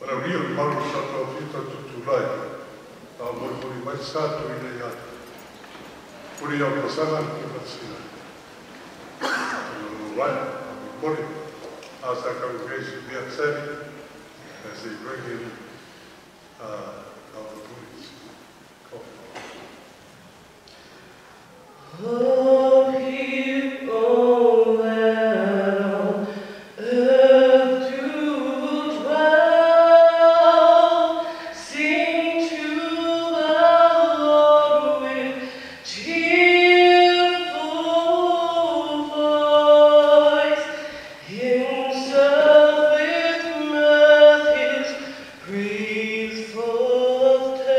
Ravia malu sata o fita tutulai. A mori mai sato ina ia. Puri au pasanga ki patsina. Right, mori. As that congregation gets set, as they bring in opportunities. Oh, people, let all earth do dwell. Sing to the Lord with cheerful voice. Himself with mirth his praise foretell.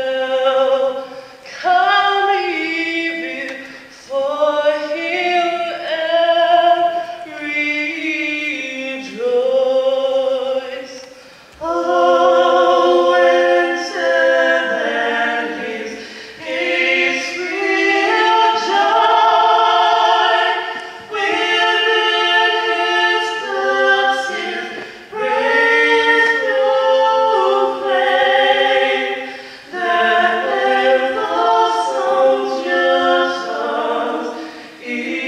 Come ye before him and rejoice. Oh, when said that his gates will joy, within his steps his praise proclaim, that when the songs your songs imply,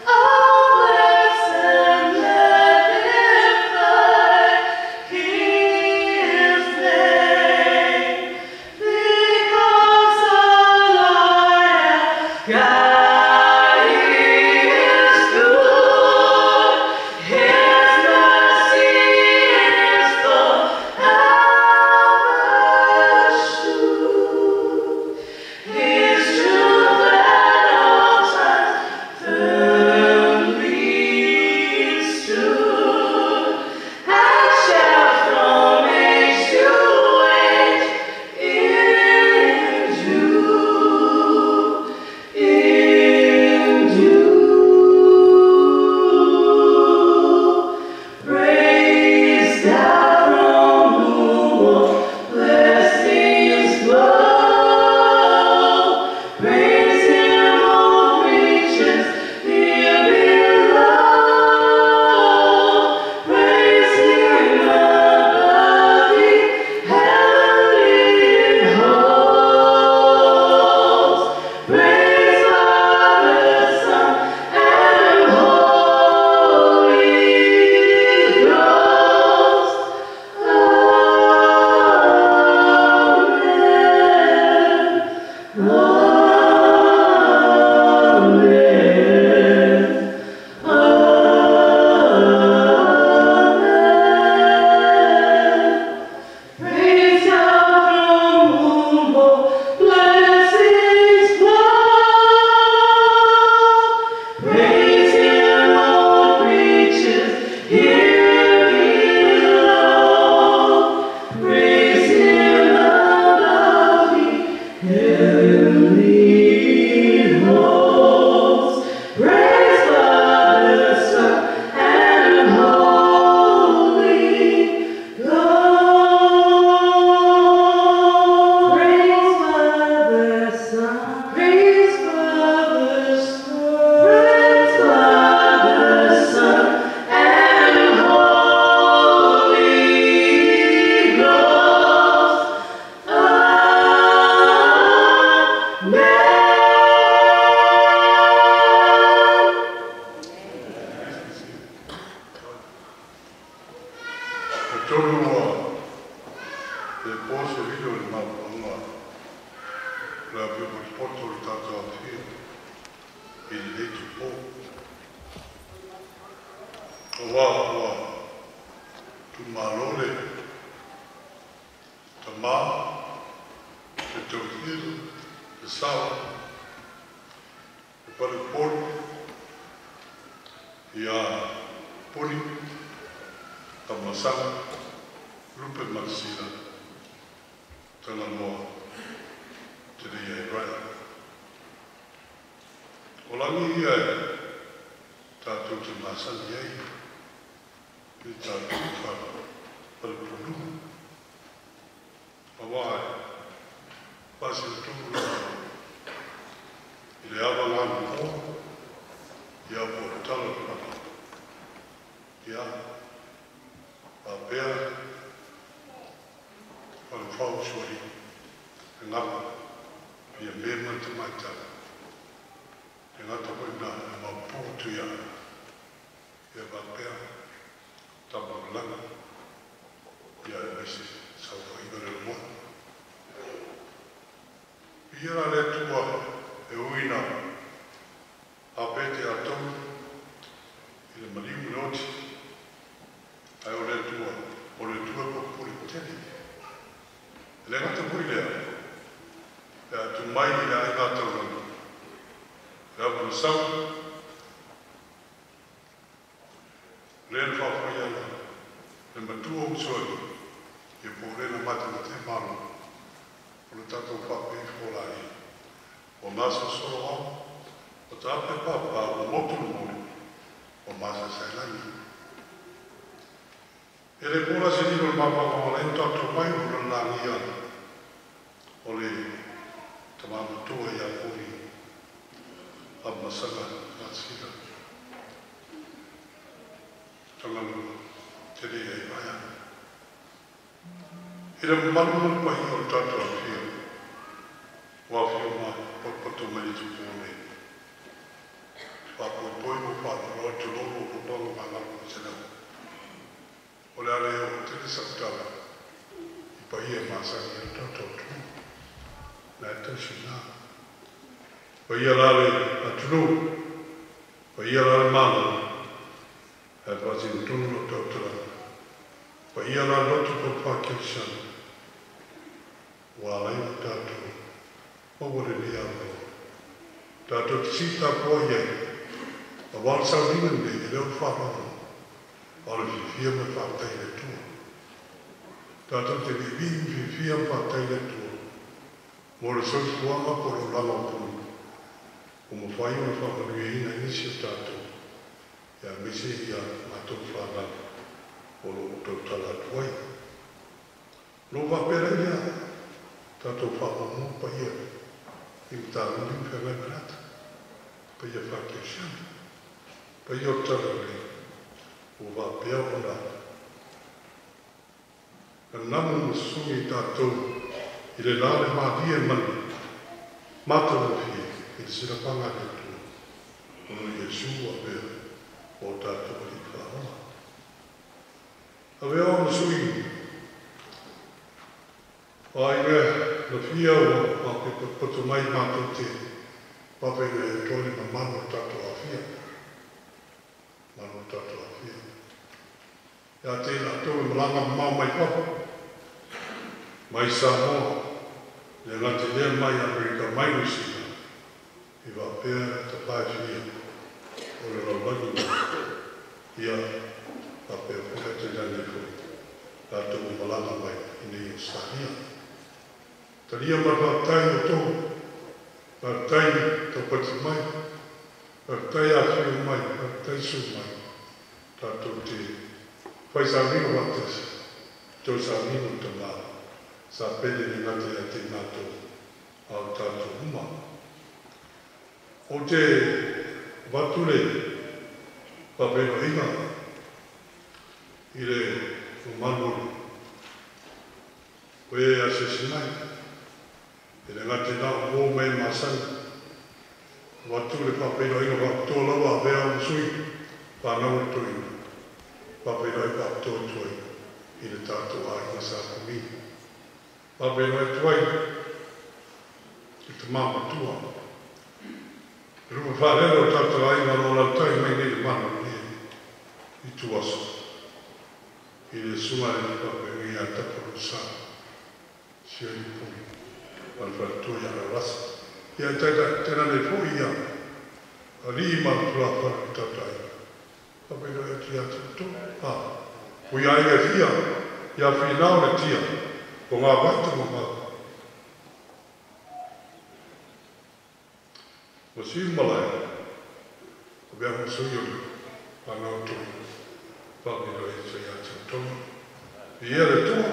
oh, bless and magnify his name, because the Lord God is good, his mercy is forever sure. His truth at all times firmly stood, and shall from age to age endure. Praise God from whom all blessings flow. Praise Him, all creatures here below. Praise Him above the heavenly hosts. Praise Father, Son, and Holy Ghost. Amen. Amen. Amen. Praise God from whom all blessings flow. Praise Him, all creatures here below. Praise Him above the heavenly hosts. Praise Father, Son, and Holy Ghost. Praise Father, Son. Praise Father, Son. Praise Father, Son, and Holy Ghost. Pea, o le whau suari, e ngapa, pia mema te maita, e ngata koina e mapūtu ia, e pea, tama langa, ia e mesi, sau ingare le moa. Ia le tua, e uina, a pete a tau, i le maliu noti, ai o le tua ko puri tele. Le ngata puri lea, e a tu mai i ai ngata urana. Le a puna sau, le le whawhai ana, le matua usoi, e po le na mata na te maro, o le tatou whapei wholai. O masa soro au, o ta ape papa o motu mori, o masa sailani. E le pura se nino le mapapa o le tatu mai o le langia, o le tamama tua i a kuri, a masanga a sira. Tangana te rea i aia. E le malu mai o le tatu a fia, o a fia mai, o pato mai tu kone. Papo poi mo pato, o te loro o pango mangaru i senau. O le ale o te sakutala, i paia masani o tatou tu, na e tausi nā. Paia lale a tunu, paia lale mana, e pasi o tunu o tautala. Paia lale lotu ko Pakistan, wa lai o tatou, o wale ni apo. Tatou tisita po ia, a wale sau ringande i leo whakama. Ora fifia me whātai le tua. Tātou te vivim fifia me whātai le tua. Mora soi kuama koro lama punu. O mo whai me whakanui ina inisi o tātou. Ia mese ia mātou whāna. O lo tau tala tuai. Lo whapera ia. Tātou whakamu pa ia. I mta unim whengai manata. Pa ia whakiasiana. Pa ia o tala rei. O va pia ona. Ka namu sungi tātou i le lale mātia mani. Mātou fie i te sirapanga le tu. Ono Jesu a vea o tātou li whaoa. A vea ona sungi. Ai mea na fia o pape poto mai mātou te. Pape me tōni ma mano tātou a fia. Mano tātou a fia. Ia tēnā tō e malanga mau mai papa. Mai Samoa. Le ngati lea mai Amerika mai usina. I wa pēr ta pāwhia. O le rawangi mai. Ia wa pēr whakate nane fui. Tā tō e malanga mai i nei o Sahia. Ta ria ma whātai o tō. Whātai tō pati mai. Whātai a whio mai. Whātai su mai. Tā tō te Pai sa rino wates, tō sa rino te mā, sa pele ni ngate a te ngātou au tātou uma. O te wature, papeno inga, i le umanuri, koe a se sinai, i le ngate nā mō mei masani, wature papeno inga wak tō lawa vea unsui, whanau tō inga. Pape noi pa tōtoi i le tātou a inga sa kumi. Pape noi tuai i te māma tua. Ruma whārero tātou a inga no lautai mai nei le mana ni i tuaso. I le sumare ni pape ni a taparu sa. Sia i pumi. Wan whātua i ara rasa. Ia tēnā ne pui ia. A li ma tua whāru tātou a inga. Papai no e tia tuto. Ui ai e fia, ia whinau le tia, ko ngā waitu mo mā. Mo si malai, ko bea mo sui ori, whanau tui, papai no e tia tuto. I e le tua,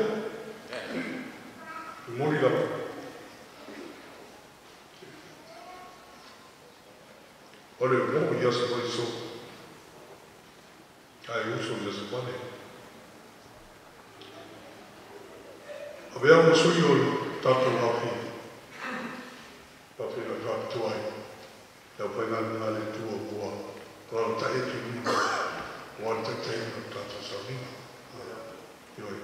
i mori lapa. Ore o mo i asa mai so. Ai uso le se pare. vea mo sui o tato hafi. Papi na kaptuai. Tau painani ngale tua mua. Kau ta etu nima. Wata teina tato saunga. Ioi.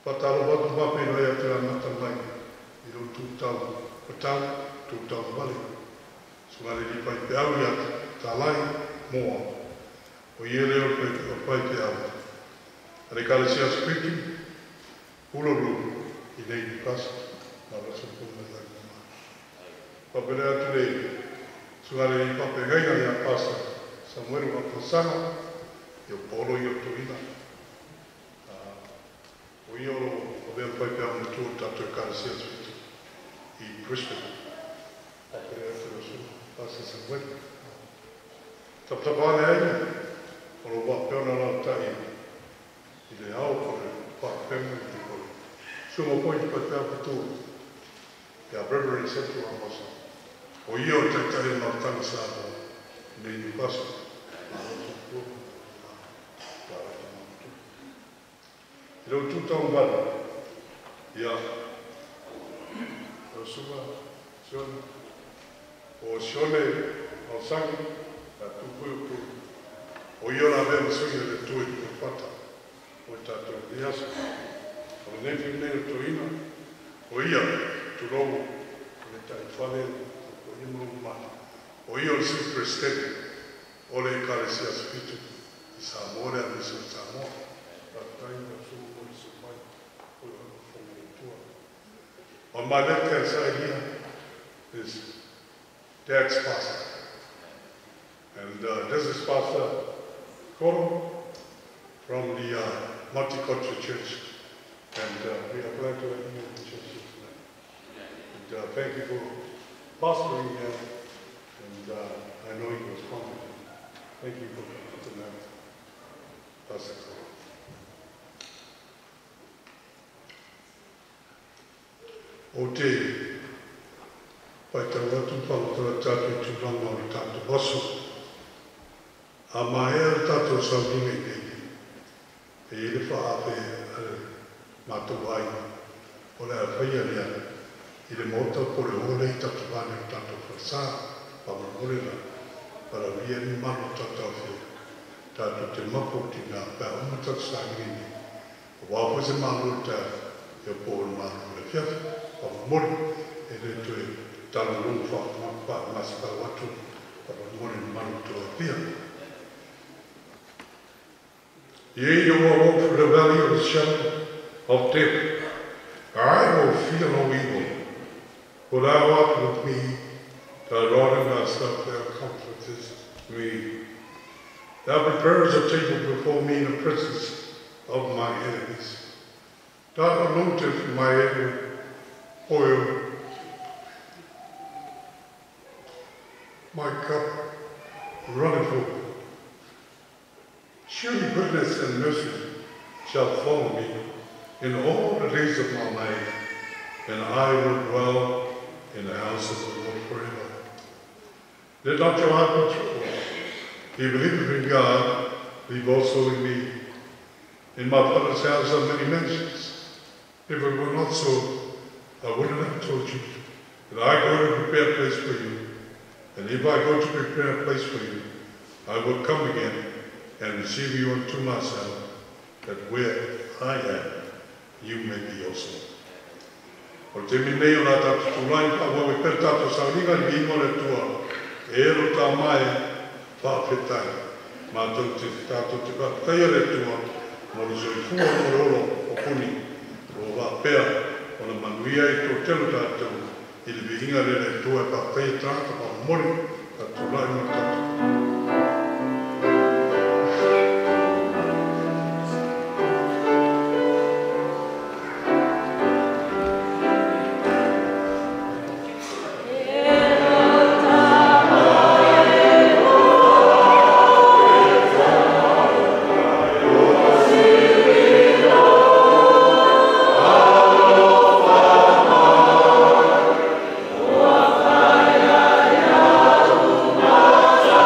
Patalo watu mapi no ea te anata mai. I ro tūtau. Patau, tūtau wale. Sungare ni pai pe au ia. Tā lai, moa. O ie leo pai pe au. Ane kare sia spiki. Ulolu. I nei ni kasa. Ma rasa puna lai mama. Papere atu rei. Sungare ni pape gaina ni a kasa. Samuelu Wakosana. Yo polo yo tuina. O io o vea pai pe au na tua tatu kare sia spiki. I Brisbane. Papere atu rasu. Pasa Samuelu. Taptapane aina. O lo wapeona la tai. I le au kore. Wapemu i te kore. Sumo pointi pai pe au katua. Ia Reverend Central Amosa. O io te tahi mautanga sāpo. Nei ni pasa. I rau tūtau wala. Ia. O suma. Sione. O sione. O sangi. A tūpuio pū. O io la vea masuia le tui te whata. O tātou riasa. O nefi nei o toina. O ia. Turogu. O le tai whale. O imu mata. O ia o superstedi. O le karesia spitu. I Samoa a miso Samoa. Tatai na sumu o le sumai. O le whangai tua. On my left hand side here is Dad's pastor. And this is Pastor Koro from the Multicultural Church. And we are glad to have you in the church tonight. And thank you for pastoring here. And I know he was confident. Thank you for coming tonight, Pastor Koro. O te pai tau atu palatara tātou tūranga o tātou wasu. A mahea tātou sauninga i nei. E ele whaape ale mātou ai. O lea whaia rea. I le mota po le ole i tātou wane o tātou whasā. Pamamorena. Para via ni mano tātou whio. Tātou te mapo ti ngā pēr uma tātou sāngini. O wāpo se mano tā. E o pōru mano le whiawhi. Pamamore. E le tue tala lungu whakama masika watu. Pamamore ni mano tua pia. Yea, you will walk through the valley of the shadow of death. I will fear no evil, for thou art with me. Thy rod and thy staff, thou comfortest me. Thou preparest a table before me in the presence of my enemies. Thou anointest my head with oil. My cup runneth over. Surely goodness and mercy shall follow me in all the days of my life, and I will dwell in the house of the Lord forever. Let not your heart be troubled. If you believe in God, believe also in me. In my Father's house are many mansions. If it were not so, I wouldn't have told you that I go to prepare a place for you. And if I go to prepare a place for you, I will come again and receive you unto myself, that where I am, you may be also. O te minei o la tatu tūlai pa wawe per tatu sauringa ni ingo le tua, e ero tā mai whawhetai. Mātou te tatu te whakataia le tua, moro zoi fua mororo o puni, o wapea, o na manuia i tō telo tātou, i le vihinga le tua e whakataia tātou pa mori, ka tūlai ma tātou. Oh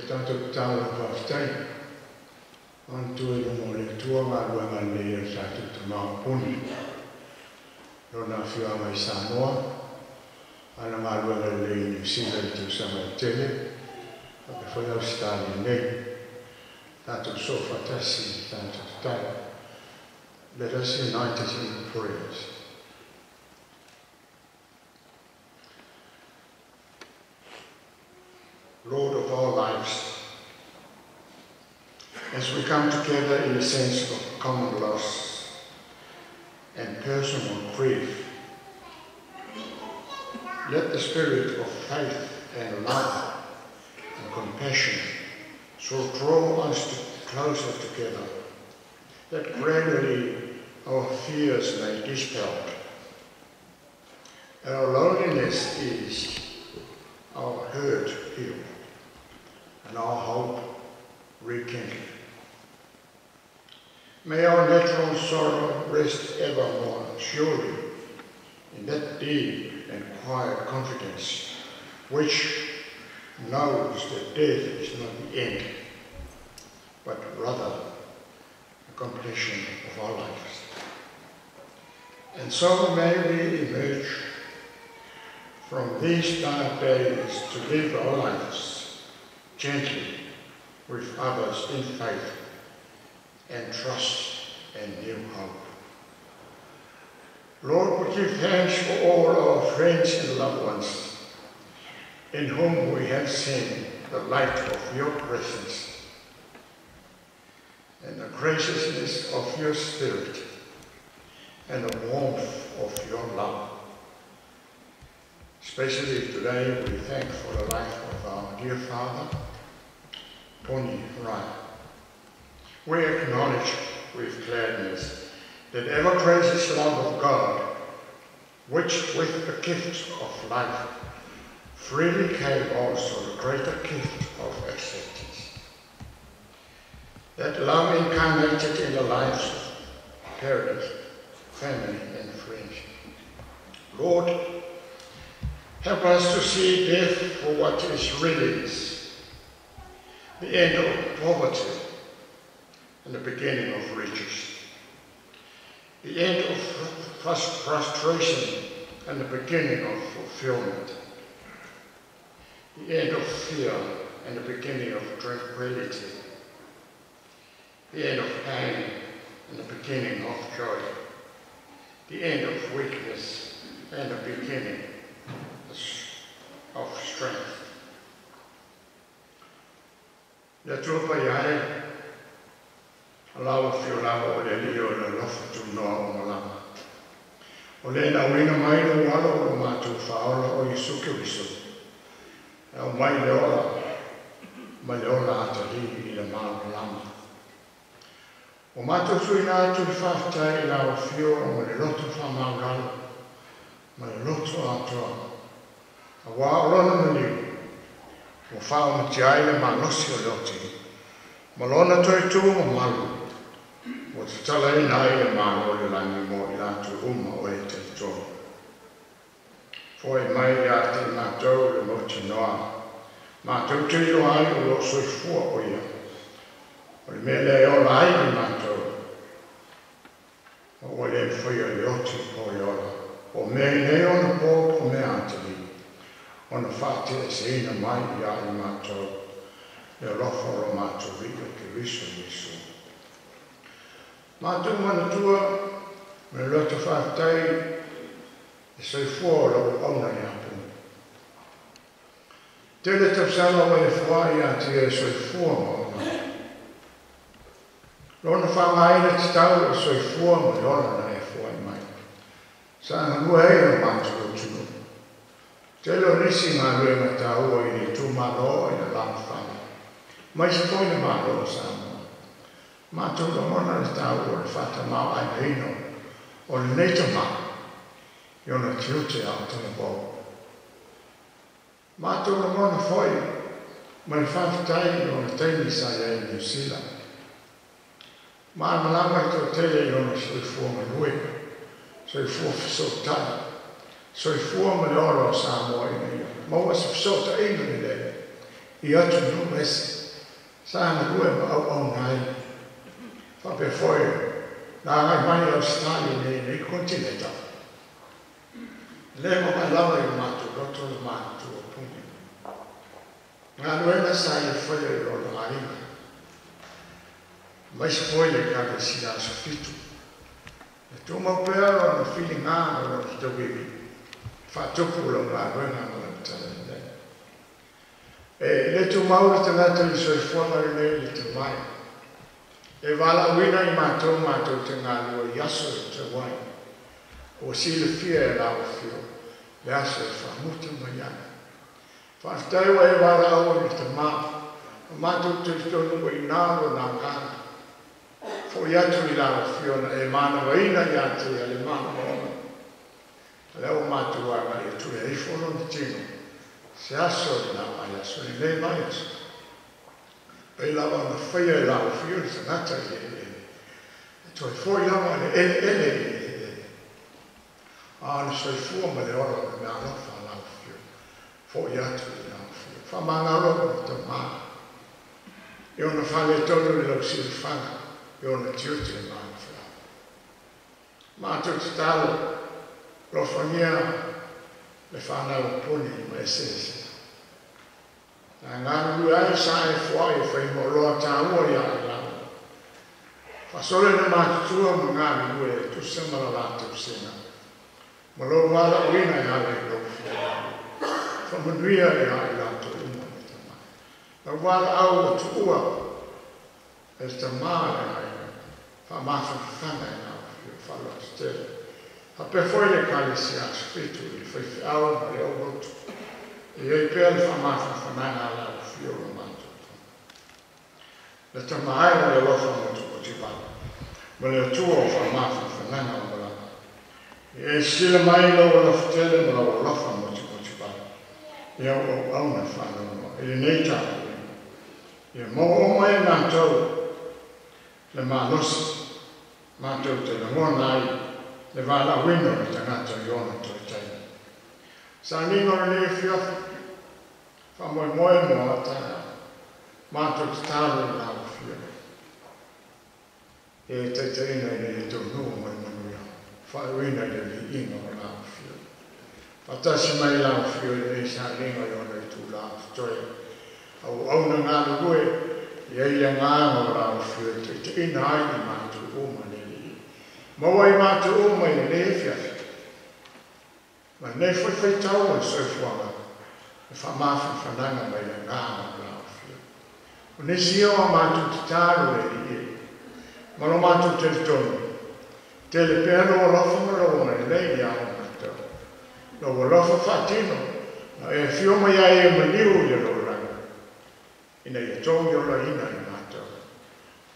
tātou tāu la whaftai. Antu e mo le tua ngā luenga le o tātou te mau puni. Rona whia mai Samoa, ana ngā luenga le i New Zealand tu sama i tele, a pe whai Australia nei. Tātou so whatasi, tātou tai. Let us unite us in prayers. Lord of our lives, as we come together in a sense of common loss and personal grief, let the spirit of faith and love and compassion so draw us closer together, that gradually our fears may be dispelled, our loneliness eased, our hurt healed, and our hope rekindled. May our natural sorrow rest evermore surely in that deep and quiet confidence which knows that death is not the end, but rather the completion of our lives. And so may we emerge from these dark days to live our lives gently with others in faith and trust and new hope. Lord, we give thanks for all our friends and loved ones in whom we have seen the light of your presence and the graciousness of your spirit and the warmth of your love. Especially today, we thank for the life of our dear father, Tony Ryan. We acknowledge with gladness that ever-gracious love of God, which with the gift of life freely came also the greater gift of acceptance. That love incarnated in the lives of parents, family and friends. Lord, help us to see death for what it really is, the end of poverty and the beginning of riches, the end of frustration and the beginning of fulfillment, the end of fear and the beginning of tranquility, the end of pain and the beginning of joy, the end of weakness and the beginning of strength. Le tupa iai, alawa whiolawa o le lio le lofa tu noa o malama. O le na wina mai le wala o mātou whaola o Yesu Kiriso. E o mai le ola atari i le malama. O mātou suina atu le whaftai i la o fio o le loto whamauralo, ma le loto atoa. A wā orona maniu, o whao mati aile ma nosi o loti, ma lona toi tu o malu, o te tala ina aile ma lole langi mo i latu uma o e te tonu. Foi mai i ate mātou le moti noa, mātou te ilo ai o lo soi fua o ia, o le mele e ola ai i mātou, o le whaia le oti o i ola, o me nei ona pō o me atali, ona whāte e se ina mai i a i mātou, le rofa o mātou rika ki riso Jesu. Mātou manatua, me lota whātai, e soi fua o auna i apu. Tele tapsala o e whai a te e soi fua mo ona. Lona whangaina te tau e soi fua mo i ona na e whai mai. Sāna mua hei o mātou o tunu. Telo nisi ngā ruenga tā ua i ni tū māloa i na lama whanga. Mai se poina māloa Samoa. Mātou la mona le tā ua le whata mau ai heino o le neita mā i ona tiute au tana bau. Mātou la mona foi mai whawhitai i ona teini sa i New Zealand. Mā malama i tō tele i ona soi fua manui, soi fua fisotai. So I form an order of Samoa in the Moas of Sota England, I atu no mesi. Sana ue au ngai. Whape foi. Nā ngai mai Australia nei kontinenta. Le mo mai lawa i mātou roto le mātou o pungi. Ngā nuena sa i foi e o le hainga. Mai se foi le kare si a so fitu. E tō mau pēra o na whili ngā o ki tau iwi. Whātupu o ngā nuena o le tala nei. E le tō mau i te ngata i soi fuanga i nei i te mai. E wala wina i mātou te ngā lua i aso i te wai. O si le fia e lau fio, le aso e whamuta mai ana. Whaftai wa e wala au i te mā, o mātou te tonu i nāro nā kāna. Fo i atu i lau fio na e mana wa ina i atu i ale mana wa ona. Leo mātou wanga i tu e ifono ni tino, se aso i nā mai aso, i nei mai aso. Pei lawa na whaia e lau fio ni sa ngata i e. E toi fōi lawa ne ele i. Ana soi fua ma le ora me mea lofa lau fio. Fo i atu i lau fio. Wha manga roka ta maa. E ona whale tonu i lau siri whanga. E ona tiuti e maa whia. Mātou te tālo. Lofa ngia le whanau puni ma e sese. Nā ngāru ai sa e fuai e whai mo roa tā ua i a i lau. Whasole na mātutua ma ngāru e tu semara lātou sena. Malo wala wina i ale i lau fia. Whamanuia i ale i lau to uma i ta maa. La wala au o tu ua. E ta maa i ale. Whamawha whanga i lau fia. Whala stele. Ha pe foi le kale si a spitu i whaifi au ma le au rotu. I ei pēr whamawha whananga i lau fia o mantu. Le ta maa i le lofa motu o tibana. Ma le atua o whamawha whananga o malanga. E sila mai lau la whatele ma lau lafa moti ba. Ia o au na whanau. E nei tāpu. Ia mo o mai mātou. Le mānosi. Mātou te la ngona ai. Le wāla wino i tangata i ona toi taina. Sa ningo ni whiofa. Whamoe moe moa tāna. Mātou te tāru i lau whiofa. E teiteina i ni tō nua mai manuia. Wharuina i li inga o lau whio. Whatasi mai lau whio i nei sa inga i ona i tū lau toi. Au auna ngā rue, i eia ngānga o lau whio i te ina ai i mātu uma ne li. Maua i mātu uma i ne whiafi. Ma ne whai tau i soifuanga. E whamawhi whananga mai i ngānga o lau whio. O ne sio a mātu te tāru e li e. Mano mātu te tonu. Te le pēro o lofa marona i lei i au mātou. No o lofa whatino, na e whio mai ai e maniu i ro ranga. Ina i tongi o la ina i mātou.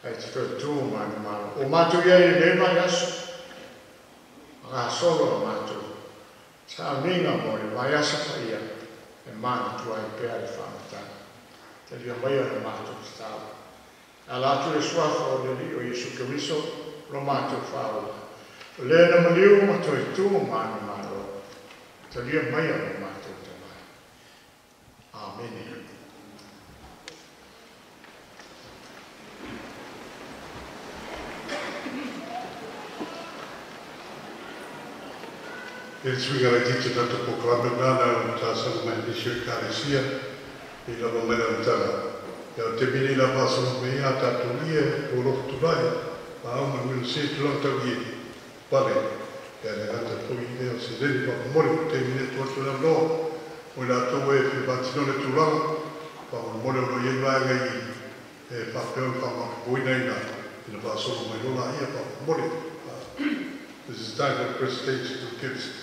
Ai te tō mani maro. O mātou i ai le mai aso. Ngā solo o mātou. Sa minga mo i mai asa pa ia. E mana tu ai pēr i whamatana. Te lia mai o mātou te tāwa. A lātu e suafa o le li o Jesu Kiriso. Lo mātou whaua. O lea na maliu ma toi tū māna māro. Ta lia mai o mātou te mai. Amen. It's we got a teacher that to proclaim nana ta sa mai di shikaresia. I la momena tala. Ya te bini la paso me ya ta tulie o lo tubai. Auma will say to long tau i pare. E le ata pui neo se deli pa mori te mine tu atu la no. O la tau e fi batinone tu lang. Pa o mori o no yen vaga i. E pa peo pa ma buina ina. Ina pa sono mai rola ia pa mori. This is time for presentation to kids.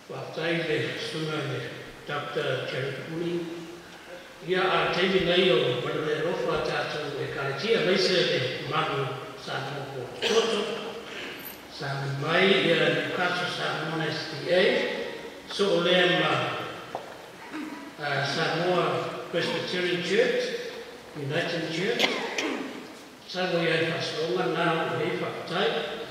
Whātai le sunga le Dr. Cherukuri. Ia a teimi nei o Manore Rofa tātou e karatia leise le manu sa moko toto. Sa mai ia Newcastle Samoa SDA. So o lea Samoa Presbyterian Church, United Church. Sango ia i whasoonga nā o hei whakatai.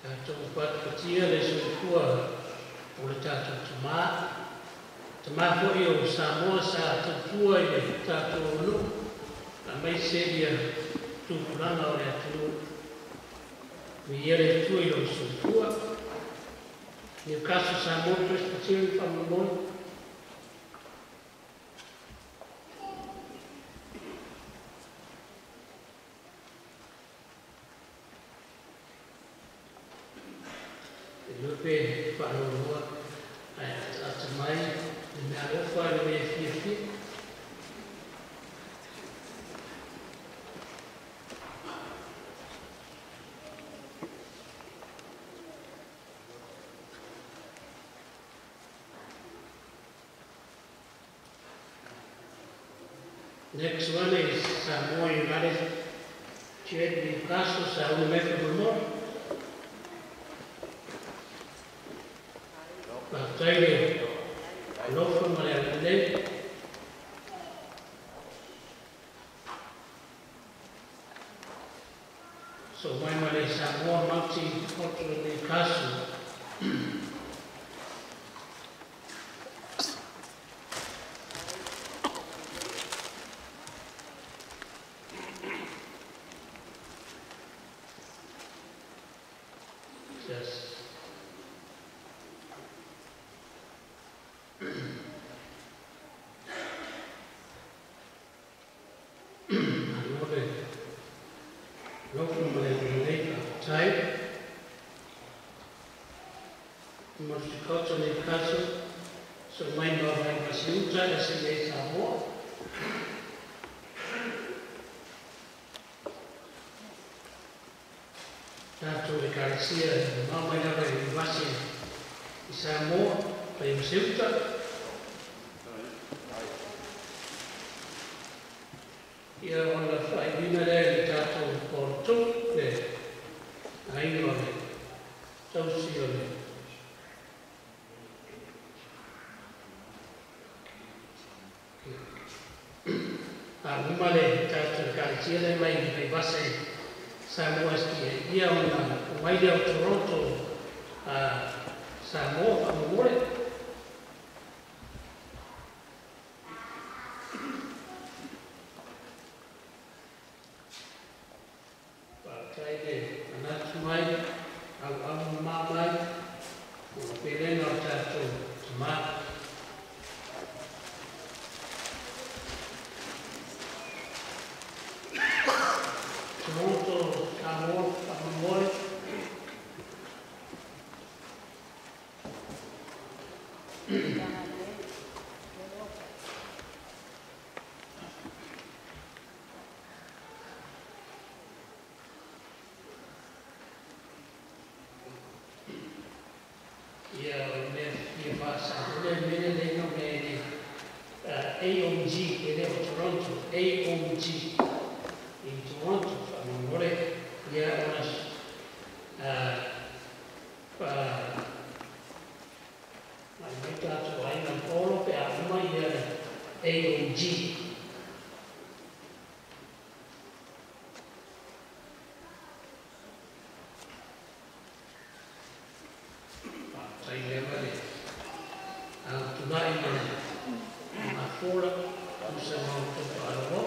Tātou patupatia le soifua o le tātou tamā. Tamā fo'i o Samoa sa tautua i le tātou anu. A mai se ia tūpuranga o le atu. Mi ia le tua i lo soifua. Newcastle Samoa Presbyterian Whamamoi. Lupe whanonua ata mai i mea ofa i mea whiawhi. Next one is Samoa United Church Newcastle, Samoa Whamamoi. Taile lofa male so mai male Samoa multicultural Newcastle. Multicultural Newcastle, so mai no mai masiuta e se le Samoa. Tātou e karesia e mamai nawa i wasi i Samoa, pai masiuta. Ia ona whai wina rea i tātou porto, le aino le tausi o le. Umale tātou karesia le mai i wasi Samoa skia. Ia ona mai reo Toronto Samoa Whamamori. Taide anatu mai, au mamai, o pelena o tātou tamā. Toronto, Samoa, Whamamori. Ia me whasa, mene le no me AOG, ele o Toronto, AOG. In Toronto, Whamamori, ia onas mai tātou aina polo pe a uma ia AOG. Tai lema le tunai ma fora, usa mau topa aro.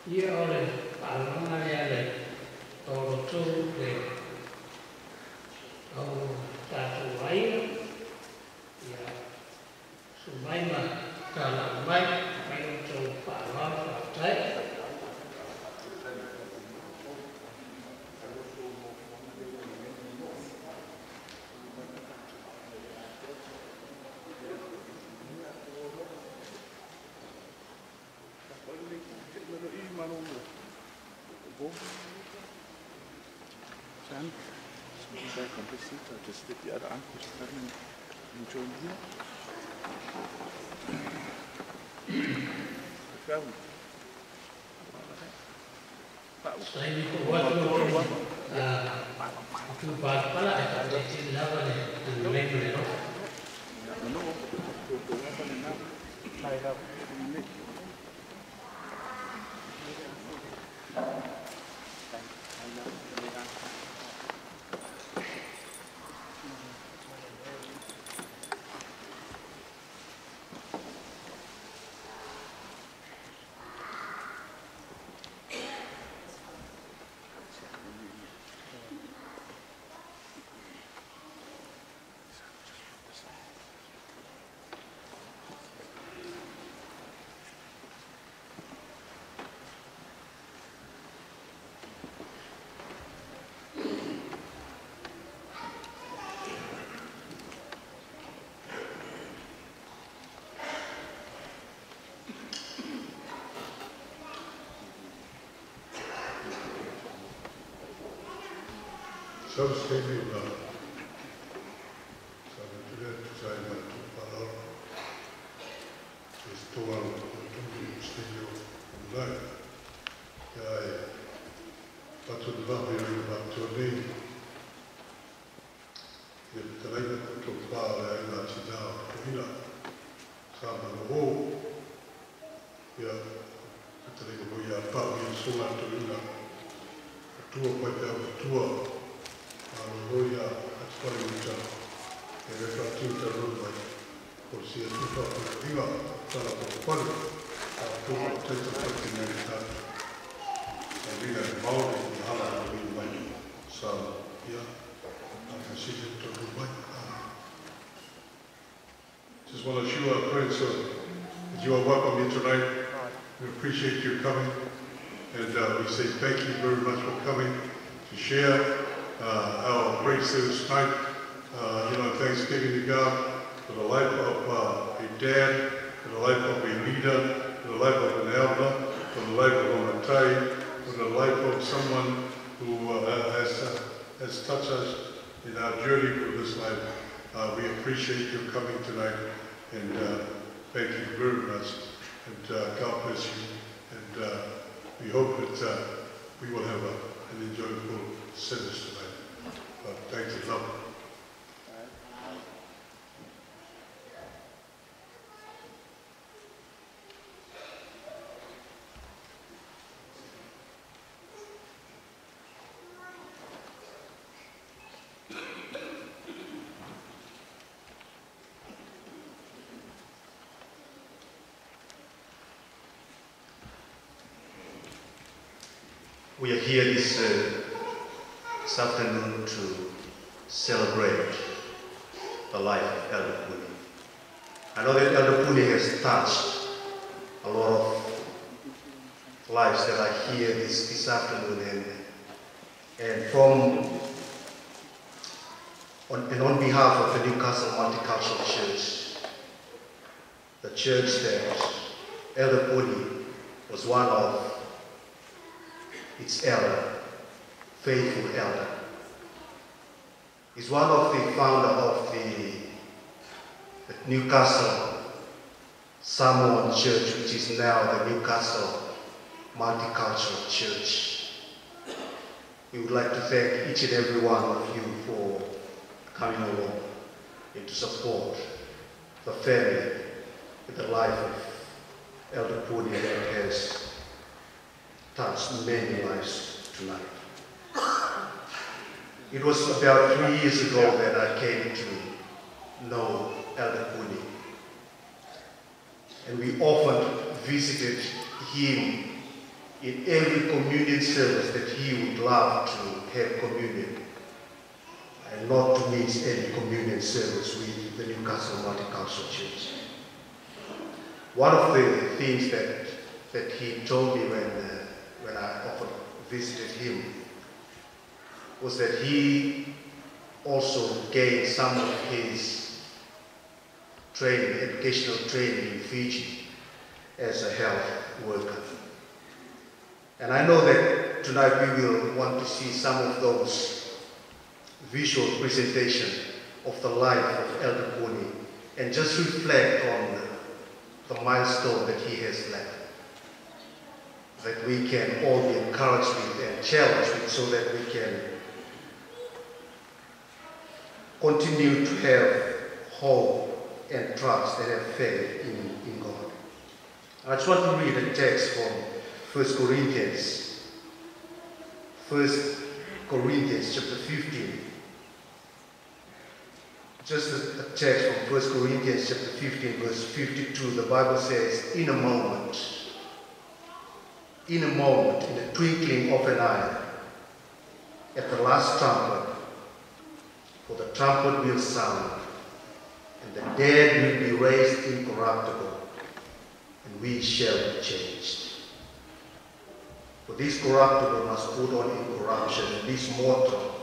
Ia ole alanga le toro tu le au tātou aina. Ia sumaima tāna mai, mai o tau whālau whātai. Sen så där komplexigt att det sitter där ankorsar men inte om det. Fram. Sai ni ko watu Tupac pala ay katitin laban ang may kulero. Sostenibilità. Sarebbe sai ma tu parola. Questo è un studio online. Che hai fatto il vabbio in Bartolini. Che te l'hai detto fare in la città Pina. Sabato o. Ja, te l'hai detto a Pavia sulla Torino. Tuo poi per tuo. Alleluia, ascolta, e refrattuta l'urba, così è tutto arriva dalla popolo, a tutto questo fatto arriva il male di alla l'urba, sa, via, a così tutto l'urba. Just want to show our friends that you are welcome here tonight. We appreciate you coming, and we say thank you very much for coming to share our praise service tonight, thanksgiving to God for the life of a dad, for the life of a leader, for the life of an elder, for the life of a Matai, for the life of someone who has touched us in our journey through this life. We appreciate you coming tonight, and thank you very much, and God bless you, and we hope that we will have an enjoyable service tonight. Thank you, love. We are here this afternoon to celebrate the life of Elder Puni. I know that Elder Puni has touched a lot of lives that are here this afternoon, and on behalf of the Newcastle Multicultural Church, the church that Elder Puni was one of its elder, faithful elder. He's one of the founder of the Newcastle Samoan Church, which is now the Newcastle Multicultural Church. We would like to thank each and every one of you for coming along and to support the family and the life of Elder Puni that has touched many lives tonight. It was about 3 years ago that I came to know Elder Puni, and we often visited him in every communion service that he would love to have communion, and not to miss any communion service with the Newcastle Multicultural Church. One of the things that he told me when I often visited him was that he also gained some of his training, educational training in Fiji as a health worker. And I know that tonight we will want to see some of those visual presentation of the life of Elder Puni and just reflect on the milestone that he has left, that we can all be encouraged with and challenged with, so that we can continue to have hope and trust and have faith in God. I just want to read a text from 1 Corinthians. 1 Corinthians chapter 15. Just a text from 1 Corinthians chapter 15, verse 52. The Bible says, in a moment, in the twinkling of an eye, at the last trumpet, for the trumpet will sound, and the dead will be raised incorruptible, and we shall be changed. For this corruptible must put on incorruption, and this mortal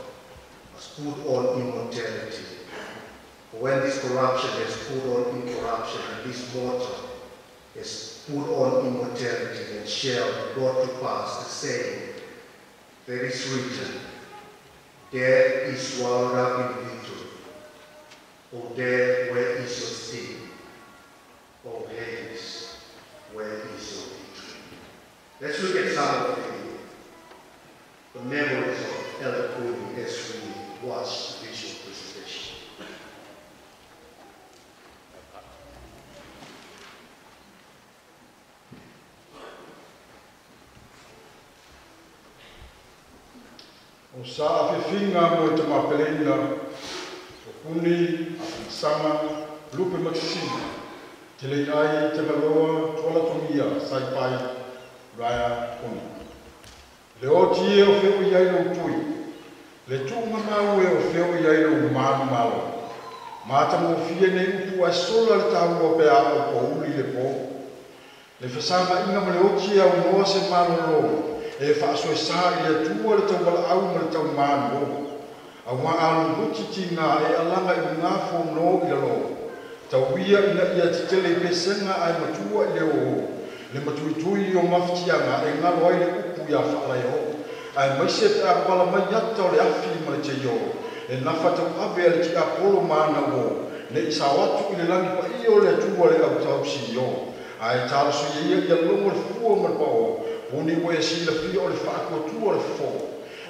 must put on immortality. For when this corruption has put on incorruption, and this mortal has put on immortality, then shall be brought to pass the saying, there is written, death is swallowed up in victory. O death, where is your sting? O Hades, where is your victory? Let's look at some of the memories of Elder Cooley as we watch the visual presentation. O sa awhiwhinga mo te mapelena, o kuni, awhisanga, lupe matisina, te lei ai te maloa, tuala tongia, sai pai, raya kuni. Le o tie o whio iai no tui, le tūnga mau e o whio iai no manu malo. Mata mo fie nei upu ai sola le tāua pe a o po uli le po. Le whasanga inga mo le o tie au noa se manu lo, e whaasoe sā i le tua le tau wala au ma le tau mānu o. A wā alu rutiti ngā e alanga i ngā whono i le lo. Tau ia ina ia te tele pesenga ai matua i le o. Le matuitui o mafitianga e ngā loai le upu ia whaalai o. Ai maise pe a wala mai ata o le awhi ma le te io. E nafa tau awe le ti a polo māna o. Le isa watu i le langi pa i o le tua le au tau si o. Ai tāra so ia ia longo le fua ma pa o. Poni o e sila fia o le whaakotua le fo.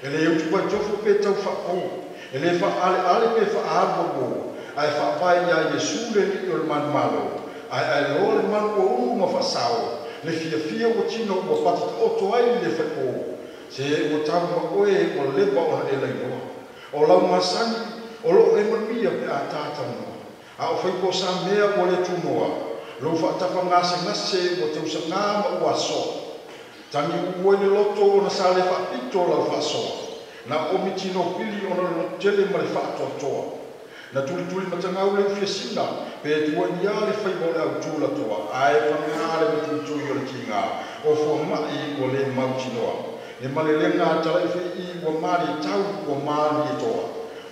E le eutu pai tofo pe tau whako. E le ale pe whaaarwa o. Ai whaapai ia Yesu le ni o le manu malo. Ai loa le manu o uru ma whasao. Le fia o tino o pati oto ai le whako. Se o tau ma oe o leba o na e lai noa. O lau masani o lo e manmia pe a tāta noa. A o whaiko sa mea o le tu noa. Lo whaatapa ngase o te usa ngā ma ua so. Tangi ua ni loto o na sa le whaapito lau whaasoa. Na omiti no pili o na tele ma le whaatoa. Na tuli matangau le ufiasina, pe tua ni ale whaibo le au tūla toa. Ae whangare me tui o le kinga, o fua mai o le mauti noa. Ne male lenga tala i whi i ua maari tau ua maari e toa.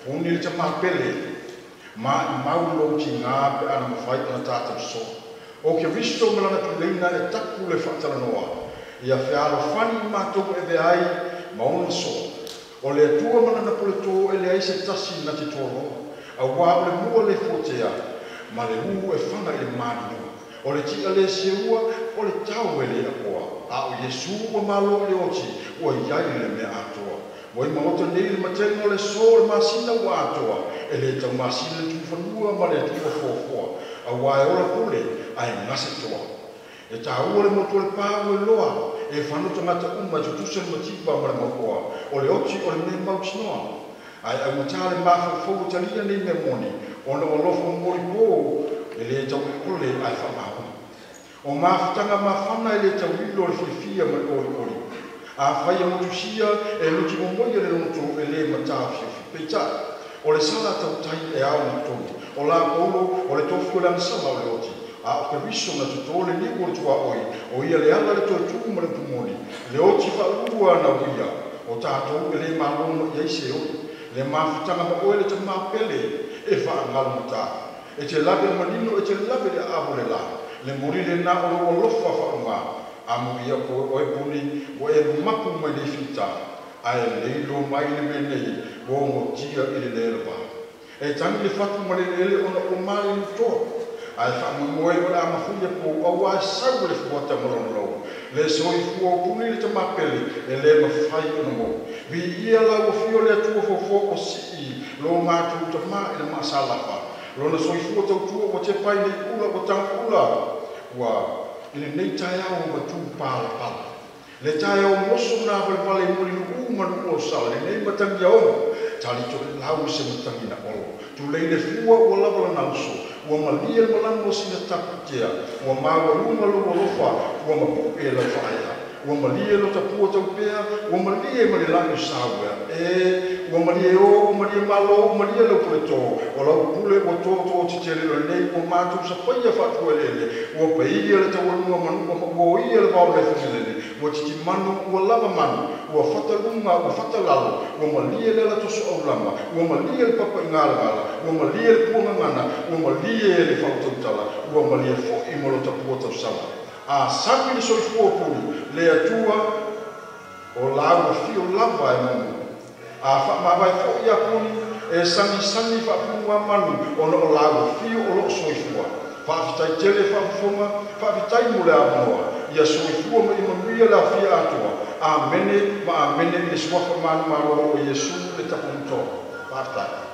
Uni le te mapele, ma i maulo ki ngā pe ana mawhai ana tātou soa. O ke visto malana tu leina e taku le whaatala noa. Ia whiaro whani i mātou e ve ai maona so. O le atua mana na pole tō e le aise tasi na te tōro. A wā o le mua le fōtea, ma le uu e whanga i le māni nua. O le tia le se ua, o le tau e le apoa. A o Yesu ua malo le oti, ua iai le mea atoa. Wa i maota nei le matenga o le so le masina ua atoa. E le tau masina le tuwhanua ma le tuwa fōfoa. A wā e ora pule, a e ngase toa. E tā ua le motu le pāu e loa, e whanota ngata uma tutusa le matipa ma le makoa, o le oti o le mea mauti noa. Ai au matale mawhau talia nei mea moni, o na walofo mori pō, e le tau e ole ai whamahuma. O mawhitanga mawhana e le tau ilo le whiwhia ma le ori. A whaia motusia e luti momoia le noto e le matawhia whipeita. O le sala tau tai e au na tonu, o la polo o le tofu lang sala o le oti. A o ke viso na tutole ni o tua oi, o ia le ala le totu ma le pumoni, le oti whaurua na uia, o tātou e le malono i eise oi, le mawhitanga ma oe le te mapele e whaangalo mata. E te labe manino e te labe le abo le la, le mori le na o lo lofa whaunga, a muia ko oe puni o e mapu mai le fita, a e leilo mai le menei, o ngo tia i le lele wa. E tangi le whatu ma le lele ona o mali ni toa, ai whaamoe o le amafuia po au ai sau le fuata marono le soi fua o puni le te mapele e le mawhai o mo. Vi ia lau o fio le atua fo fo o si lo mātou ta mā ina masalafa. Lona soifua tautua o te pai nei ula o tau ula. Wa ina nei tai au o matu pala pala. Le tai au moso na pale muli manu o sala. Le nei matangi au. Tali to lau se matangi na olo. Tu leile fua o lava la nauso. Ua malia malango sina taputea. Ua mawa luma luma lofa. Ua mapuke la whaia. Ua malia lo tapua taupea. Ua malia manilangi sawe. Ua malia o, ua malia malo, ua malia lo puleto. Ua lau pule ua toto o titere lo nei. Ua mātou sa paia whatua lele. Ua paia le tawanua manu. Ua ia le vau le whumilele. Ua titi manu, ua lava manu. Ua whata lunga, ua whata lalo. Ua malia le la toso au lama. Ua malia le papa ingala ngala. Ua malia le puanga ngana. Ua malia le whautautala. Ua malia fo i molo tapua tau sama. A sami le soifua puli. Le atua o lau a fio lava e manu. A whamawai fo i a puli. E sami whapunga manu. O no o lau a fio o lo soifua. Whaafitai tele whaafunga. Whaafitai mule a manoa. Ia soifua ma ima mia la fia atua. Amene ma amene i swafa manu maro o Yesu le tapunto. Whaafitai.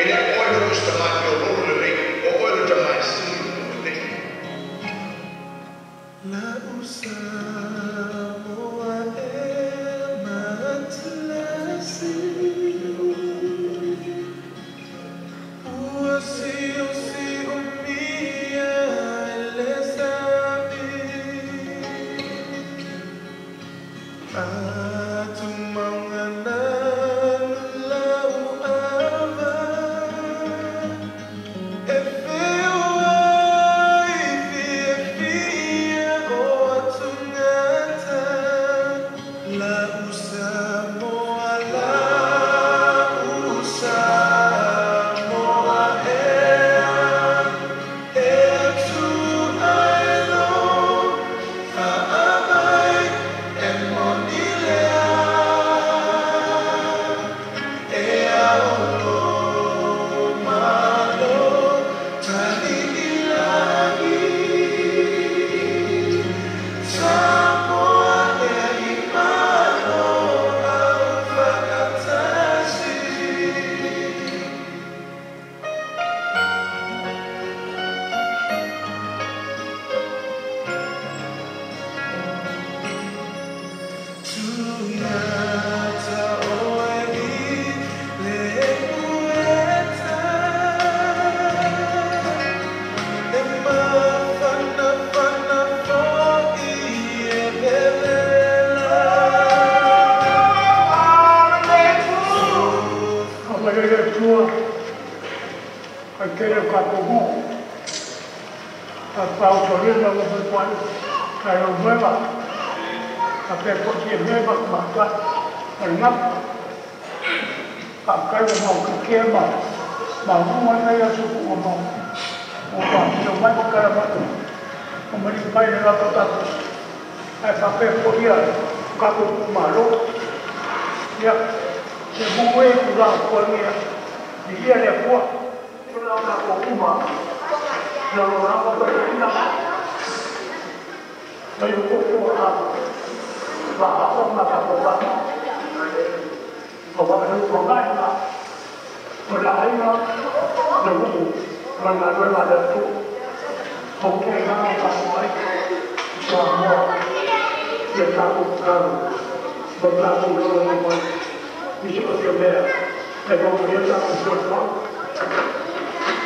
Ele é o kere kapungo. Pau torino lo berpuan. Kalau memang apa pun memang maka enam. Kalau mau kekema, mau mana yang suku mau. Orang cuma kalau mau menyukai dengan kota. Apa pun dia kapung malu. Ya, semua kurang punya. Dia ada buat. Kalau kapung rumah. Kalau orang berpindah. Saya buku apa? Bahawa maka bahawa itu orang lain, orang lain, dulu orang ada tu, mungkin orang lain, semua dia tahu berlaku orang lain, bisa berbeda, kalau dia tahu semua,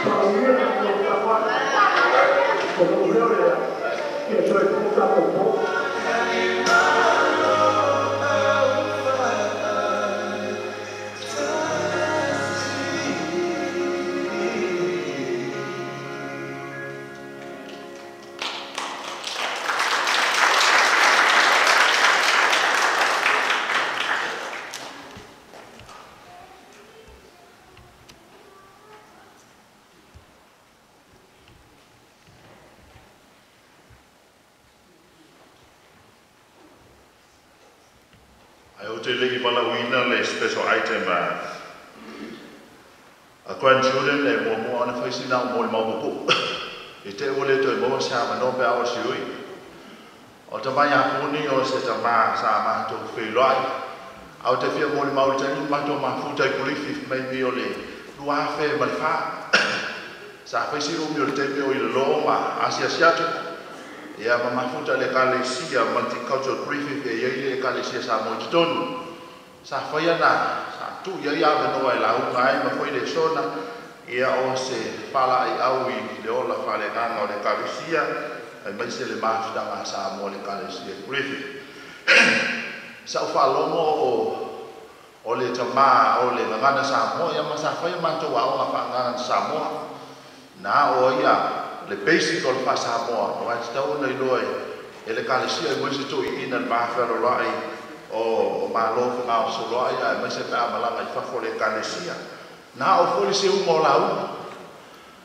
kalau dia tahu apa, kalau dia dia sudah tahu. Special item grandchildren and more on the facing now more mobile. It will let the most have no power shui. Or the Maya Pony or set a mass to feel right. Out of your more mountain, Mato Mafuta Griffith may be only Luafe Malfa. Safesi Romeo Temio Loma, Asia Siato. Ya Mafuta le Calesia, Multicultural Griffith, a Calesia Samoton. Sa faya na sa tu ya no ai lau ngai ma foi le sona ia o se fala ai au I le ola fale nga o le kalisia ai mai se le mafta nga sa mo le kalisia Griffith sa fa lomo o le tama o le ngana sa mo ia ma sa faya ma to wa o fa ngana sa mo na o ia le basic o fa sa mo o ai sta o nei loi e le kalisia mo se to I na ba fa lo ai o malo ngao solo ai mai se pa malanga I fa fole kalesia na o fole se mo lau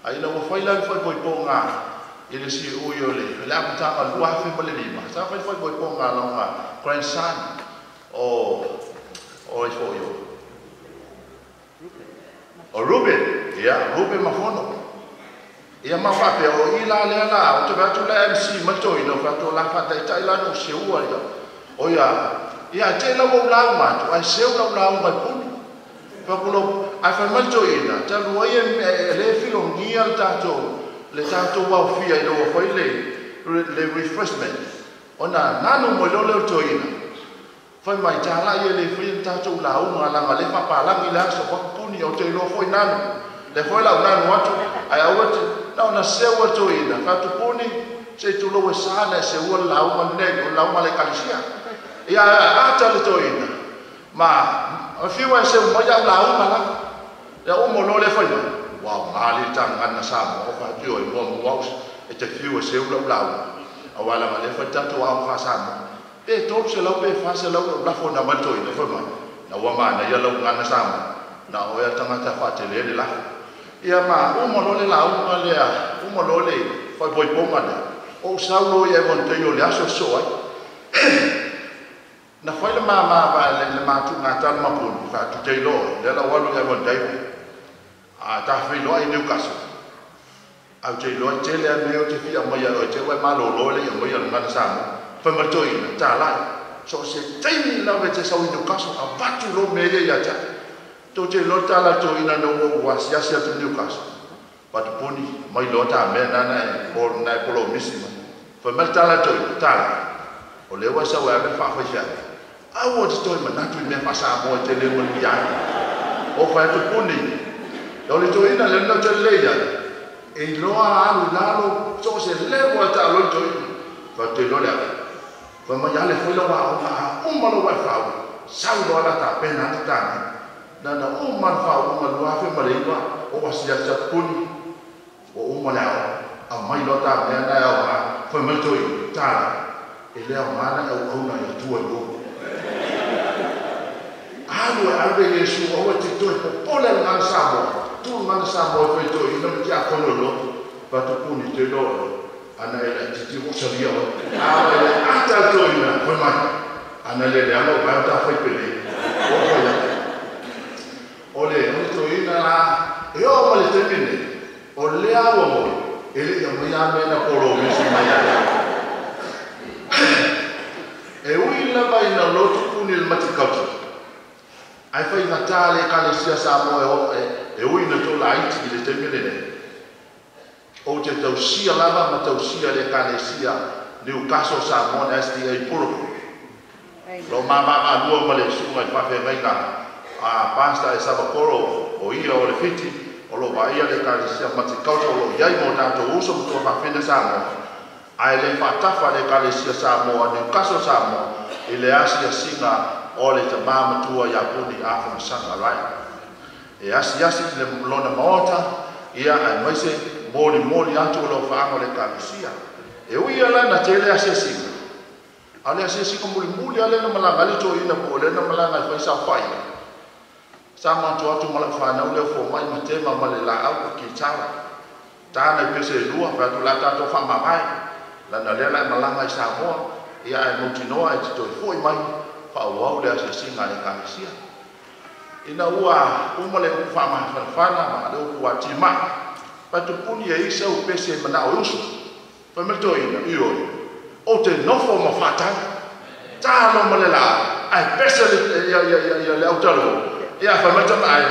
ai no foi la foi ponga ele si o yo le la ta ka lua fe mole lima sa foi ponga longa grandson o fo yo o Ruben ya Ruben mafono ia ma fa pe o ila le la o te va tu la MC ma to ino fa to la fa tai la no se o ya ia te la wo la ma tu ai se la ma pu fa kulo ai fa mal to ina ta lo ia le filo ngia ta to le ta to wa fia I lo fa le refreshment ona nanu mo lo to ina fa mai ta la ia le fia ta to la ma la le fa pa la ngila so fa pu ni o te lo foi nanu le foi la nanu atu ai awat na ona se wa to ina fa tu pu ni se tu lo sa na se wa la ma ne la ma le kalisia ia ata le toina ma a fiwa se mo ya la uma la ya o mo le fa wa mali tang ana sa mo fa tio I mo wa e te fiwa se la awala ma le fa tanto wa fa sa mo e to se la pe fa se la fo na ma toina fa ma na wa ma na ya la ngana sa mo na o ya tanga ta fa te le la ia ma o mo le la uma le a o mo le fa boi ponga o sa lo ia mo te yo le aso so ai na foi le mama ba le matu ngata ma pu fa tu te lo le la walu ya mon dai a ta fi lo I Newcastle a te lo te le me o te fi a mo ya o te wa ma lo le mo ya ngata sa mo fa ma to I ta la so se te ni la ve te sa I Newcastle a batu lo me ya ta to te lo ta la to ina no wa sia sia te Newcastle pa tu poni mai lo ta me na na po lo misima fa ma ta la to ta o le wa sa wa me fa fa sia I want to tell you that we never saw more than we were young. O fa tu puni. O le to ina le no te le ya. E lo a lo so se le wa ta lo to. Fa te lo ya. Fa ma ya le foi lo wa o ma lo wa fa. Sa lo la ta pena ta na o ma fa o ma lo a fe ma le wa o wa sia sa puni. o uma leo a mai lo ta me na o ma fa ma toi ta e le o ma na o na ya tua lo alu ave Yesu o te toi po le na sabo tu na sabo fe toi no ti a kono lo ba to puni te lo ana ele ti o sabia o ale ata toi na fa ma ana le amo ba ta fa pele o ya ole no toi na la e o ma le termine o le awo mo ele ya mai ame na polo mi si mai ya e ui la mai na lotu puni il matikautu ai fai na tale ka le sia sa mo e ui na to la iti le termine ne o te tau sia lava ma tau sia le ka le sia le u kaso sa mo na SDA puro lo mama lua ma le sunga i pafe mai ka a pasta e sabakoro o ia o le fiti o lo vai ale ka sia mati kauta o lo yai mo tato uso mo fa fina sa mo ai le fatafa le ka le sia sa mo ane kaso sa mo ile asia singa o le tamama tua ya puni a fa sanga rai e asia le lona maota ia ai mai se moli atu lo fa le ka sia e ui ala na tele asia singa ale asia singa muli ale na malanga le to ina mo le na malanga fa sa fai sama tu atu mala fana ule fo mai matema male la au ki tau tana pese lua pa tu la tato fa mai la na le la malanga sa mo ia ai mutinoa e to foi mai fa wa ule asa singa le kanisia ina ua umale fa ma fana ma le ua tima pa tu puni e isa u pese mana o usu fa meto ina io o te no fo ma fata ta lo male la ai pese ya le autalo ia fa mata mai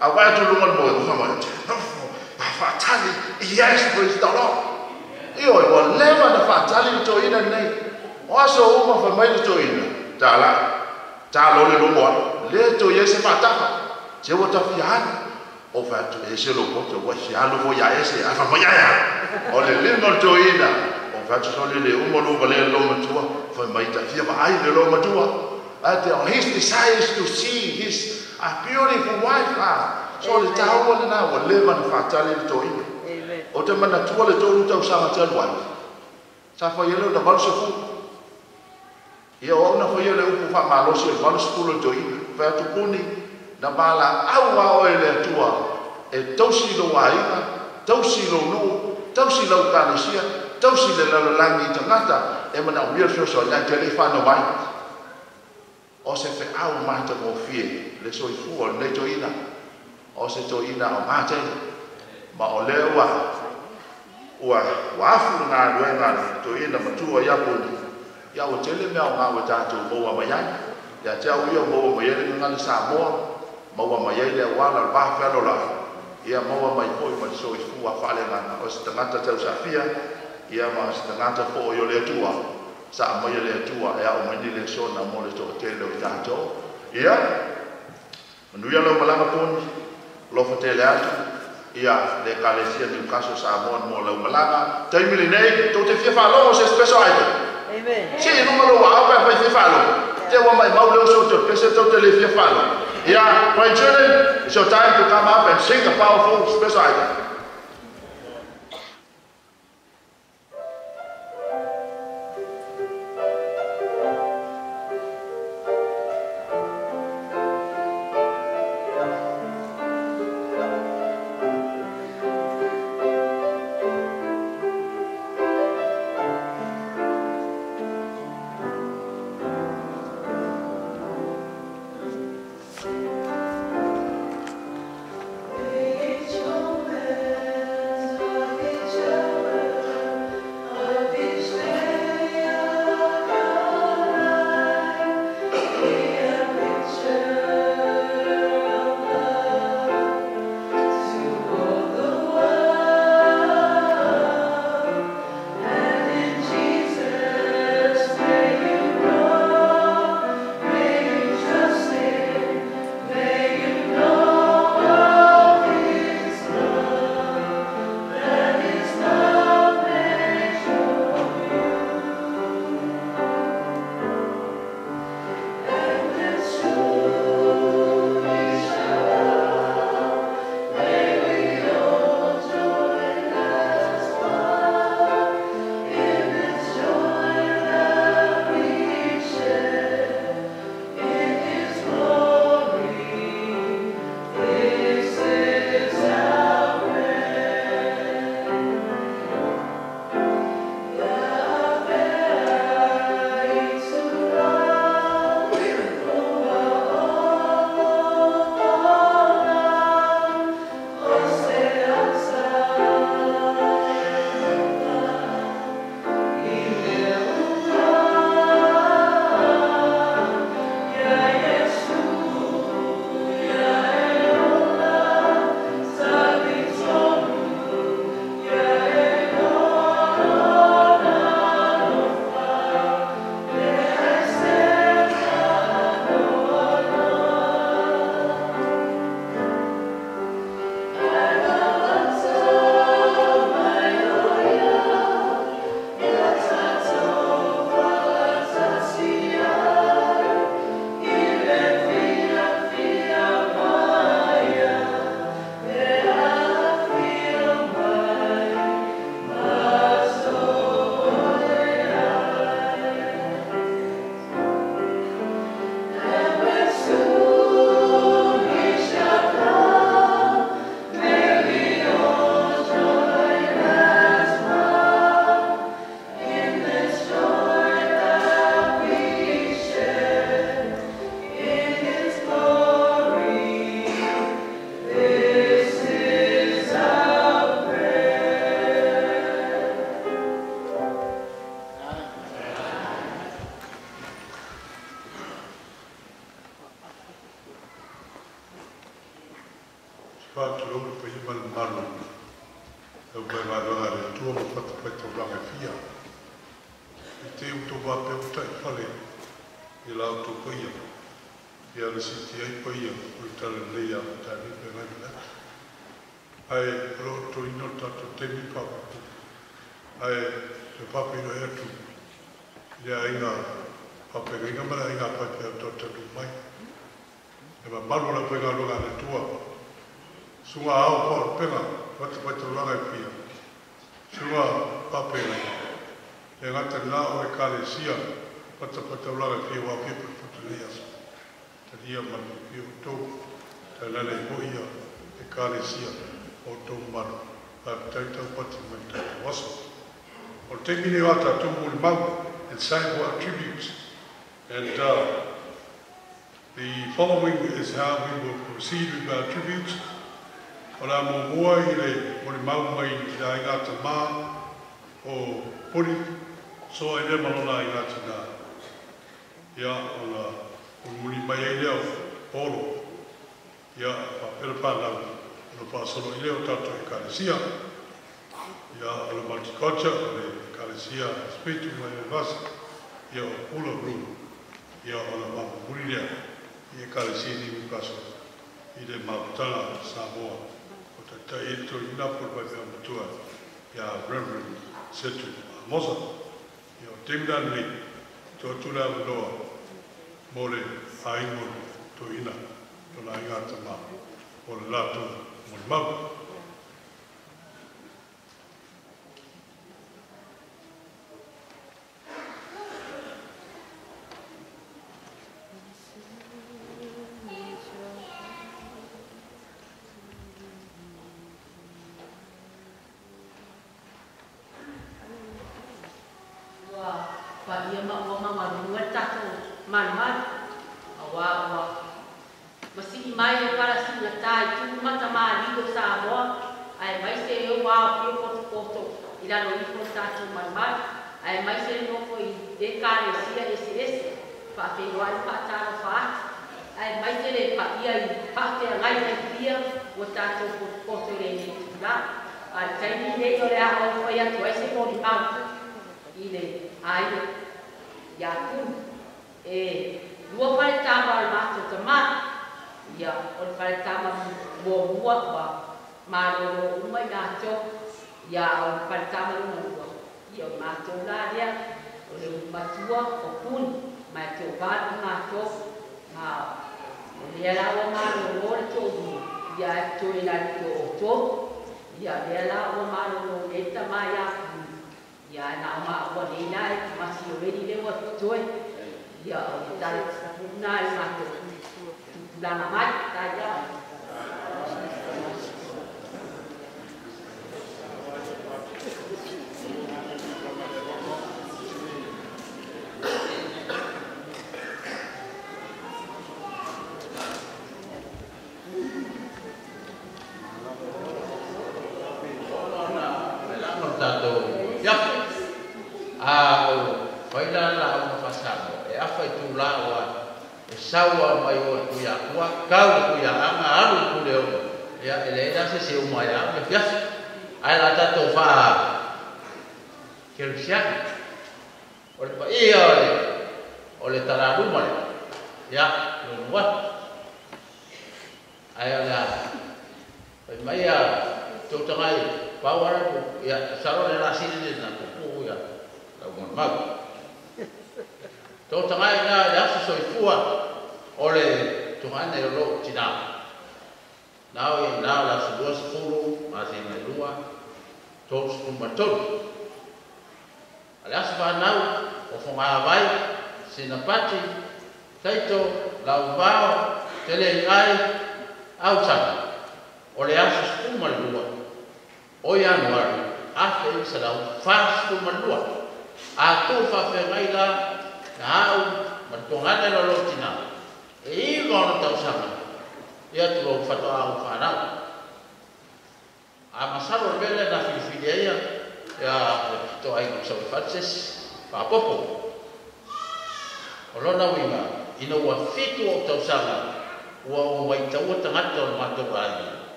a vai tu lungo mo fa ma no fa tali yes praise the Lord io o leva da fa tali to ina nei o so uma fa mai to ina ta lo le lungo le to yes fa ta se wo ta fian o fa to ese lo ko to wa sia lo vo ya ese a fa mo ya o le le mo to ina o fa to le umo lo le lo mo to fa mai ta fia ba ai le lo mo to his desires to see his a beautiful wife so le tau le na o le man fa tali to ina o te mana tu le to tau sa ma tau wife sa fa yelo da balso fu ia o na fa yelo u fa ma lo se balso fu to ina fa tu puni na bala au wa o le tua e tosi lo wa ina tosi lo no tosi lo ka le sia tosi le lo langi tangata e mana o so so na te le fa no mai o se fe au mata mo fie le so fu o le to ina o se to ina o mata ma o le wa fu na do na to ina ma tu ya ko ya o tele me o nga o ta to mo wa ya ya cha u yo mo mo ye le ngal sa mo mo wa ma ye le wa la ba fa lo la ya mo wa mai ko ma so fu wa fa le na o se tangata ta sa fia ya ma se tangata fo yo le tua sa mai le tua e o mai le so na mo le to tele o tato ia nu ya lo malanga pon lo fatele atu ia le kalesia du caso sa mo lo malanga tai mili nei to te fia fa lo se speso ai amen si numero wa pa fa fia fa lo te wa mai mau le so to pese to te le fia fa lo ia my children it's your time to come up and sing a powerful special item. It's your ia le siti ai pa ia o i tala lei a tani pe ngai na ai ro to ino tato temi papu ai te papu ino e tu ia inga papu inga mara inga papu a tota tu mai e ma malu la penga longa le tua sunga au pa penga wata wata longa i pia sunga papu inga e ngata na o e kale sia wata wata longa i pia wa pipa putu lea Tadia manu pio tau, ta lana i hoia e kāle sia o tau manu, a taitau pati mai tau waso. O te mine wata tau muli mau, and sign for attributes. And the following is how we will proceed with our tributes. O la mo mua i le muli mau mai i la ingata mā o puri, so e le malona ingata nā. Ia o la o muli mai ai leo polo ia pera pānau o pāsolo i leo tato e kāresia ia o le multiculture o le kāresia spiritu mai e vasa ia o pula ruru ia o le mama muri lea i e kāresia ni mi paso i le maputana Samoa o te tai e to i napur mai mea mutua ia Reverend Setu Mosa ia o temdan ni to tula unoa mole aingo to ina to la ingata ma o le lato mo mau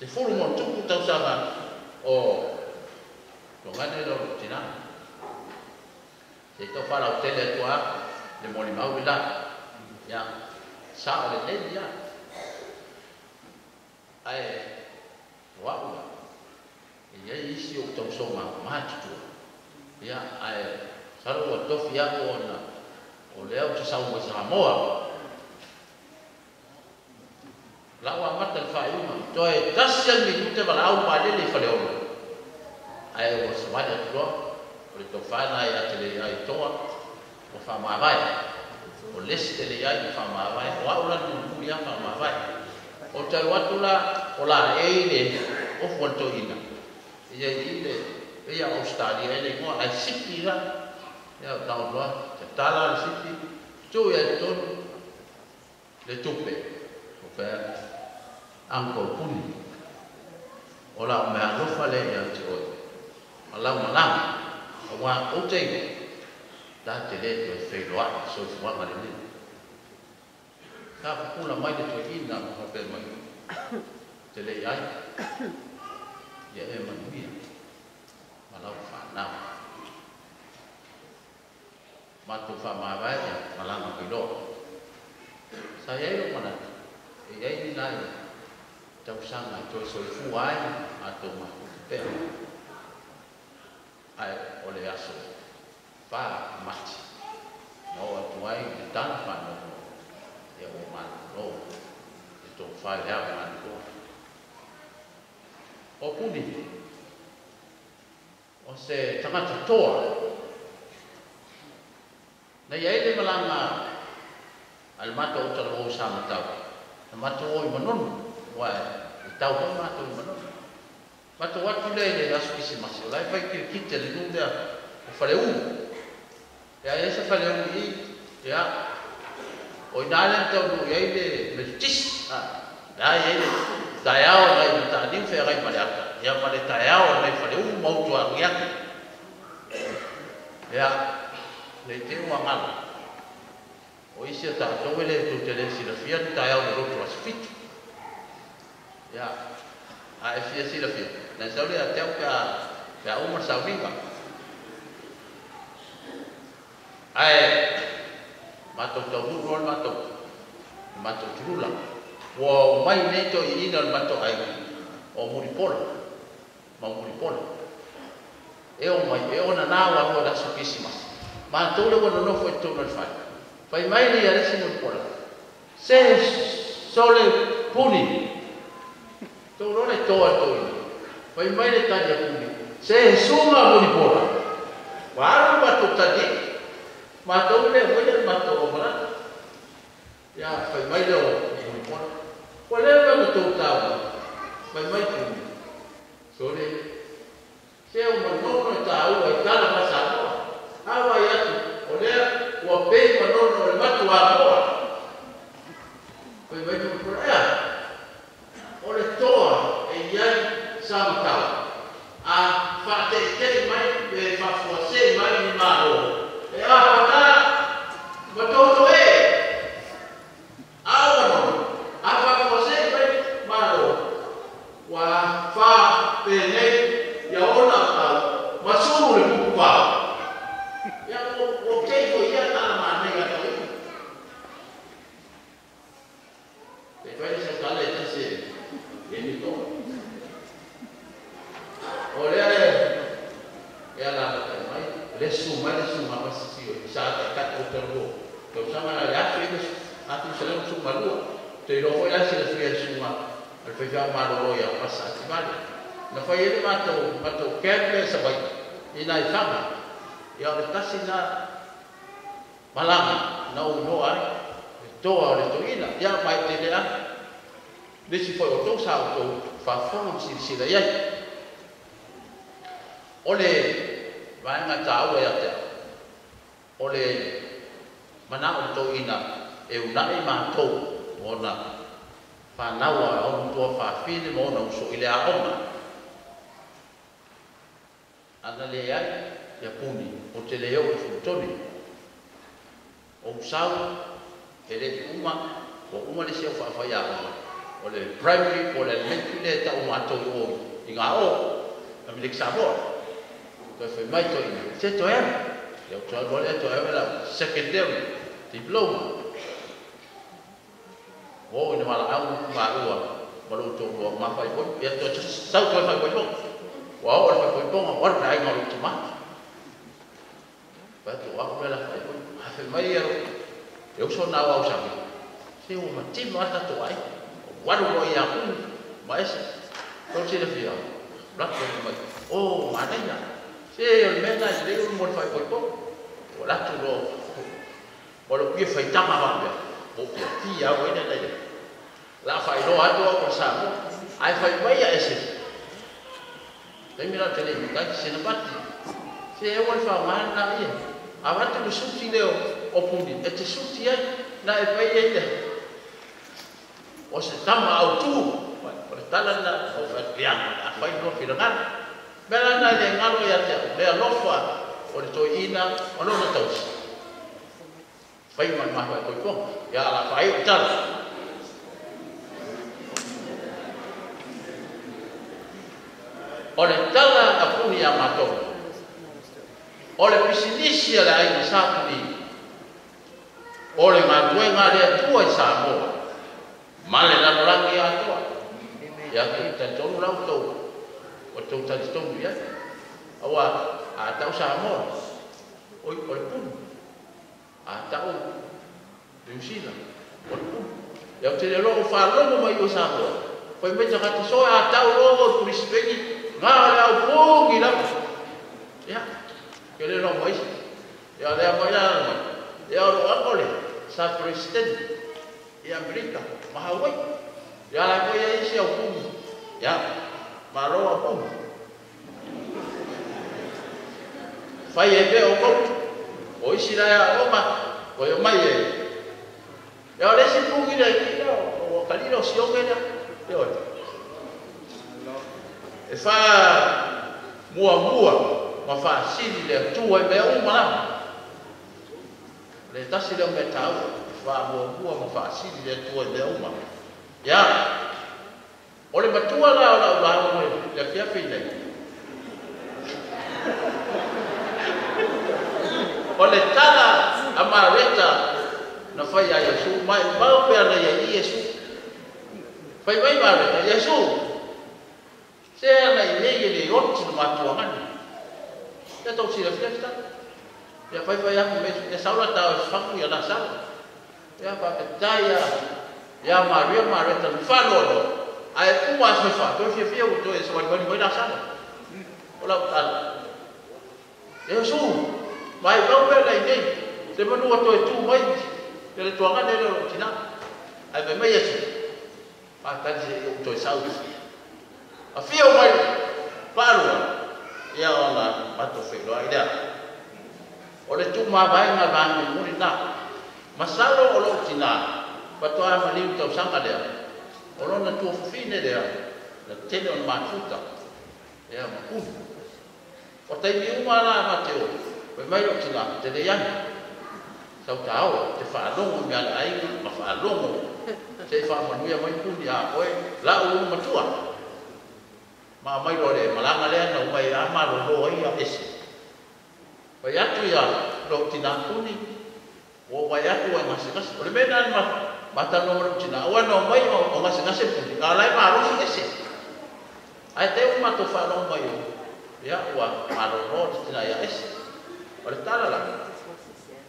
se fulu mo tuku tau sanga o lo ngane lo tina Se to fala o tele tua le moli mau bila. Ya. Sa le tele ya. Ai wa. Ia isi o tau songa matu. Ya ai saro o tofi ya ona. O leo te sau mo Samoa. Lawa mata le faiuma. Toe tasian mi te vala au pa le fale o. Ai o swada tro. O le tofana ia te le ai toa. O fa mavai. O leste le ia fa mavai. O aula tu ia fa mavai. O te watula o la ele o fonto ina. Ia ile ia Australia ele ko ai siki la. Ya tau loa, te tala le siki. Tu ia tonu le tupe. O fa angko puni. O la me alofa le ia te oi. O la malama. O wa o te da te le to fe loa so fua ma le ni. Ka pula mai de to ina mo pe mai. Te le ai. Ya e ma ni. Ma la fa na. Ma tu fa ma vai ma la ma pilo. Saya lo mana. E ai ni lai. Tau sanga to so fu ai a to ma pe. Ai ole aso. Fa mati. No atuai de tan fa no. Ya o ma no. To fa ya ma no. O puni. O se tangata toa. Na ia ele malanga al mato o talo sama tau. Na mato o manon wa tau ko mato manon. Mato watu le asu kisi masi. Lai fai ki kite le nunda o fale u. Ya esa fale u i ya o inalen tau no ia ele meltis. Da ele tayao lai ta din fe rai malaka. Ya male tayao lai fale u mau tu a riaki. Ya le te wangala o isi ta towele tu tele sila fia ta ya o ro fit ya a fia sila fia na saule a teu ka umar sauvinga ai mato tau ro mato trula wo mai neto ina mato ai o muripola e o mai e ona na wa da sukisimas ma tole wono no foi tole fai fai mai ni ale sino pola se sole puni to no le to fai mai le taglia puni se suma puni pola waru ma to tadi ma tole foi ma to ora ya fai mai le puni pola quale ma to tau fai mai puni sole se o no tau e tala pasado awa yatu olea wa pei manono le matu a moa koi vai no korea ole toa e iai samtau a fa te mai e fa forse mai ni malo e a pata matoto e awa no a fa forse mai malo wa fa pene ya ona ta masuru le kupa o te ko ia ta ma nei ga toi te vai se tale te se ni to ore e ala mai le su ma si sa ta ka to tergo to sama la ya fe ati se le su malu te ro foi la se le fie su ma al fe ja ma lo ya passa ti vale na foi ele mato kerle sa bai ina ifama ya retasi na malanga na uno ai toa le toina ya mai te lea desi foi o to sa o fa fon si la ia ole vai nga tau ya te ole mana o toina e una e ma to ona fa nawa o to fa fine mo na so ile a oma ana le ia ya puni o te leo e futoni o sau ele uma le se fa fa ya o le primary o le elementary le ta uma to o inga o am le sabor to fe mai to ina se to e Yo try to let to have secondary diploma. Oh, ni malah aku baru baru tu buat apa pun, ya tu sau tu apa pun. Wow, apa pun, orang lain orang cuma. Betul, aku belah apa pun. Apa mai yo so na wa sa. Si o mati mata tu ai. Waru lo ya ku, mais. Kau sih dia. Black mai. Oh, mana ya? Si yo mena dia mo fa pun. Wala tu lo. Walau dia fai tama ba dia. Bukti dia we na dia. La fai lo ado ko sa. Ai fai mai ya ese. Tapi mira tele ka sinapati. Si e wal fa mana ia. Awat tu suci leo opundi. Ete suci ai na e pai ia. O se tama au tu. Pertalan na o fa liang. A fai lo filangan. Bela na le ngalo ya te. Le lofa o to ina o no na tos. Fai man ma ko ko ya la fai tal ole tala ka puni ya mato ole pisinisi ala ai sa ni ole ma due ngare tu ai sa mo male la rangi ato ya ki ta tonu la to o to ta tonu ya awa a ta sa mo oi ole pun tahu diusila walaupun yang tidak lo falo mo mai usako poi meja kata so tahu lo tulis begi ngala pun gila ya kele lo mai ya ada apa ya lo akole sa president ya Amerika mahawai ya la ko ya isi aku ya malo aku fai ebe o o isira ya oma o yo mai ya ole si pungi da ki o kaliro si o ngena yo e fa mua ma fa sili le tu e be o mala le tasi le me tau fa mua ma fa sili le tu e be o mala ya ole batua la le pia fina ole tala amareta na fai ya Yesu mai mau pe ana ya Yesu fai mai mare Yesu se ana ile ot no matuangan ya tau sila fiesta ya fai ya me saula ta faku ya la sa ya pa petaya ya Maria mareta falo ai uma se fa to fia o to eso vai la sa ola tal Yesu mai kau bela ini, sebab waktu itu mai dari tuangan dari Cina, ada mai Yesus, akan saya untuk saus, afio mai baru, ya Allah batu filo ada, oleh cuma bayi ngabangun murid nak, masalah orang Cina, batu amal ini tahu sangat dia, orang nak tuh fine dia, nak telon makuta, ya makun, orang ini malah macam mai lo tila te de yan sau tao te fa long mi ala ai ma fa long te fa ma nu ya mai pun ya oi la u ma tua ma mai lo de malanga le na mai ama lo lo ai ya es wa ya tu ya lo tina puni o wa ya tu ai masikas ole menan ma ta no lo tina wa no mai o masikas pun ala ma ro si es ai te ma to fa long mai ya wa ma lo tina ya es oleh tala lah,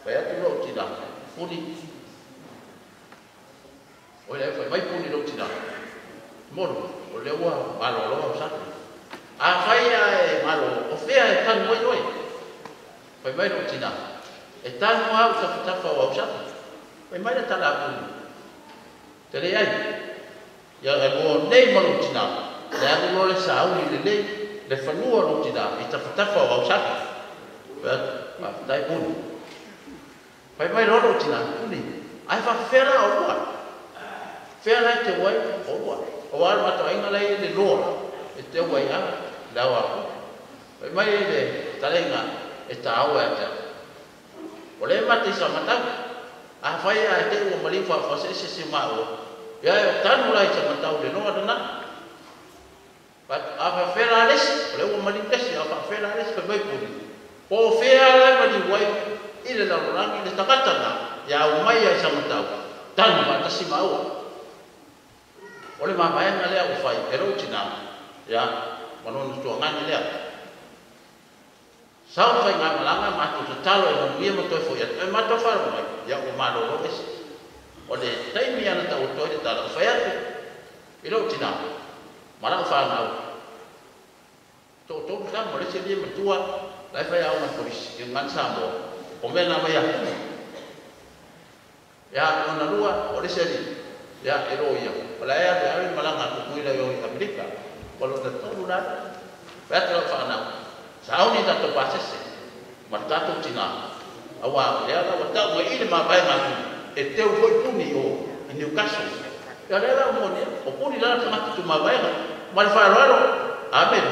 bayar tu lo tidak puni, oleh apa? Mai puni lo tidak, moro, oleh wah malo lo satu, apa ya malo, ofia kan moi, mai lo tidak, etan wah tak wah satu, mai dah tala puni, jadi ay, ya emo nei malo tidak, dah lo le sahun ni le fanua lo tidak, tak wah satu, dai pun mai ro tina puni ai fa fera o wa fera te wai o wa ma to inga lai le lo te wai a dawa mai le talenga e ta wa ta ole ma te sa mata a fa ya te o mali fa se ma o ya tan mulai sa mata o le no adana a fa fera les ole o mali tes a fa fera les fa mai puni o fea la ma di wai takatana ya umai ai sang tau tan ba tasi mau ole ma mai ngale o fai ero tina ya manon tu ngan le sao fai ngam langa ma tu talo e mo mo to fo ya ma to far mai ya o ma do es ole tai mi ana tau to ta la fai ero tina mala fa na to ka mo le se dia matua lai fai au ma polis ke ngan sa mo o me na mai ya ona lua o le seri ya eroia ola ya ya malanga ku kuila yo Amerika kalau na tolu na petro fa na sauni ta to pasese martato tina awa ya la wata mo ile ma bai ma e teu foi puni o in Newcastle ya la mo ne o puni la ta tu ma bai ma fa ro amen.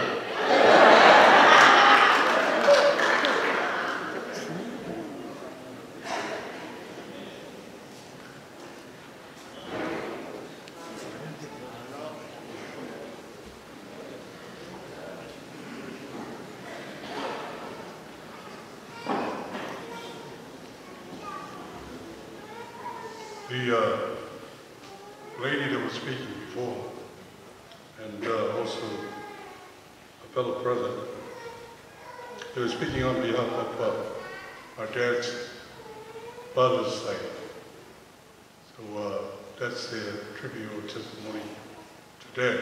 The lady that was speaking before, and also a fellow president, they were speaking on behalf of our dad's father's side. So that's their tribute or testimony to Dad.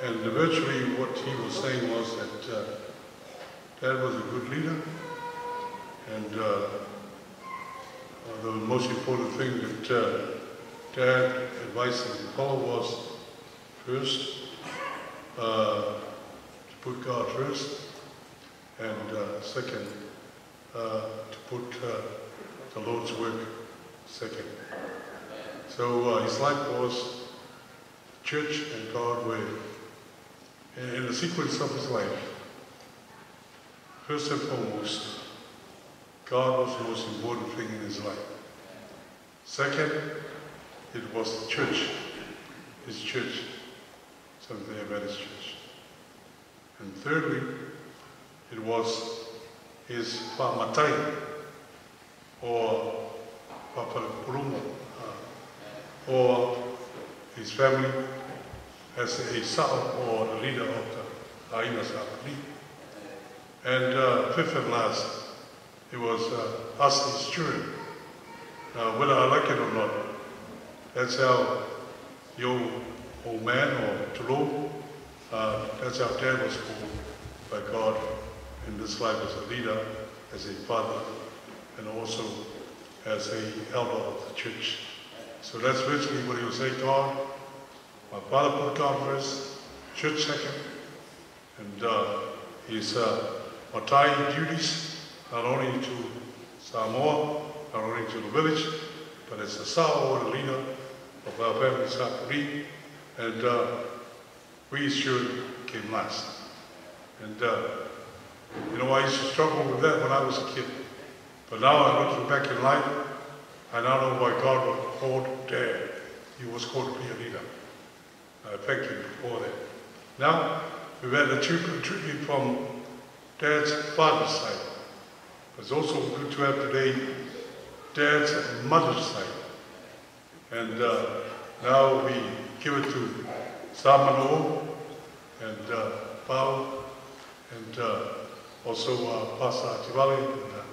And virtually what he was saying was that Dad was a good leader, and the most important thing that Dad advised him to follow was first to put God first, and second to put the Lord's work second. So his life was church and God were in the sequence of his life. First and foremost, God was the most important thing in his life. Second, it was the church, his church, something about his church. And thirdly, it was his Pamatai, or Papa Purumo, or his family as a Sao or a leader of the Aina Sapali. And fifth and last, it was us, his children. Whether I like it or not, that's how your old man or Tulu, that's how Dad was called by God in this life as a leader, as a father, and also as an elder of the church. So that's virtually what he was saying, God. My father put God first, church second, and his Matai duties, not only to Samoa, not only to the village, but as the Sao, the leader of our family, Sapuri, and we his children came last. And you know, I used to struggle with that when I was a kid. But now I look back in life, I now know why God was called Dad. He was called to be a leader. I thank him for that. Now, we've had a tribute from Dad's father's side. It's also good to have today Dad's mother's side. And now we give it to Samano and Pao and also Pastor Ativali and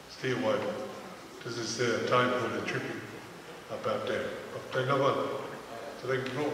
Steve White. This is their time for the tribute about Dad. Thank you.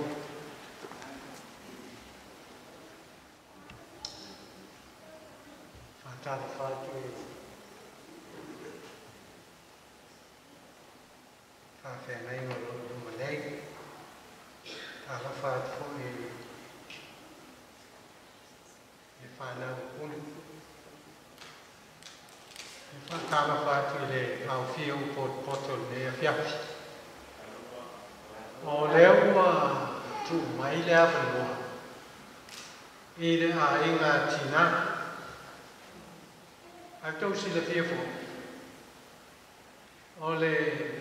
Ole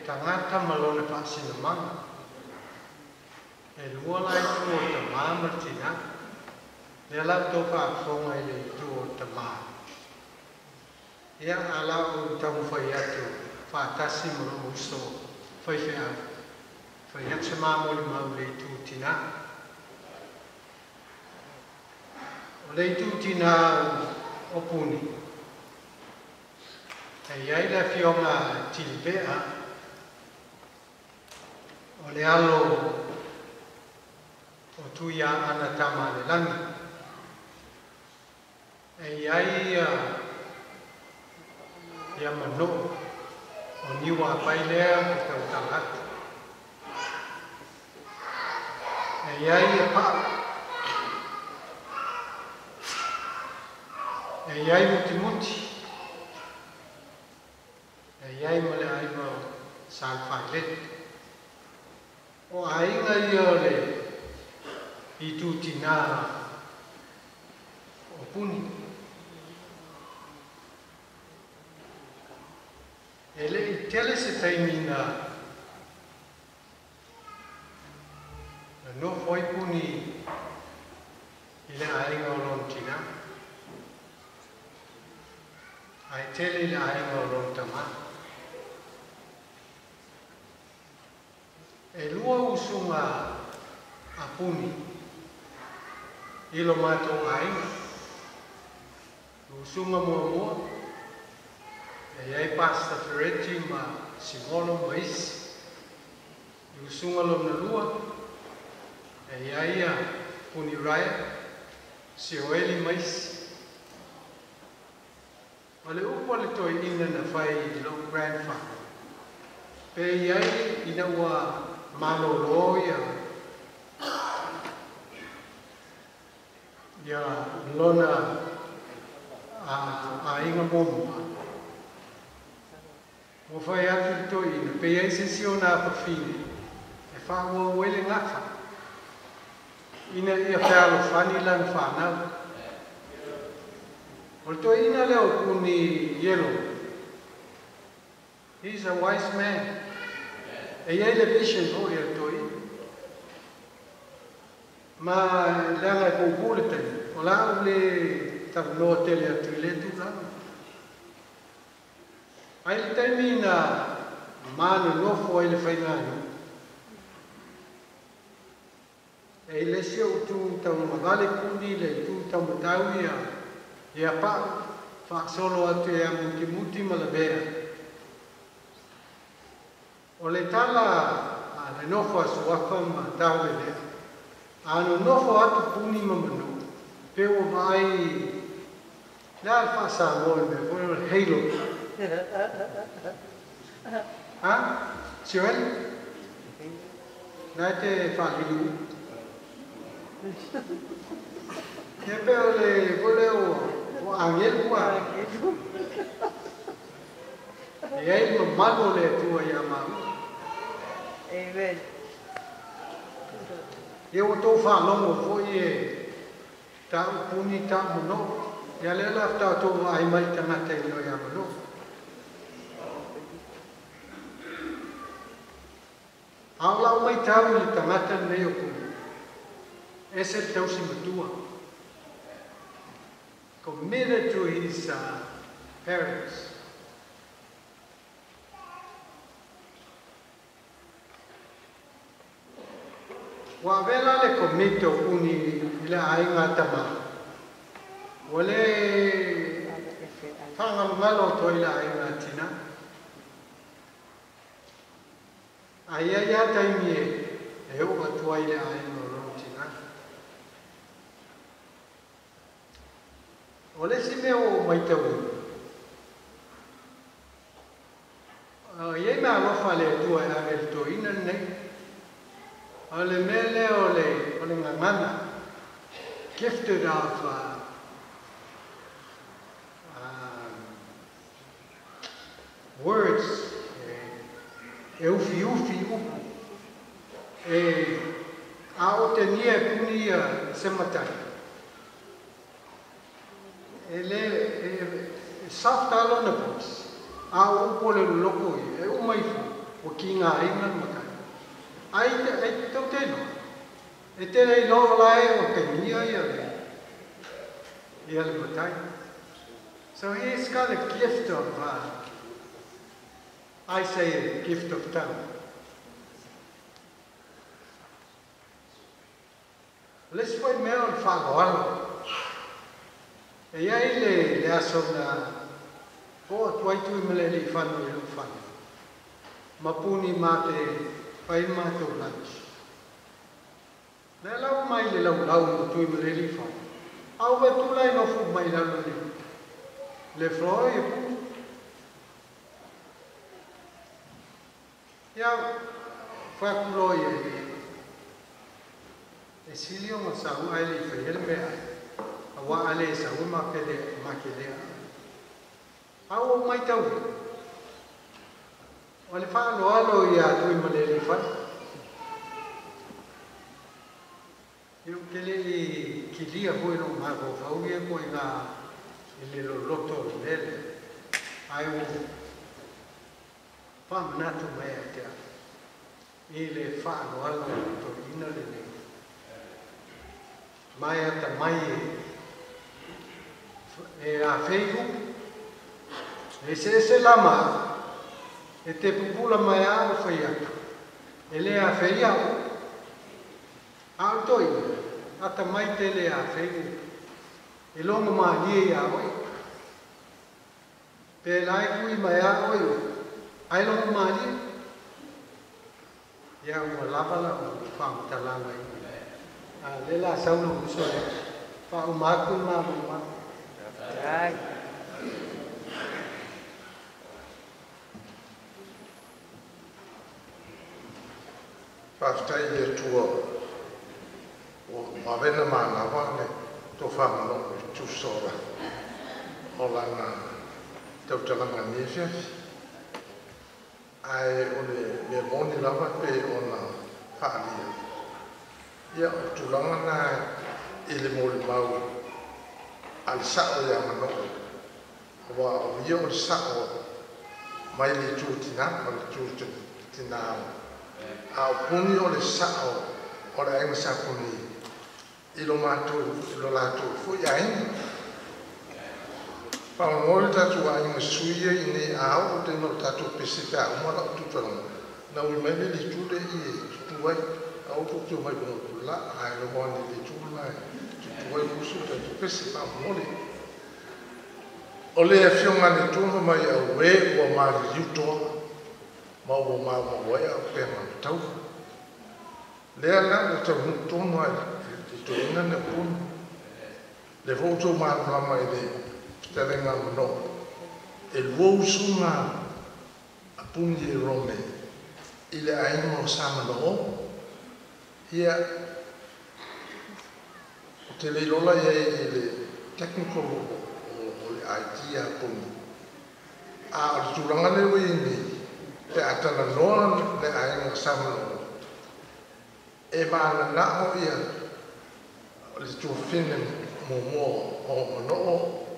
tangata malone pasinamang. El walai tu tama martina. Nela toka fonga ile tu tama. Ya ala u tamu fayatu. whātasi mo lo uso whaiwhea whaiatsa māmoli mau le tūtina. O le tūtina o puni. Hei ai le whionga tilipea o le alo o tuia ana tama le langi. Hei ai ia mano o niwa pai lea ke tau tangata. Hei ai ia paa. Hei ai muti muti. Hei ai male ai mau salwhai le. O ainga ia le i tūtina o puni. E le i tele se taimina na no foi puni i le ainga o lontina. Ai tele le ainga o lontama. E lua usunga a puni i lo mātou ainga. Usunga mua mua. E ai pasta Ferretti ma singolo mais. Usunga lo na lua. E ai a puni raya. Si oeli mais. O le upo le toi ina na whai lo grandfather. Pe iai ina ua malo loia. Ia lona a inga momo. Mo whai atu toi ina. Pe iai se sio na pawhine. E whaua uele ngafa. Ina ia whialo whani lan whanau. O toi ina leo kuni yellow. He's a wise man. E iai le vision ho ia toi. Ma leanga e kōpule tani. O lau le tawanoa tele atu i le tu lau. Ai le taimi na manu nofo ai le whaingani. E le sio tu tau magale kuni le tu tau matau ia pa whaksolo atu ea muti muti malabea. O le tala le nofo asu waka ma tau le lea. Ano nofo atu puni mamanu. Peo vai le alfa sa moe me fwere halo. Ha? Sioel? Nai te whahilu. Ia peo le vole o angel kua. E ai mamano le tua ia mau. Amen. Ia o tō whanongo fwoi e tau puni tau mono. Ia le la tau tō ai mai tangata i no ia mono. Au lau mai tau i tangata nei o puni. Ese tau si matua. Committed to his parents. Wa vela le komito uni ila ainga tama. Wale fanga malo to ila ainga tina. Aya ya taimie e o atua ila ainga tina. Ole si me o maitau. Ye me alofa le tua e angel to ina nei. Ole mele ole ngangana. Gifted of words. Ufi upu. A o te nia puni sematai. Ele soft alona box. A upo le loko i. E umaifu. O ki ngā inga matai. Ai tau tēno. E tēnei loa lai o te nia ia le. Ia le matai. So he's got a gift of I say a gift of tongue. Let's find me on Fagwalo. E ai le asona ko tuai tu meleli fanu ilu fanu. Mapuni mate pai mato lunch. Le lau mai le lau tu meleli fanu. Au va tu lai no fu mai lau le floi e pu. Ya fa kuloi e silio ma sa u ai le fe me wa ale sa u ma kele au mai tau o le fa lo alo ya tu ma le fa io kele ki dia ho no ma ko fa u ye ko ina ile lo loto le ai u fa na tu mai te ile fa lo alo to ina le mai ata mai e a Facebook e se lama e te pupula mai a o fai atu e le a fai au a toi ata mai te le a Facebook e longa ma lie a oi pe lai kui mai a oi ai longa ma lie ia ua lava la o whamatalanga i le la sauna usole wha umaku ma Right. Paftai le tua o mavena mana vane to famano tu sora o lana tau talanga nefia ai ole me moni lava pe ona falia ia tu langa na ile mol mau al sao ya mano wa o yo sao mai le tutina o le tutina a puni o le sao o le ai sa puni ilo mato ilo lato fu ya in pa mo ta tu ai mo suie ni a o te no ta tu pesita mo la tu tu na u me le tu de i tu vai a o tu mai no la ai lo mo ni tu la voi musu te pesita mole ole a fiona ni tunga mai a we o ma yuto ma o ma o ya pe ma tau le ala te tunga ai to ina ne pun le foto ma mai de te venga no e lo sunga a pungi rome ile ai mo sama no ia te le lola e le technical o le idea pun a turanga le wini te atana noa le ai mo samlo e ma na o ia le tu finen mo o no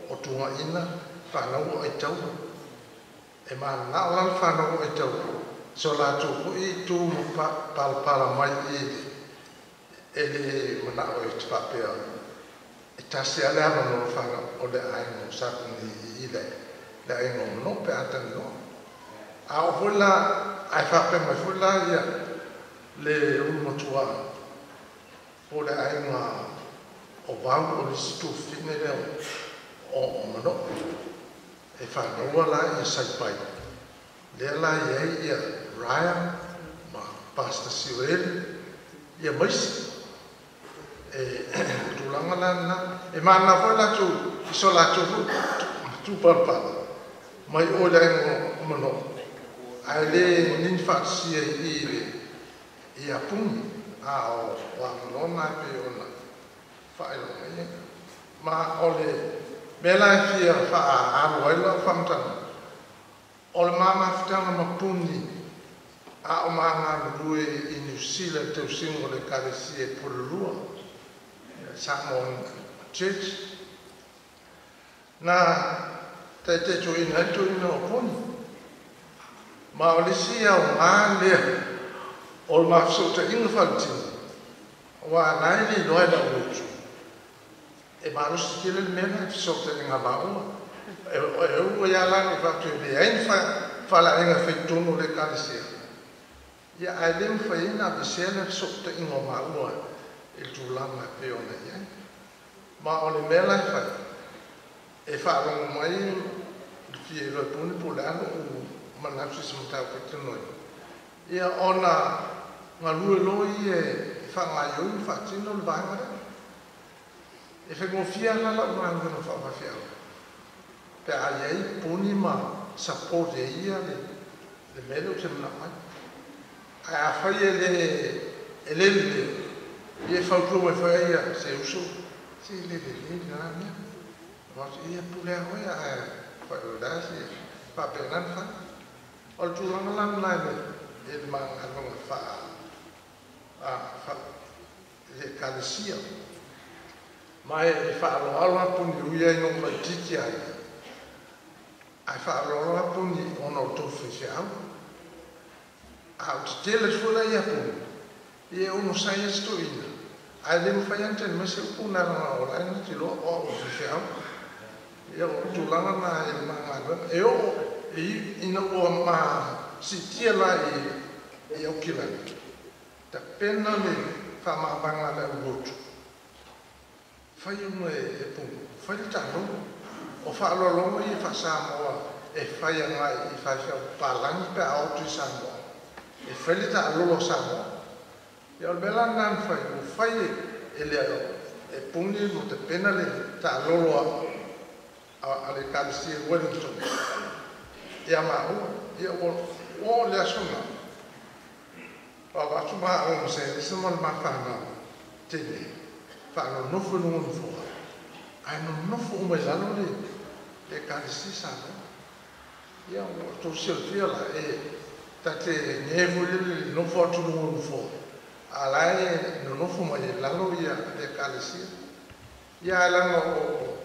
o tunga ina fa na o e tau e ma na o fa na o e tau so la tu ko i tu mo pa mai i ele mana o te papea e tasi ale ama no whanga o le aingo sakuni i le aingo no pe atan no a o hula ai whape mai hula ia le umotua o le aingo o wau o le situ fine leo o mano e whangaua la i saipai le la ia Ryan ma Pastor Siweli ia maisi e tulanga lana e mana fa la tu so la tu parpa mai o le ngo mono ai le nin fa si e le ia pun a o wa no na pe ona fa ilo mai ma o le bela fia fa a lo ilo famta o le mama ftanga ma puni a o manga rue i New Zealand te singo le karesi e pulua Samoan Church na te tu ina o puni ma o le sia o ngā lea o le mafsota inga whaltini wa nai li loa da utu e marosi kile le mena e fisota inga maua e ua ia langa whatu e le ein wha fala inga feitono le kalesia. Ia ai lem faina bisele sokta ingo maua il tulanga peona ia. Ma o le mela fai. E fa long mai ki lo puni pulano u manapsi smutau ketonoi. Ia ona ngalue loi e fa ngayo fa tino le vanga. E fe confia na la manga no fa fia. Pe ai puni ma support e ia le melo te na mai. A fai ele e fa pro e fai ia se uso se le na mia. Mas ia pule ho ia fa da se fa penan fa. Ol tu lang lang na e mang ano fa fa le kalesia. Mai e fa lo puni uia no mai titi ai. Ai fa lo puni ono to fisial. Au te tele fula ia puni. Ia uno sai sto ina. Ai le fa yante me se puna na ola ina ti lo o fisial. Ia tu langa na e manga e o ina o ma si tia la e o kila. Ta pena le fa ma banga la ugotu. Fai un e pun, fai tano, o fa lo longo i fa Samoa, e fai nga i fa palangi pe auto i Samoa, e fai ta lo Samoa. E al bela nan fai, o fai e le e puni mo te pena le ta lo a le kalsi Wellington. E ama e o le asuna. Pa tuma o se mo ma fa na te no no fu no fu ai no fu mai lalo le kalisi sa no ia o to se fia la e tate nevo le no fu tu no fu ala no fu mai lalo ia le kalisi ia la no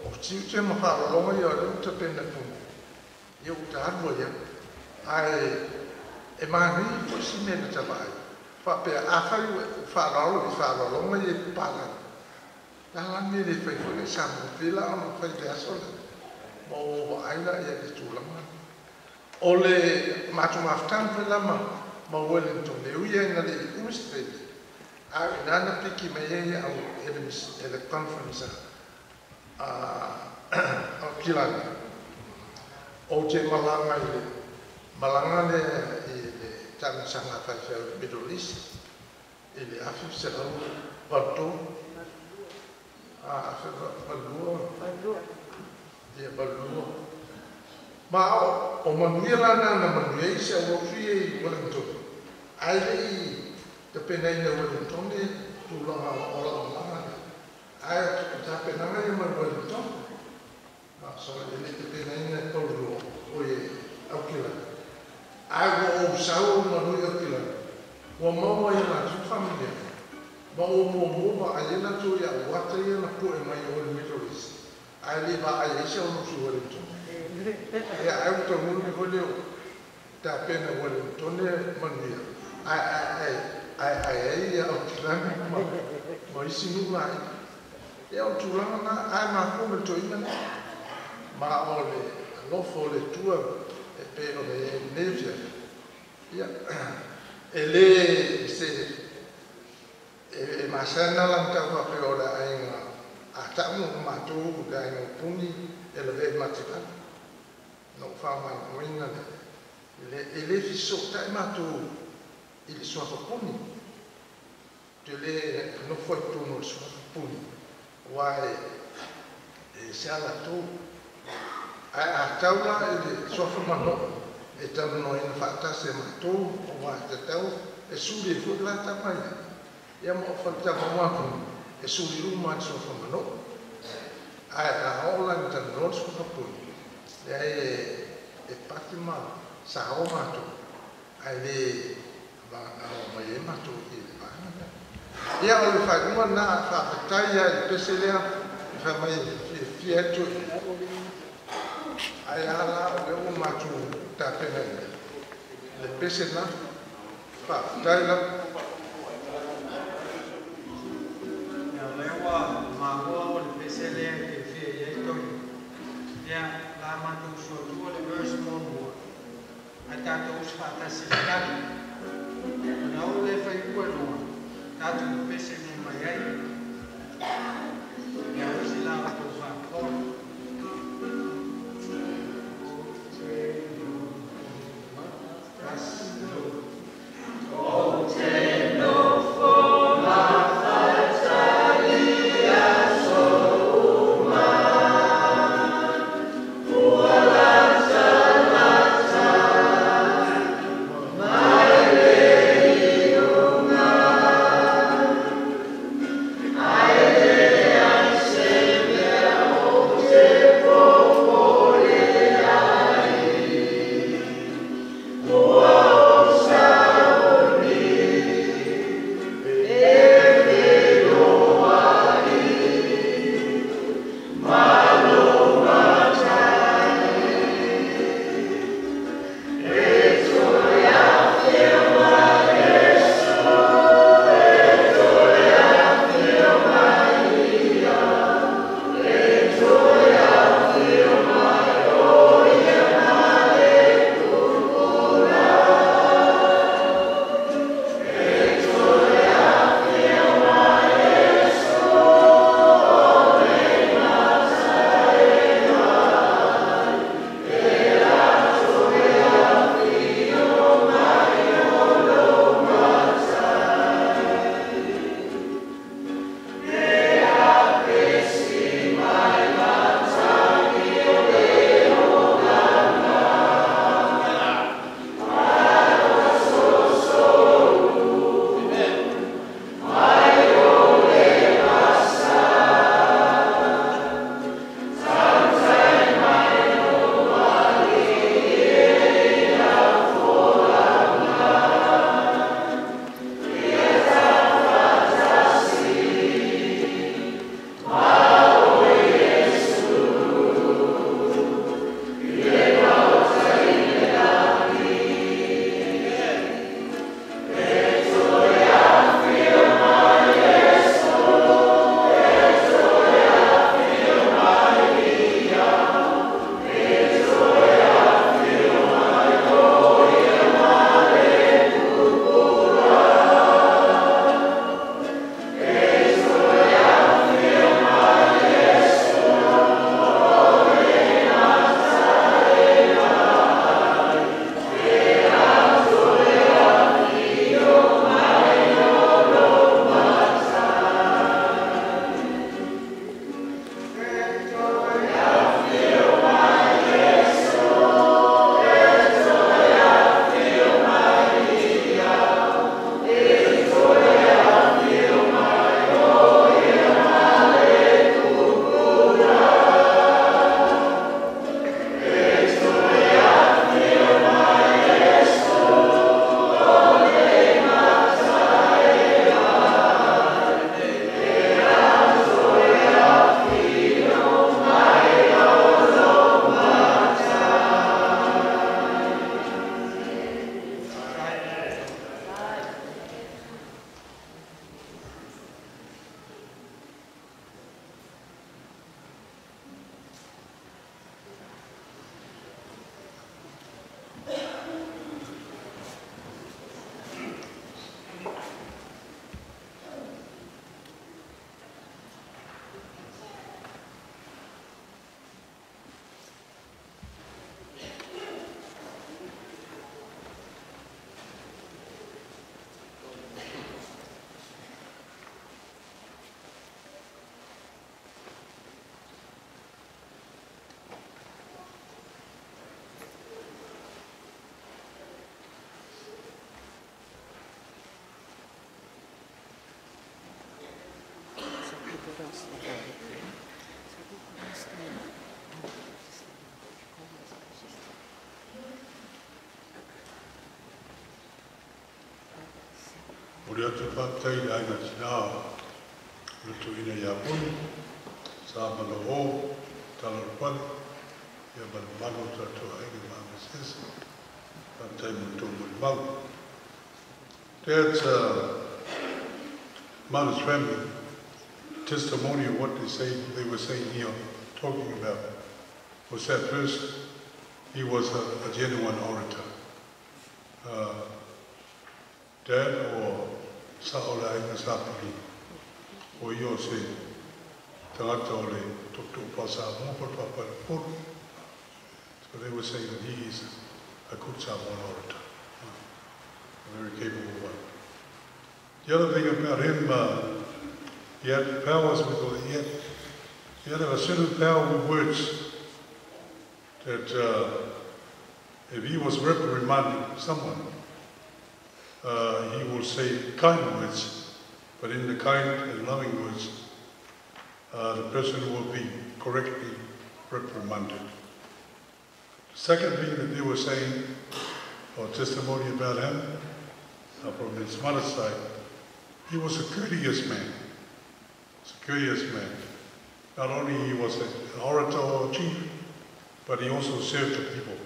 o ti ma fa lo mai ia le te pena fu ia u ta bo ia ai e ma ni fu si me ta vai fa pe a fa lo mai pala. Dalam ni le fai fai sama fila ono fai biasa mau aila ya di tulang oleh macam aftan fila mau Wellington le uya na le umstre a nana piki maya au ele conference au kilan o je malanga le tan sanga fai fai Middle East ele afif selalu waktu balua dia balua mau o manuela na manuei se o fie Wellington ai te penai na Wellington ni tu la ola ai ta penai na Wellington ma so le te penai na tolu o ye akila ai o sau manuei akila o mau ia na tu familia ba o mo ai na tu ya wata ia na ko e mai o Middle East ai le ba ai se o su Wellington e ai to mo ni ko le ta pena Wellington ne mania ai ya o kilana ma isi nu mai e o tu lana ai ma ko me to ina ma o le no fo le tua e pe o le nevia ya ele se e masana lang ta ko pe ora ai nga a ta mo ma tu ga no puni e le ve matika no fa ma winga ele fi so ta ma tu il so fa puni te le no foi tu no so puni wai e se ala tu a ta wa ele so fa ma no e ta no in fa ta se ma tu wa te tau e su le fu la ta mai ia mo falta mo e su luma so fa no ai a ola ta no so fa puni e patima sa o ma to ai le ba o mai ma to ki ba ia o fa kuma na fa taia peselea fa mai fieto ai ala o ma to ta pena le pesena fa taia Mago le pesele que fie ya esto ya la mando so tu le verse mo a tātou uswhātasi tari. Nā o le whai ua noa, tātou pese mo mai ai. Ia usi la o tō whāpōra. Uri atu whātai aina tinao, rutu ina ia puni, sā mana o, tala rupani, ia mana mano tatu aige māma sisi, whātai mutu muri mau. That's Mana's family testimony of what they were saying here, talking about, was that first, he was a genuine orator. Dad o Saola inga sapili o io se tangata o le tutu pasa mo por papa por. So they were saying that he is a good Samoan orator, a very capable one. The other thing about him, he had powers with he had a certain power with words that if he was reprimanding someone, he will say kind words, but in the kind and loving words, the person will be correctly reprimanded. The second thing that they were saying, or testimony about him, from his mother's side, he was a courteous man. A courteous man. Not only he was an orator or chief, but he also served the people.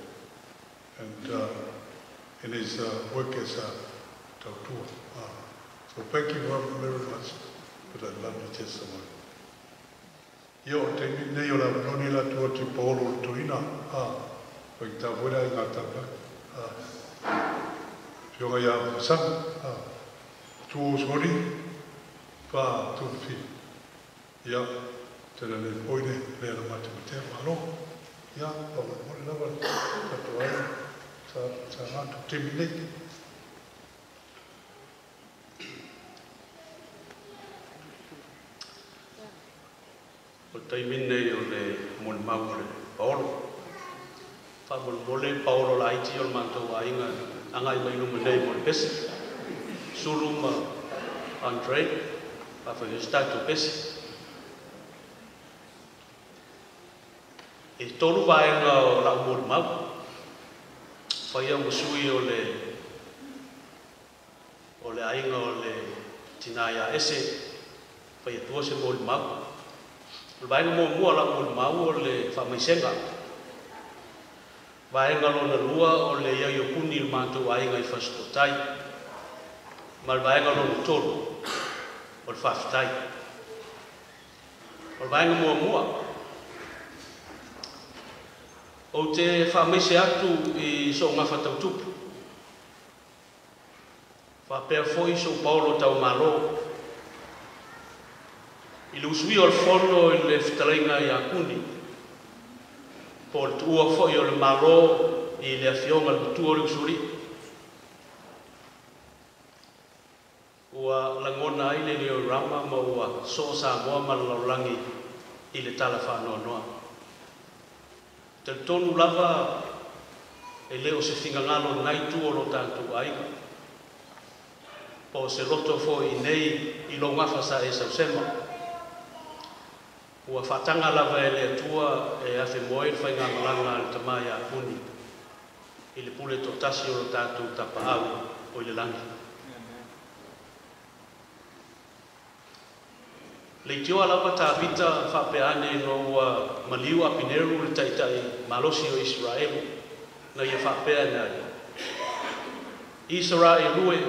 And in his work as a tautua. So thank you very much for that lovely testimony. Yo te nei o la noni la tua ti polo tuina. Poi ta vora I ngata pa. Fionga ya sang. Tu sori pa tu fi. Ya te le poine le la mate te malo. Ya pa mo le lava ta toa. Sa tu terminate. O taimine o le mon maure Paolo. Pa mole Paolo la iti o manto ainga angai mai no nei mo pesi. Suluma Andre pa fa stato pesi. E tolu vai nga la mon mau. Fa ia musui o le ainga o le tinaya ese fa ia tua se mo mau. Vai mo mua la mo mau o le fa mai senga. Vai nga lo na lua o le ia yo kuni il manto ai nga I fastotai. Mal vai nga lo tolo o le faftai. O vai nga mo mua. O te fa mai se atu I so nga fatautupu. Fa per foi so Paulo tau malo. I le usui o le fono I le fitalenga I akuni. Po le tua foi o le malo I le afionga le tua o le usuri. Ua langona ai le leo rama ma ua so sa moa malaulangi I le tala whanoa noa. Te tonu lava e leo se fingangalo nai tu o lo tantu aiga. Po se roto foi nei I lo ngafa sa e sausema. Ua whatanga lava e le tua e afe moe whai ngā malanga le tamai a puni. I le pule to tasi o lo tātou tapa au o I le langi. Le tioa lava tā vita whapeane no maliu a pineru le taitai malosi o Israel na ia whapeane ai. Israel lue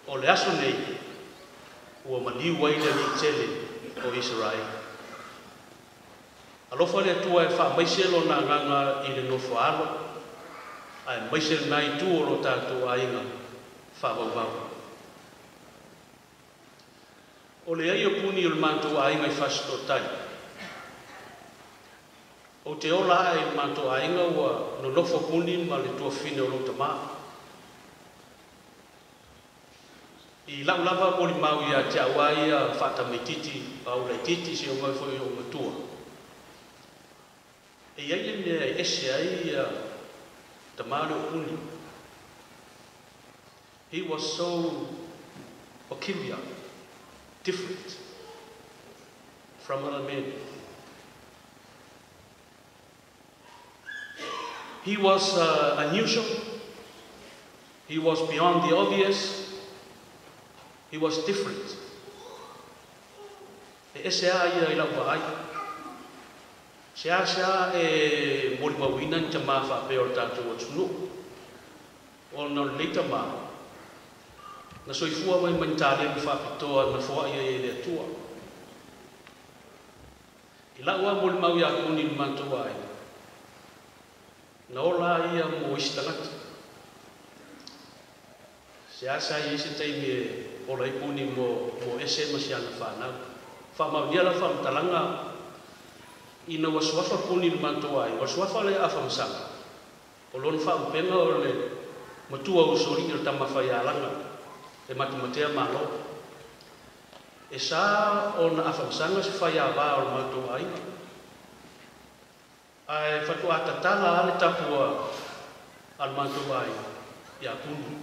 o le aso nei ua maliu waile ni tele o Israel. Alofa le tua e wha maiselo na nganga I le nofo alo, ai maiselo nai tu o lo tātou ainga wha wau. O le ai o puni o le manto ainga I fasto tai. O te ola ai le manto ainga ua no nofo puni ma le tua fine o lo tamaa. I lau lava mo li mau ia te awai a whata me titi, au le titi se o mai foi o matua. E iai le ese ai a tamaro uni. He was so peculiar, different from other men. He was unusual. He was beyond the obvious. He was different. E ese a ia I lau vai. Se a e mori mawina I te maa whape o tātou o tunu. O na leita maa. Na soifua mai manitare mi whapitoa na fua ia e le atua. I lau a mori mau ia kuni ni mantua ai. Na ola ia mo istangata. Se asa i se taimi o lai puni mo ese ma si ana whanau. Whamaunia la whamtalanga ina wasuafa puni ni mantoa ai. Wasuafa le a whamsanga. O lona whaupenga o le matua usori o tamawhai alanga. E matumatea malo. E sa o na a whamsanga se whai awa o mantoa ai. Ai whatua atatala ale tapua al mantoa ai. Ia puni.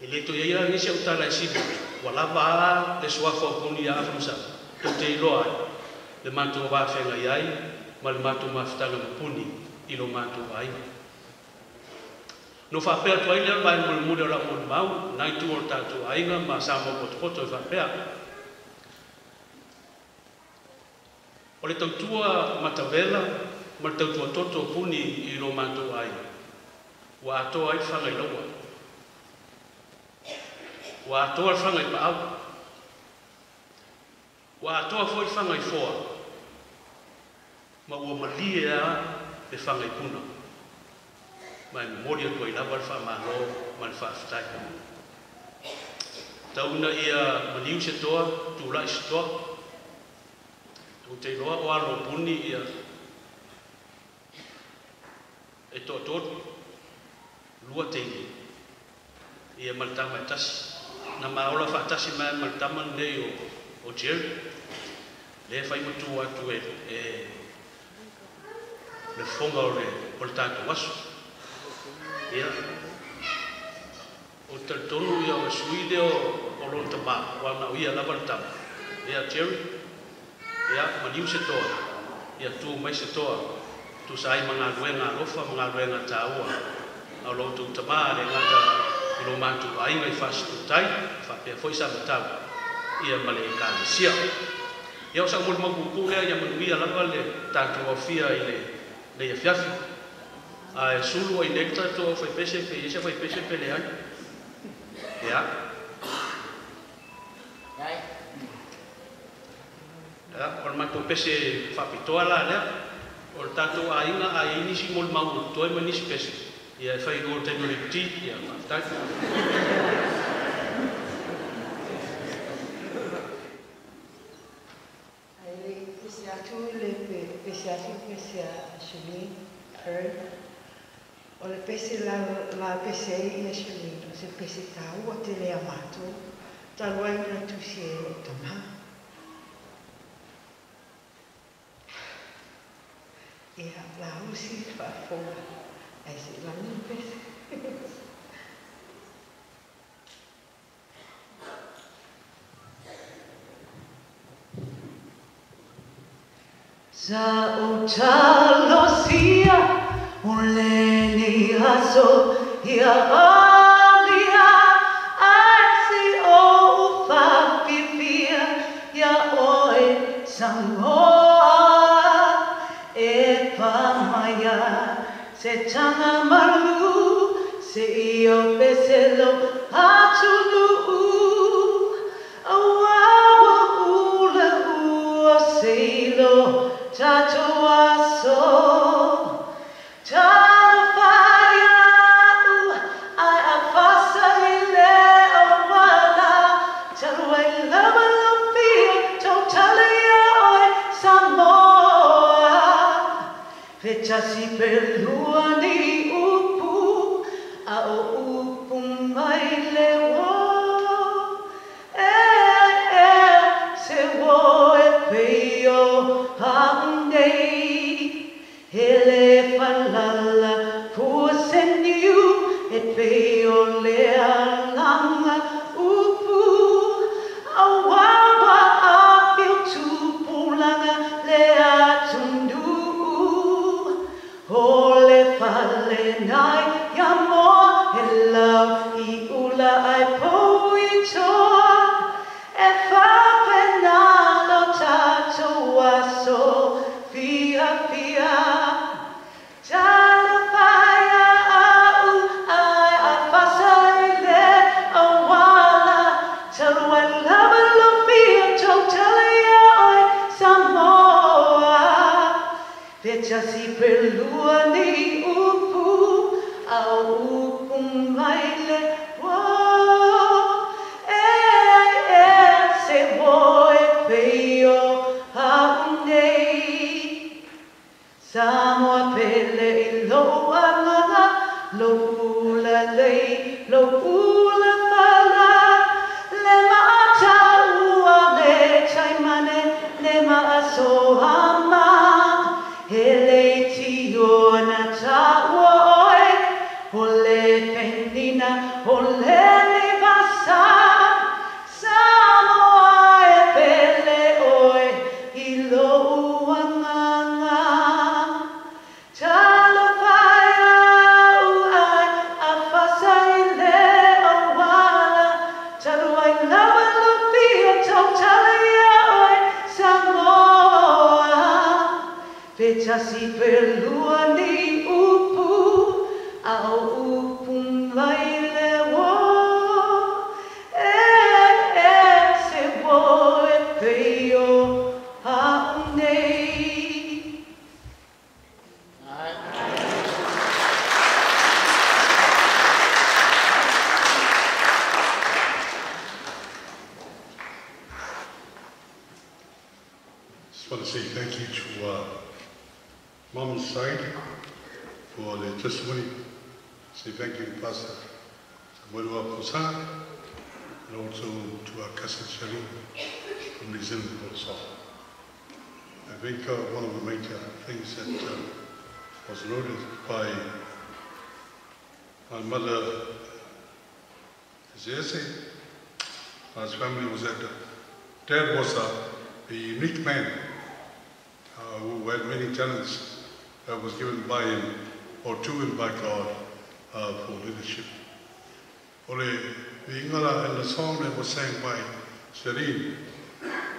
E le to ia ni se utala sibu wala va le suafa puni a famsa to te loa le mantu va fenga ai mal matu maftanga puni i lo mantu ai no fa pe to ile va mo mo la mo mau nai tu o tatu ai nga ma sa mo poto fa pe o le tua matavela mal tua toto puni i lo mantu ai wa to ai fa ngai loa wa toa whanga i paau. Wa toa foi whanga i foa. Ma ua malie a le whanga i puna. Mai memoria tua i lawa le whamalo ma le whaafitai. Tauna ia maniu se toa, tūla i se toa. Tu te loa o alo puni ia e toa totu. Lua teini. Ia maltama e tasi. Na maola whaatasi mai maltama nei o Jerry. Le whai matu atu e le whonga o le tātou wasu. Ia. O tautonu ia o suide o lonta maa. Wana o ia lava le tama. Ia Jerry. Ia maniu se toa. Ia tu mai se toa. Tu sa ai mga luenga lofa, mga luenga tāua. Au lotu tamaa le ngata ilo mantu ai mai fastu tai fa pe foi sa matau ia male kalesia ia sa mo mo le ia mo via la vale tanto ofia ile le ia fiafi a sulu ai nekta to foi pese pe ia foi pese pe le ai ia ya por manto pese fa pitola le o tanto ai na ai ni si mo mau to ai mani pese ia fai go tenu le ti ia tai ai pese atu le pese Shuli o le pese la pese ia Shuli o se pese tau o te le amato talwai na tu se tama ia la usi fa fo ai se la ni pese Sa utalosia uleni haso ia alia asi o fa pipia ya oi sangoa e pamaya se tanga malu se io peselo atulu awa ula ua seilo Tatuaso, Talfaya, I afasa ile omana, Talway Lamalopia, Totalia oi Samoa, Fechasi peluani upu, ao upu mai lewo, se wo e peio. Hele falala puseniu et veo langa upu awawa apil tu pulanga lea tundu ole fale nai yamo hello I ula ai poito e fa penalo tatuaso Fia, Talafaya, I afasile, awala, Talwala, Lufia, Totalia, Samoa, Fechasi peluani upu, au upu maile, tasi perlua ni upu au upu mai le wo se wo e peio a nei. I just want to say thank you to Mom's side for the testimony. Say thank you to Pastor Samuel Kosa and also to our cousin Shereen from New Zealand also. I think one of the major things that was noted by my mother Jesse, his family, was that Dad was a unique man who had many talents that was given by him or to him by God for leadership. Ole Ingala, and the song that was sang by Shereen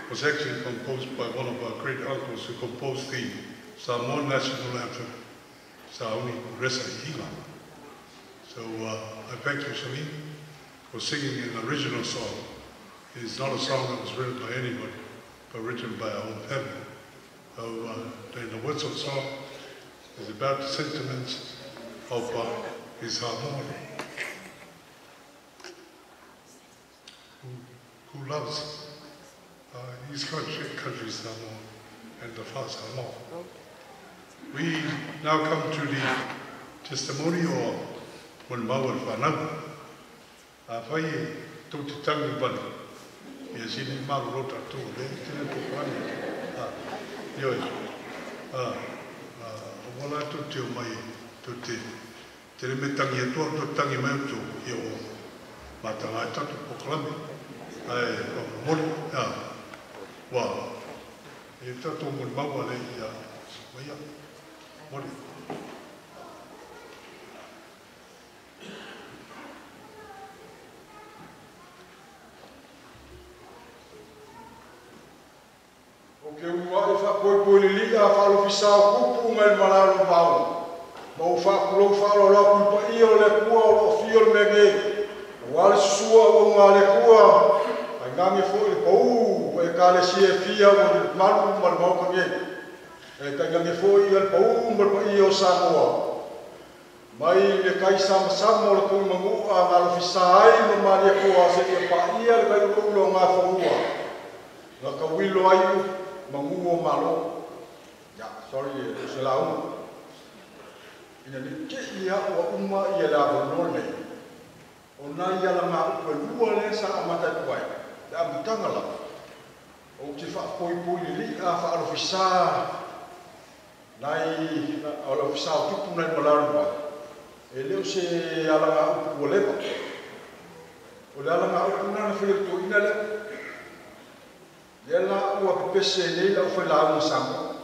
was actually composed by one of our great uncles who composed the Samoan national anthem, Sauni Resa Hila. So I thank you, Shereen, for singing an original song. It is not a song that was written by anybody, but written by our own family. So the words of the song is about the sentiments of his harmony, who loves his country Samoa and the far Samoa. We now come to the testimony of when Mawar Whanau. Whai tau te tangi bani. Ia sini maru rota tō, le tēne pōpani. Ioi. Wala tō te o mai, tō te re me tangi atua, tō tangi mai tō, i o matanga e tatu pokalami. Ai, mori, wā. E tatu mori maua le ia, maia, mori. Ke ua e whakoi li a whalofisa o kupu mai malaro wau. Ma u whakulo whalo la kupa i o le kua o lo fio me ge. Wale susua o ngā le kua. Ai ngange fo i pou e ka le si e fia o le manu mal mau ka ge. E ka ngange fo i le pou mal pa i o Samoa. Mai le kai sama o le kui mangu a whalofisa ai ma ma le kua se e pa i le kai ulo ngā whaua. Nga ka wilo ai manguo malo. Ya, sorry, se la uma. Ina ni ke ia o uma ia la bono nei. O na ia la ma ko lua le sa amata tuai. Da mutanga la. O te fa poi li a fa ofisa. Nai o ofisa o tupu nai malarua. E leo se ala ma o le. O la ma o na na fili to ina le. Yela ua pese nei lau whai lau Samoa.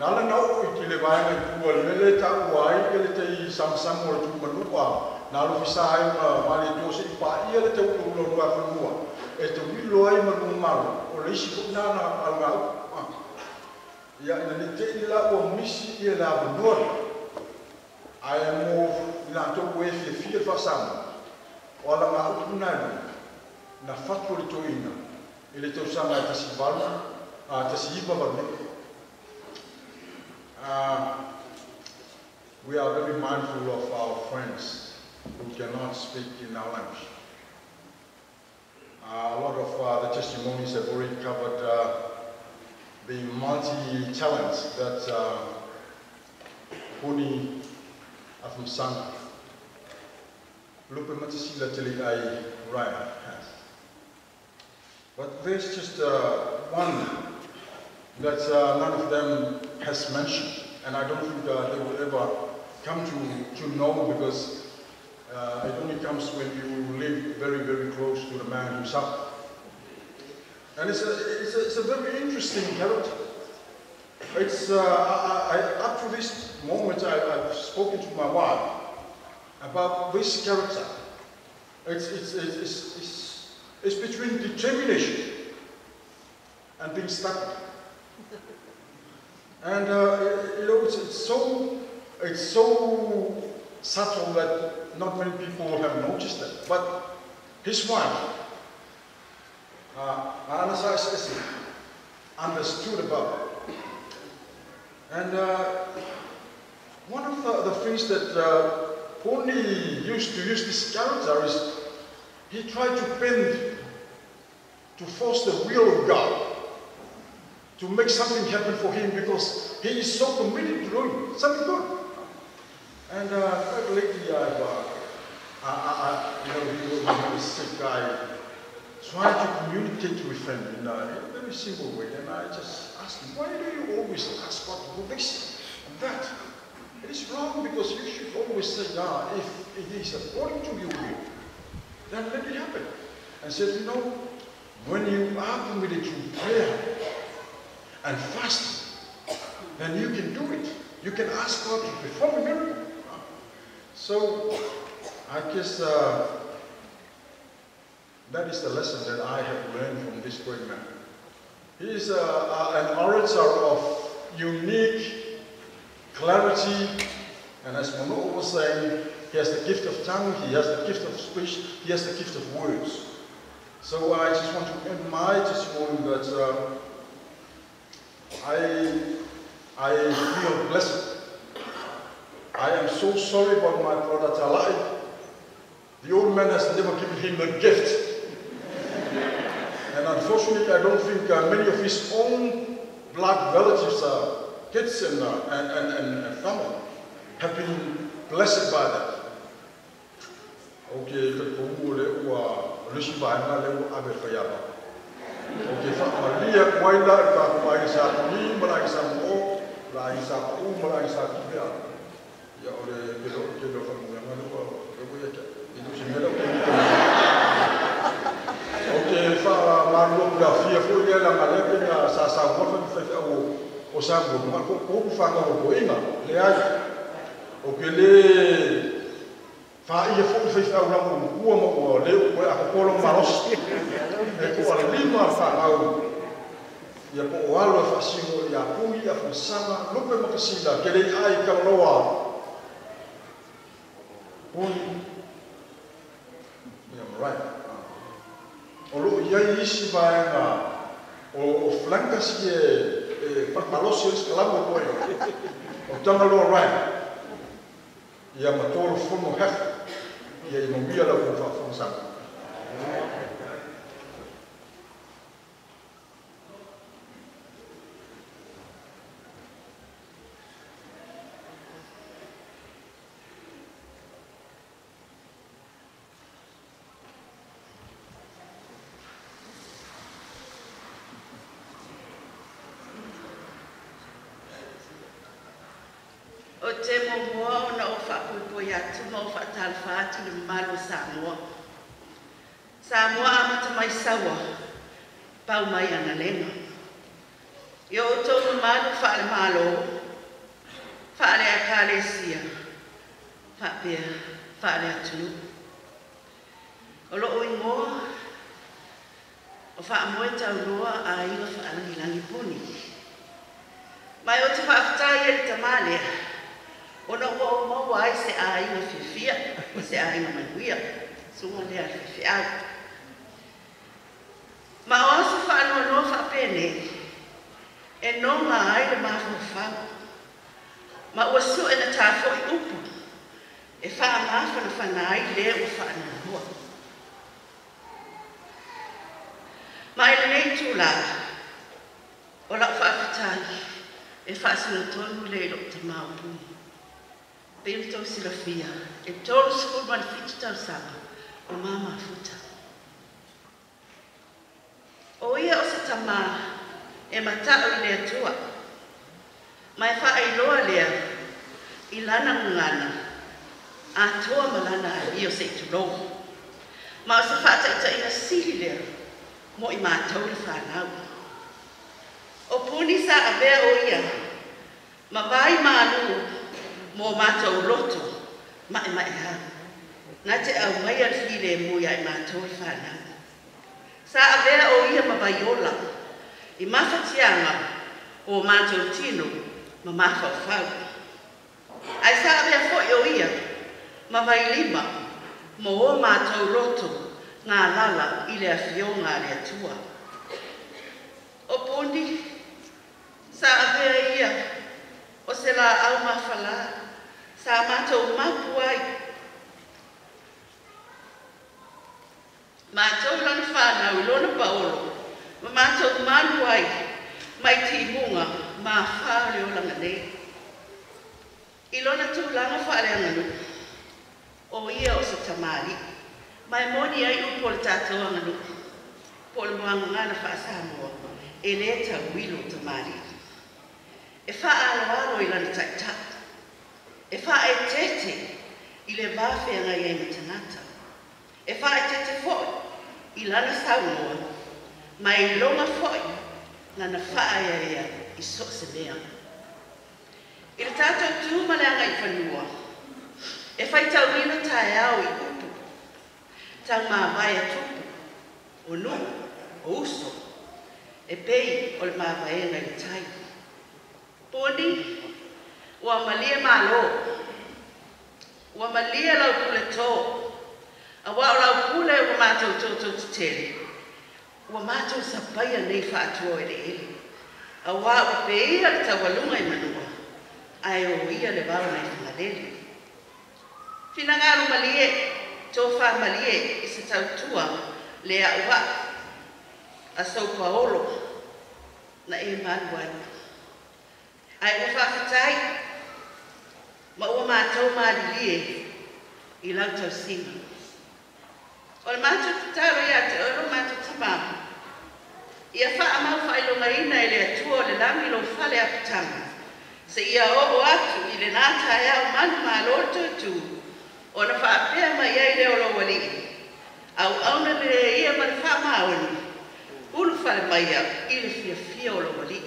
Nala nau i ki le vai mai kua lele ta uai ke le te i Samoa le tu manua. Nalo fisa ai mali tose i pa ia le te ulo rua whanua. E te wilo ai manu maru. O le isi kuk nana al ngau. Ia ina ni te i la ua misi i la vanua. Ai mo i la toku e fia whasama. O ala ngau kunanu. Na fatu le to ina. Ele tau sanga tasi valu, tasi ipa valu. We are very mindful of our friends who cannot speak in our language. A lot of the testimonies have already covered the multi-talents that Puni Afumsanga, Lupe Matasila Tili Ai Raya has. But there's just one that none of them has mentioned, and I don't think they will ever come to know, because it only comes when you live very, very close to the man himself. And it's a very interesting character. It's up to this moment I've spoken to my wife about this character. It's between determination and being stubborn. And you know, it's so subtle that not many people have noticed that. But his wife, Anastasia, understood about it. And one of the things that Pony used to use this character is he tried to bend, to force the will of God, to make something happen for him because he is so committed to doing something good. And lately, he was sick. I tried to communicate with him in a very simple way, and I just asked him, why do you always ask God to do this and that? It is wrong because you should always say, if it is according to your will, then let it happen. And said, you know, when you are committed to prayer and fasting, then you can do it. You can ask God to perform a miracle. So, I guess that is the lesson that I have learned from this great man. He is an orator of unique clarity, and as Mano was saying, he has the gift of tongue, he has the gift of speech, he has the gift of words. So I just want to end my testimony that I feel blessed. I am so sorry about my brother Talai. The old man has never given him a gift. And unfortunately, I don't think many of his own blood relatives, kids and family, have been blessed by that. Okay, right. Olo ia isi vaenga o flankas ye patalosios kalamo koi o tangalo right. Ia matolo fono hef ia imomia la ufa fonsam. O te momoa o na o whapupoi atu ma o whatalwha atu ni malo Samoa. Samoa amata mai sawa, pau mai ana lenga. I o tonu malo whaale malo, whaale a kālesia, whapea, whaale atu. O lo o ingoa, o whaamoe tau roa a iwa whaalangi langi puni. Mai o te whaafutai e tamalea, ona ua mau ai se aiga whiwhia, se aiga manuia, sunga lea whiwhia au. Ma o aso whaanoa whapene, e nonga ai le mawhawhau. Ma ua su e na tāwho I upu, e whaamawhana whanai lea ua whaanoa. Ma e nei tūla, o lau whaafutai, e whaasina tonu leilo te maupuni. Pēr tau silafia, e tōru skul mani fitu tau sanga, o mama futa. O ia o se tamā, e matao I lea tua. Mai wha I loa lea, I lana ngana, a toa malana I o se tulou. Ma o se whata I ta ina sili lea, mo I mātou le whanau. O puni sa avea o ia, ma vai malu, mo mātou loto, mai ha. Nā te au mai al while mo ia I mātou whanau. Sa avea o ia ma vaiola, I mawhatianga, o mātou tino ma mawhawhau. Ai sa mea fwoi o ia, ma vai lima, mo o mātou roto ngā lala i le awhionga le atua. O poni, sa mea ia, o se la au mawhala, sa mātou mapu ai. Mātou lana whānau i lona paolo, ma mātou manu ai, mai ti munga ma whāle o langa nei. I lona tūlanga whāle anganu, o ia o se tamari, mai moni ai upo le tātou anganu, po le moanga ngana whaasamoa, e le ta wilo tamari. E whaalo i lana taita, e wha e tete i le mawhenga i e matanata, e wha e tete foi i lana saunoa, mai longa foi ngana wha ia i so se mea. I le tātou tūmaleanga i whanua, e whai tau rina tae au i upu, tau mā vai a tupu, o nu, o uso, e pei o le mā vaenga i tai. Poni, ua malia malo, ua malia lau pule tō, a wao lau pule ua mātou tōtou titele, ua mātou sapaia nei whātua e le ele, a wao pei a le tawalunga i manua, ai o ia le wao nei whangalele. Whina ngāru malie, tō wha malie i se tautua le a ua, a sau paolo, na e manuai. Ai o whawhatai, ma ua mātou mālilie i lau tau singa. O le mātou tataro ia te oro mātou tamamu, ia wha amau whailonga ina i le atua le langi lo whale apatanga, se ia o atu i le nātai au manu mālo tutu, o na whaapea mai ai leo lo wali. Au auna le ia mani wha maoni, ulu whale mai au i le fia o lo wali.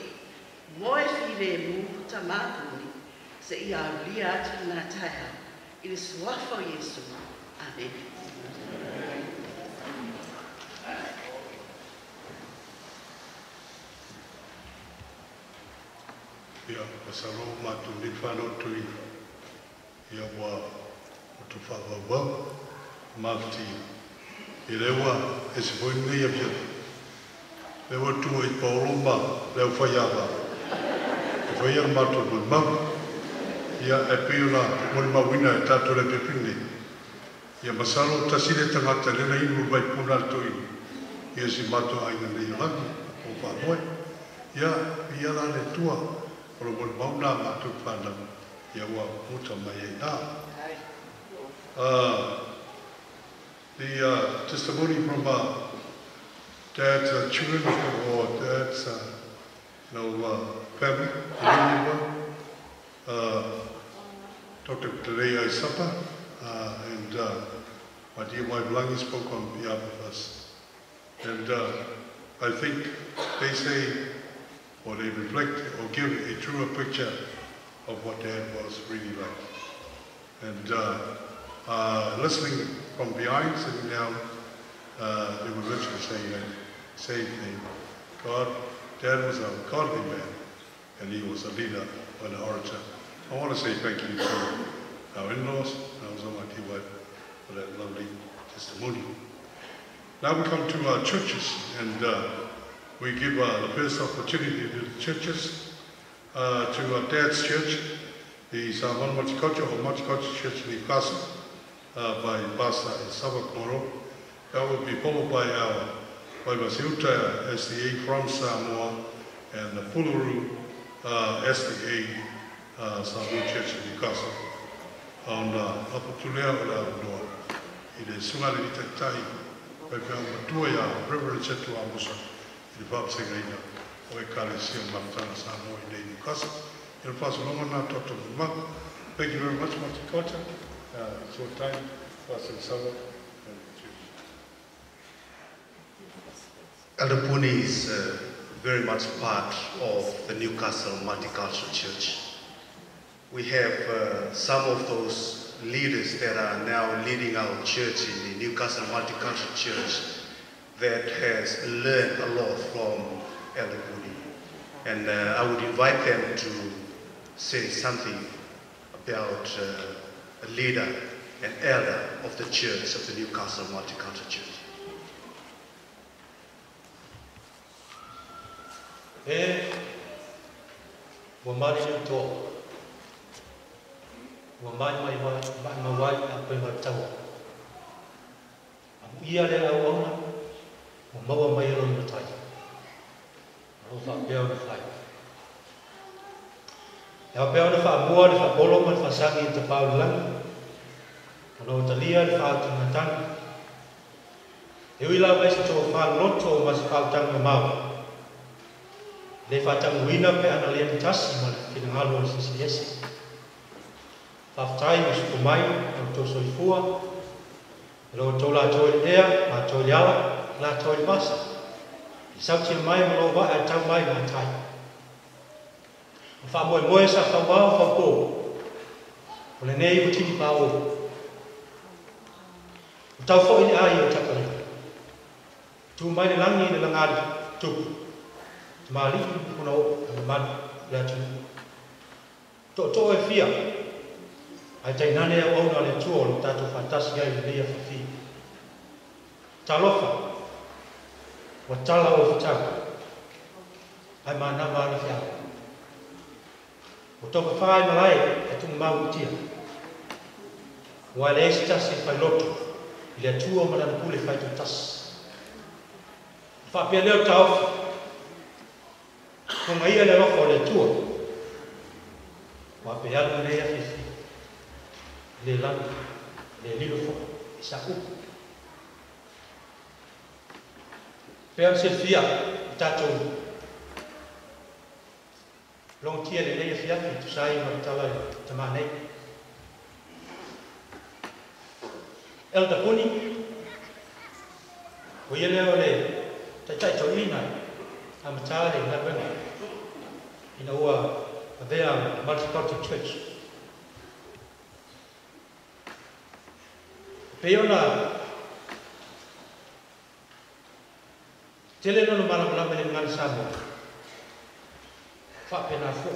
Moe while mu ta māpuni, se ia au lia atu nātai au, i le suafa o Yesu. Amen. Ia, pasaro mātou ni whanau tui, ia wā o tu whawawau, mawti. I rewa, e se poi nei a pia. Rewa tua i paoloma, leo whaiawa. E whaiara mātou mui mau. Ia e peona, mori mawina e tātou le pepine. Ia masaro tasire tangata lena inu vai puna tui. Ia si mātou aina nei lagi, o whanoi. Ia, ia la le tua. Ora mo mauna mātou whanau, ia ua muta mai e nā. The testimony from Dad's children or Dad's family, Dr. Telea Isapa and my dear wife Langi spoke on behalf of us. And I think they say, or they reflect or give a truer picture of what Dad was really like. And listening from behind, sitting down, they would literally say that same thing. Dad was a godly man, and he was a leader and an orator. I want to say thank you to our in-laws, and also my dear wife, for that lovely testimony. Now we come to our churches, and we give the first opportunity to the churches, to Dad's church, the Samoan Machikocha or Machikocha Church in Newcastle, by Pastor Savakoro. That will be followed by our Waivasiuta SDA from Samoa and the Fuluru SDA Samoan Church in Newcastle. On Apatulea o la Noa, i le sungare i tai, pai pia matua ia Reverend Chetu Amusa, i le whapsengaina o e Kalesia Maftana Samoa i nei Newcastle. I le whasalonga nā toto mama. Thank you very much, Matikota. It's your time, Pastor Sava. Elder Puni is very much part of the Newcastle Multicultural Church. We have some of those leaders that are now leading our church in the Newcastle Multicultural Church that has learned a lot from Elder Puni. And I would invite them to say something about a leader, an elder of the church, of the Newcastle Multicultural Church. Wamari ni to, wamai mai mawai apa yang tahu. Amu ia le awang, wamawa mai ron betai. Rofa bel na fai. Ya bel na fa mua, na fa bolong, na fa sangi te pau lang. Kalau talia na fa tungatang. Ewi la mai se to fa loto mas pau tang mau. Le fatang wina pe analian tas mal kinangalo sisiesi. Faftai mas kumai to soifua. Lo tola toil ea ma toiala la toil basa. Isau ti mai mo ba a tau mai ma tai. Fa mo sa fa ba fa ko. Ole nei uti pa o. Tau fo ini ai o takale. Tu mai langi ni langali tu. Mali puno man la tu to e fia ai tai nane o na le tu o tatu fantasia i le fa fi talofa o tala o fita ai mana ma le fia o to fa ai malai e tu mau tia wa le sta si fa loto le tu o mana pule fa tu tas fa pe le tau kung ia le roko le tua, wa pe alu le afifi, le lanu, le lilofo, e sa upu. Pea se fia, tatou, long tia le le fiafi, tu sai ma tala tamanei. Elda puni, o ia le o le, tai to ina, amatare na bena. In our multicultural church. Peona tele no mala mele ngal sabo. Fa pena fo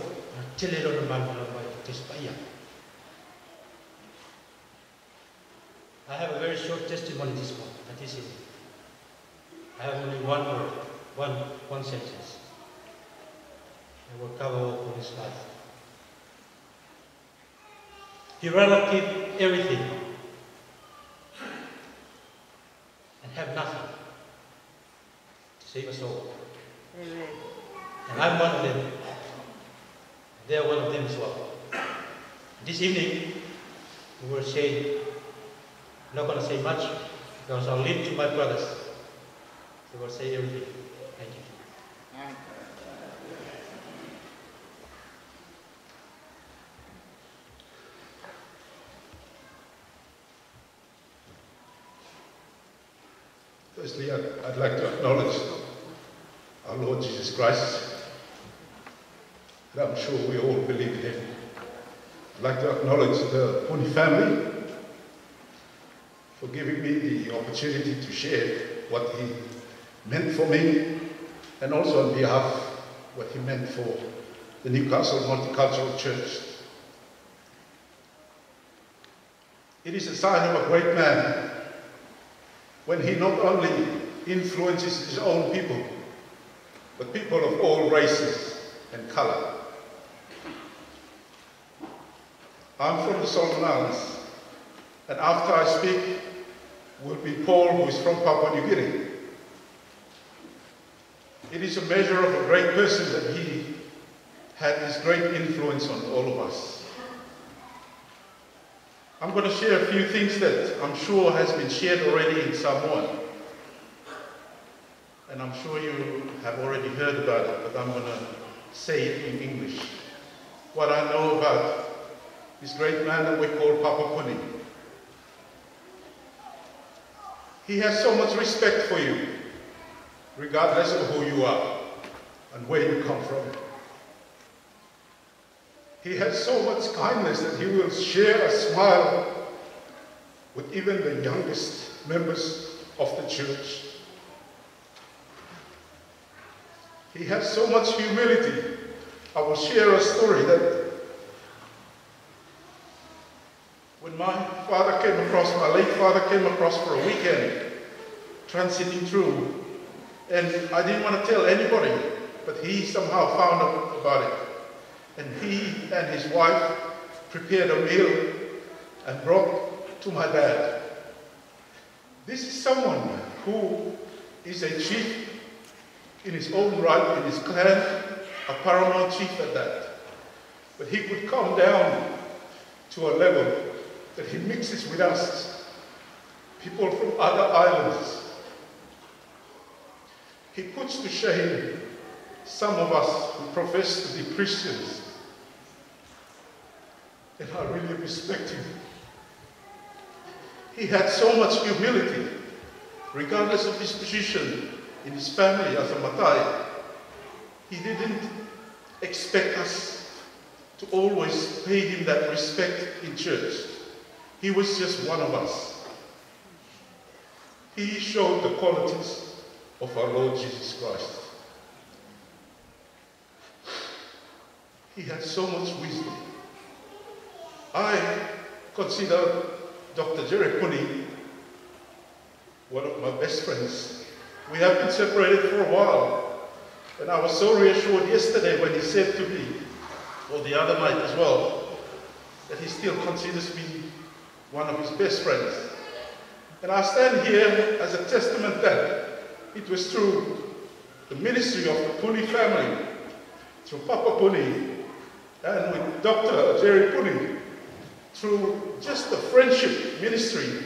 tele no mala tispaya. I have a very short testimony this morning. That is it. I have only one word, one sentence. I will cover all his life. He rather keep everything and have nothing to save us all. Amen. And I'm one of them. They are one of them as well. This evening, we will say, I'm not going to say much because I'll leave to my brothers. They will say everything. Thank you. Firstly, I'd like to acknowledge our Lord Jesus Christ, and I'm sure we all believe in Him. I'd like to acknowledge the Puni family for giving me the opportunity to share what He meant for me, and also on behalf of what He meant for the Newcastle Multicultural Church. It is a sign of a great man when he not only influences his own people, but people of all races and color. I'm from the Solomon Islands, and after I speak will be Paul, who is from Papua New Guinea. It is a measure of a great person that he had this great influence on all of us. I'm going to share a few things that I'm sure has been shared already in Samoan. And I'm sure you have already heard about it, but I'm going to say it in English. What I know about this great man that we call Papa Puni. He has so much respect for you, regardless of who you are and where you come from. He has so much kindness that he will share a smile with even the youngest members of the church. He had so much humility. I will share a story that when my late father came across for a weekend, transiting through, and I didn't want to tell anybody, but he somehow found out about it. And he and his wife prepared a meal and brought to my dad. This is someone who is a chief in his own right, in his clan, a paramount chief at that. But he could come down to a level that he mixes with us, people from other islands. He puts to shame some of us who profess to be Christians. And I really respect him. He had so much humility, regardless of his position in his family as a Matai. He didn't expect us to always pay him that respect in church. He was just one of us. He showed the qualities of our Lord Jesus Christ. He had so much wisdom. I consider Dr. Jerry Puni one of my best friends. We have been separated for a while, and I was so reassured yesterday when he said to me, or the other night as well, that he still considers me one of his best friends. And I stand here as a testament that it was through the ministry of the Puni family, through Papa Puni, and with Dr. Jerry Puni, through just the friendship ministry,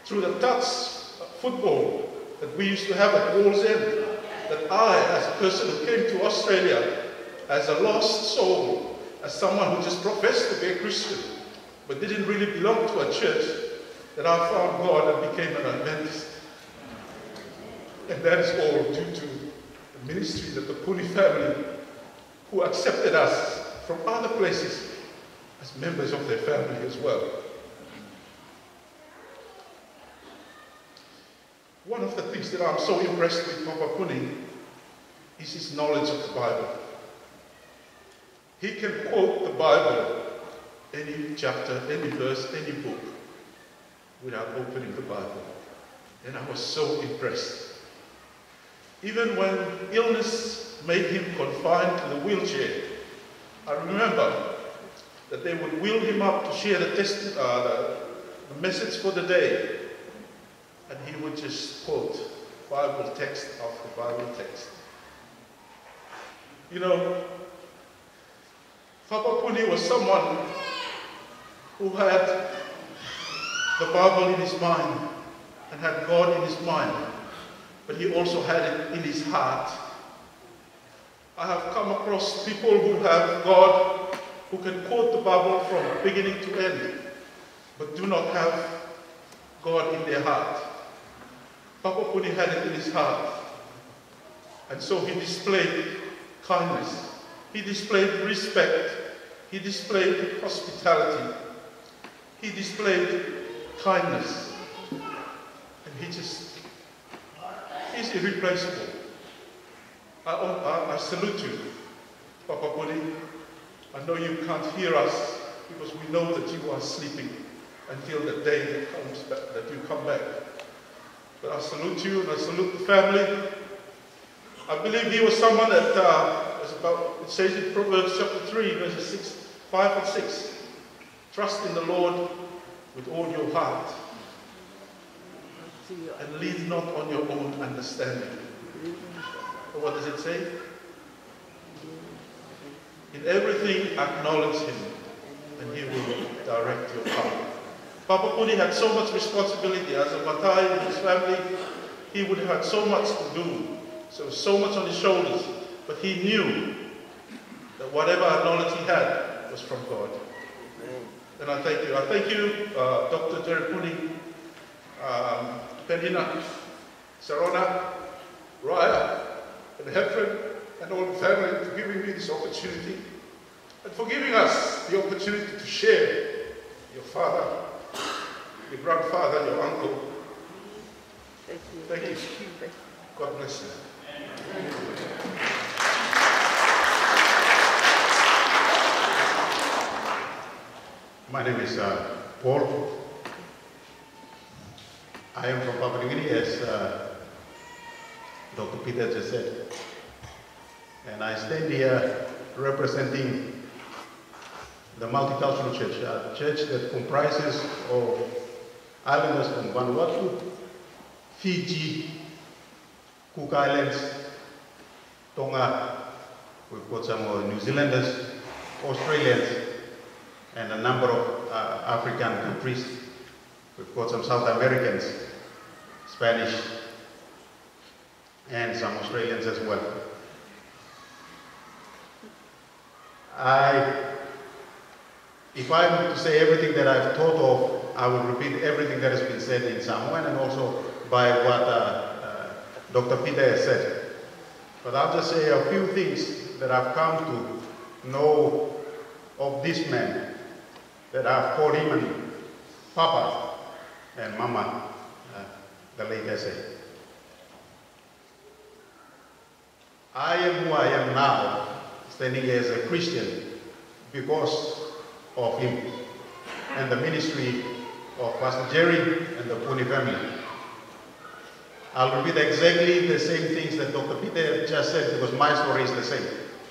through the Tuts football that we used to have at Wall's End, that I, as a person who came to Australia as a lost soul, as someone who just professed to be a Christian, but didn't really belong to a church, that I found God and became an Adventist. And that is all due to the ministry that the Puni family, who accepted us from other places as members of their family as well. One of the things that I'm so impressed with Papa Puni is his knowledge of the Bible. He can quote the Bible, any chapter, any verse, any book, without opening the Bible. And I was so impressed. Even when illness made him confined to the wheelchair, I remember that they would wheel him up to share the message for the day, and he would just quote Bible text after Bible text. You know, Papa Puni was someone who had the Bible in his mind and had God in his mind, but he also had it in his heart. I have come across people who have God, who can quote the Bible from beginning to end, but do not have God in their heart. Papa Puni had it in his heart, and so he displayed kindness, he displayed respect, he displayed hospitality, he displayed kindness, and he's irreplaceable. I salute you, Papa Puni. I know you can't hear us because we know that you are sleeping until the day that comes back, that you come back. But I salute you and I salute the family. I believe he was someone that was about, it says in Proverbs chapter 3, verses 5 and 6. Trust in the Lord with all your heart and lean not on your own understanding. But what does it say? In everything acknowledge him and he will direct your path. Papa Puni had so much responsibility as a Matai in his family. He would have had so much to do, so much on his shoulders, but he knew that whatever knowledge he had was from God. And I thank you. I thank you, Dr. Jerry Puni, Penina, Sarona, Raya, and Hefren, and all the family for giving me this opportunity, and for giving us the opportunity to share your father, your grandfather, your uncle. Thank you. God bless you. My name is Paul. I am from Papua New Guinea, as Dr. Peter just said. And I stand here representing the multicultural church, a church that comprises of islanders from Vanuatu, Fiji, Cook Islands, Tonga. We've got some New Zealanders, Australians, and a number of African countries. We've got some South Americans, Spanish, and some Australians as well. If I'm to say everything that I've thought of, I will repeat everything that has been said in Samoan and also by what Dr. Peter has said. But I'll just say a few things that I've come to know of this man, that I've called him and Papa and Mama, the late essay. I am who I am now, standing here as a Christian, because of him and the ministry of Pastor Jerry and the Puni family. I'll repeat exactly the same things that Dr. Peter just said, because my story is the same.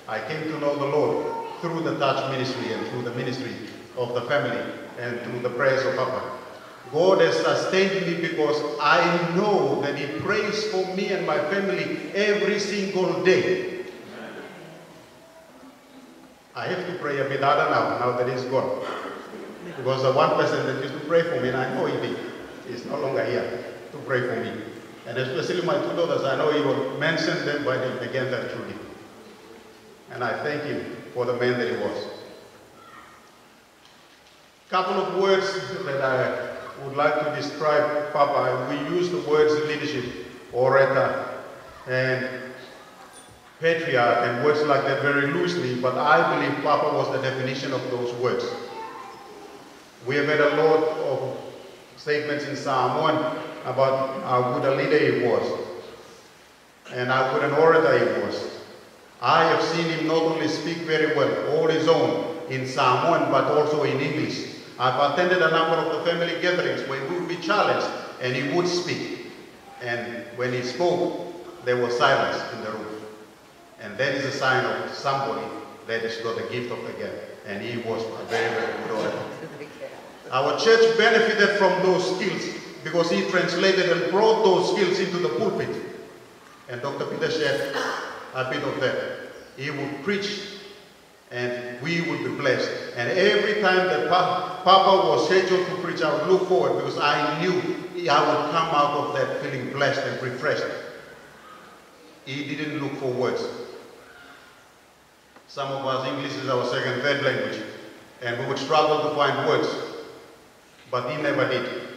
I came to know the Lord through the touch ministry and through the ministry of the family and through the prayers of Papa. God has sustained me because I know that He prays for me and my family every single day. I have to pray a bit harder now that He's gone. Because the one person that used to pray for me, and I know He is no longer here to pray for me. And especially my two daughters, I know He will mention them by name again that truly. And I thank Him for the man that He was. Couple of words that I would like to describe Papa. We use the words leadership, orator, and patriarch, and words like that very loosely, but I believe Papa was the definition of those words. We have had a lot of statements in Samoan about how good a leader he was, and how good an orator he was. I have seen him not only speak very well, all his own, in Samoan, but also in English. I've attended a number of the family gatherings where he would be challenged, and he would speak. And when he spoke, there was silence in the room. And that is a sign of somebody that has got the gift of the gap. And he was a very, very good orator. Our church benefited from those skills because he translated and brought those skills into the pulpit. And Dr. Peter shared a bit of that. He would preach and we would be blessed. And every time that Papa was scheduled to preach, I would look forward because I knew I would come out of that feeling blessed and refreshed. He didn't look for words. Some of us, English is our second, third language, and we would struggle to find words. But he never did,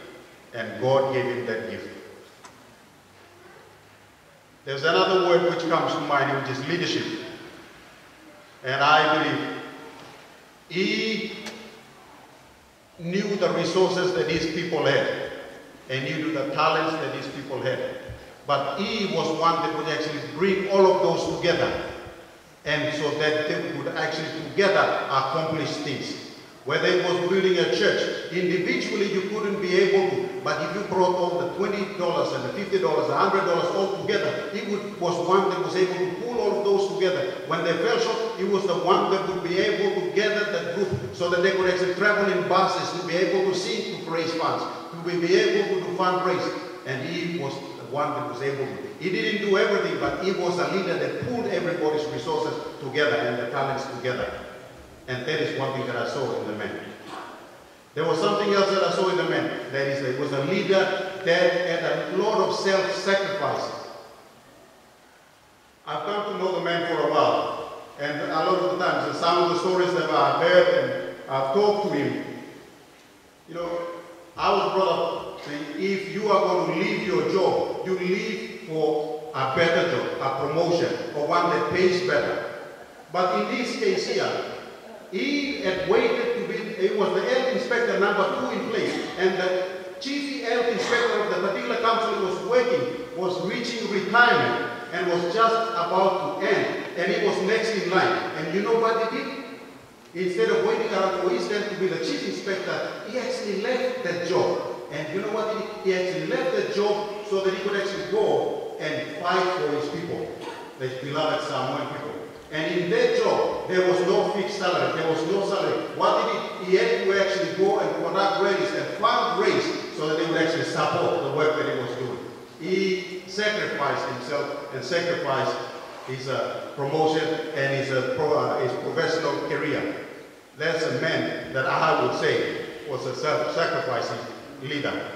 and God gave him that gift. There's another word which comes to mind, which is leadership. And I believe he knew the resources that his people had, and he knew the talents that his people had. But he was one that would actually bring all of those together, and so that they would actually together accomplish things. Whether it was building a church, individually you couldn't be able to, but if you brought all the $20 and the $50, $100 all together, he was one that was able to pull all of those together. When they fell short, he was the one that would be able to gather that group so that they could actually travel in buses to be able to sing, to raise funds, to be able to do fundraise. And he was the one that was able to. He didn't do everything, but he was a leader that pulled everybody's resources together and the talents together. And that is one thing that I saw in the man. There was something else that I saw in the man. That is, it was a leader that had a lot of self-sacrifice. I've come to know the man for a while. And a lot of the times, some of the stories that I've heard and I've talked to him, you know, I was brought up saying, if you are going to leave your job, you leave for a better job, a promotion, or one that pays better. But in this case here, he had waited to be, he was the health inspector number 2 in place, and the chief health inspector of the particular council he was working was reaching retirement and was just about to end, and he was next in line. And you know what he did? Instead of waiting around for Eastern to be the chief inspector, he actually left that job. And you know what? He actually left that job so that he could actually go and fight for his people, his beloved Samoan people. And in that job, there was no fixed salary. There was no salary. What did he had to actually go and conduct rallies and fundraise so that they would actually support the work that he was doing. He sacrificed himself and sacrificed his promotion and his professional career. That's a man that I would say was a self-sacrificing leader.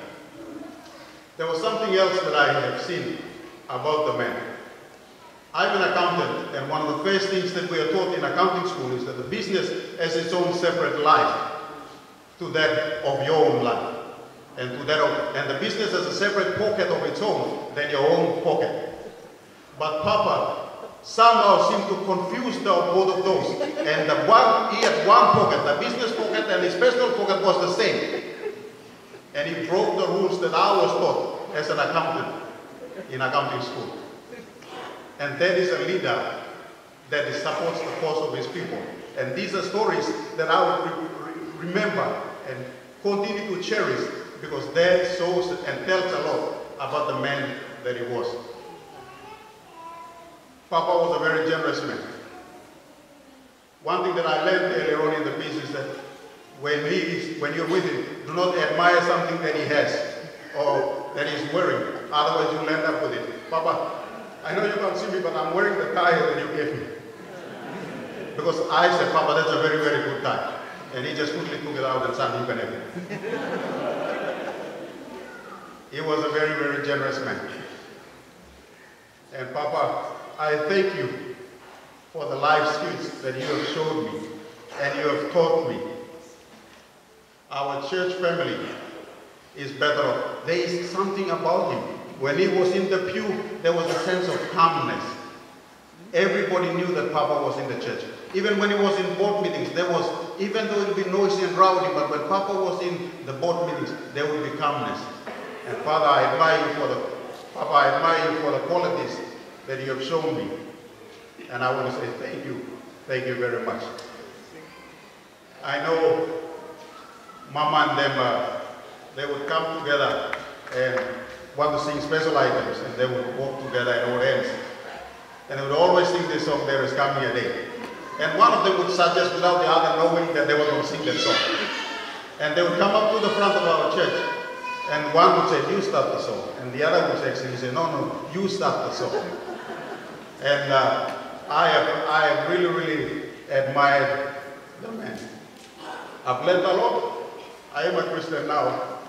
There was something else that I have seen about the man. I'm an accountant, and one of the first things that we are taught in accounting school is that the business has its own separate life to that of your own life. And the business has a separate pocket of its own than your own pocket. But Papa somehow seemed to confuse both of those. And he had one pocket, the business pocket and his personal pocket was the same. And he broke the rules that I was taught as an accountant in accounting school. And that is a leader that supports the cause of his people. And these are stories that I would remember and continue to cherish because that shows and tells a lot about the man that he was. Papa was a very generous man. One thing that I learned earlier on in the business is that when you're with him, do not admire something that he has or that he's wearing. Otherwise, you'll end up with it. Papa, I know you can't see me, but I'm wearing the tie that you gave me. Because I said, Papa, that's a very, very good tie. And he just quickly took it out and said, you can have it. He was a very, very generous man. And Papa, I thank you for the life skills that you have shown me and you have taught me. Our church family is better off. There is something about him. When he was in the pew, there was a sense of calmness. Everybody knew that Papa was in the church. Even when he was in board meetings, even though it would be noisy and rowdy, but when Papa was in the board meetings, there would be calmness. And Father, I admire you for the qualities that you have shown me. And I want to say thank you. Thank you very much. I know Mama and them, they would come together and want to sing special items, and they would walk together at all ends. And they would always sing this song, There Is Coming a Day. And one of them would suggest without the other knowing that they were going to sing that song. And they would come up to the front of our church, and one would say, you start the song. And the other would actually say, no, you start the song. And I have really, really admired the man. I've learned a lot. I am a Christian now,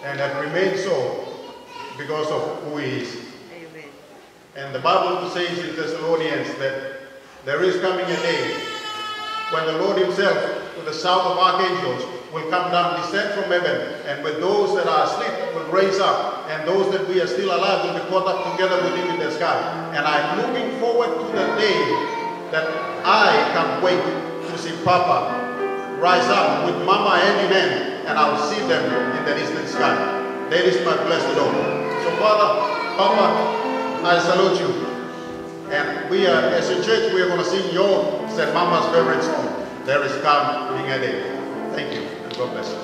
and have remained so because of who he is. Amen. And the Bible says in Thessalonians that there is coming a day when the Lord himself, with the sound of archangels, will come down, descend from heaven, and with those that are asleep will raise up, and those that we are still alive will be caught up together with him in the sky. And I'm looking forward to the day that I can't wait to see Papa rise up with Mama hand in hand, and I'll see them in the distant sky. That is my blessed hope. So Father, Papa, I salute you. And we are, as a church, we are going to sing your St. Mama's favorite song, There Is Coming a Day. Thank you. God bless you.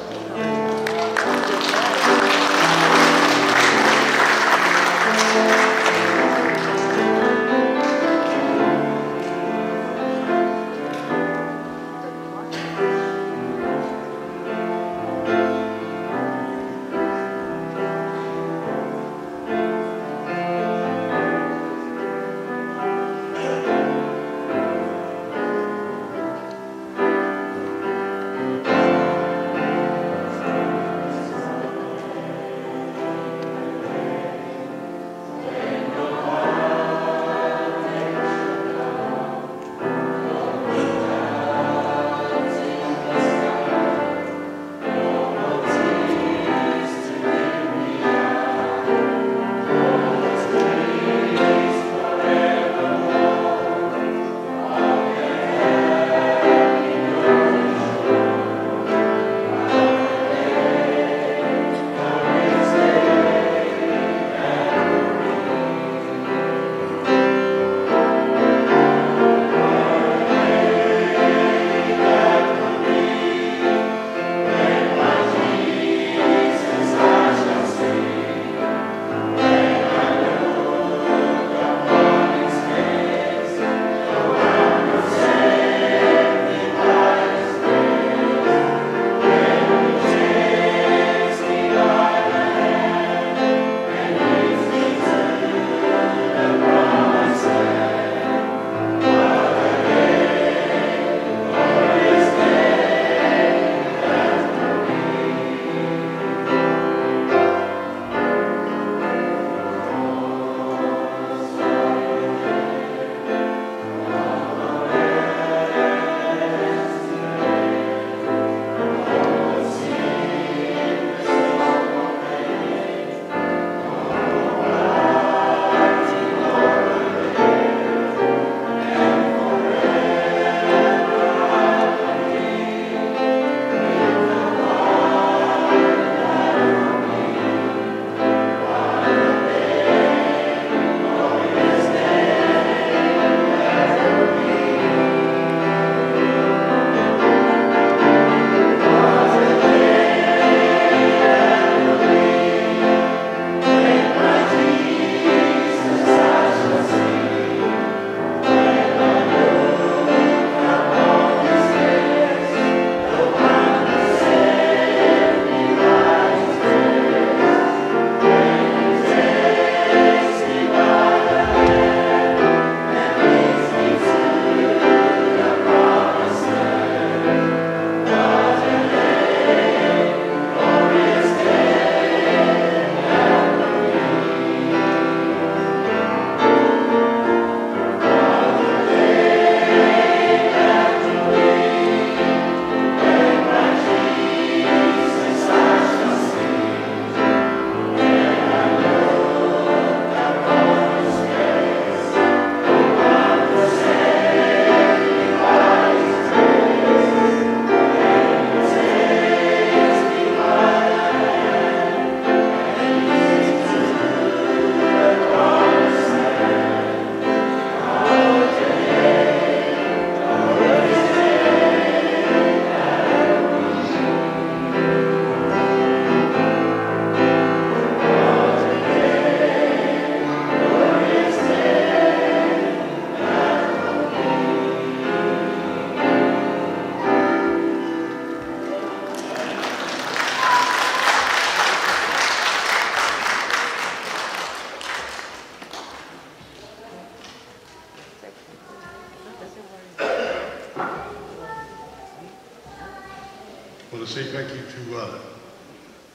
want to say thank you to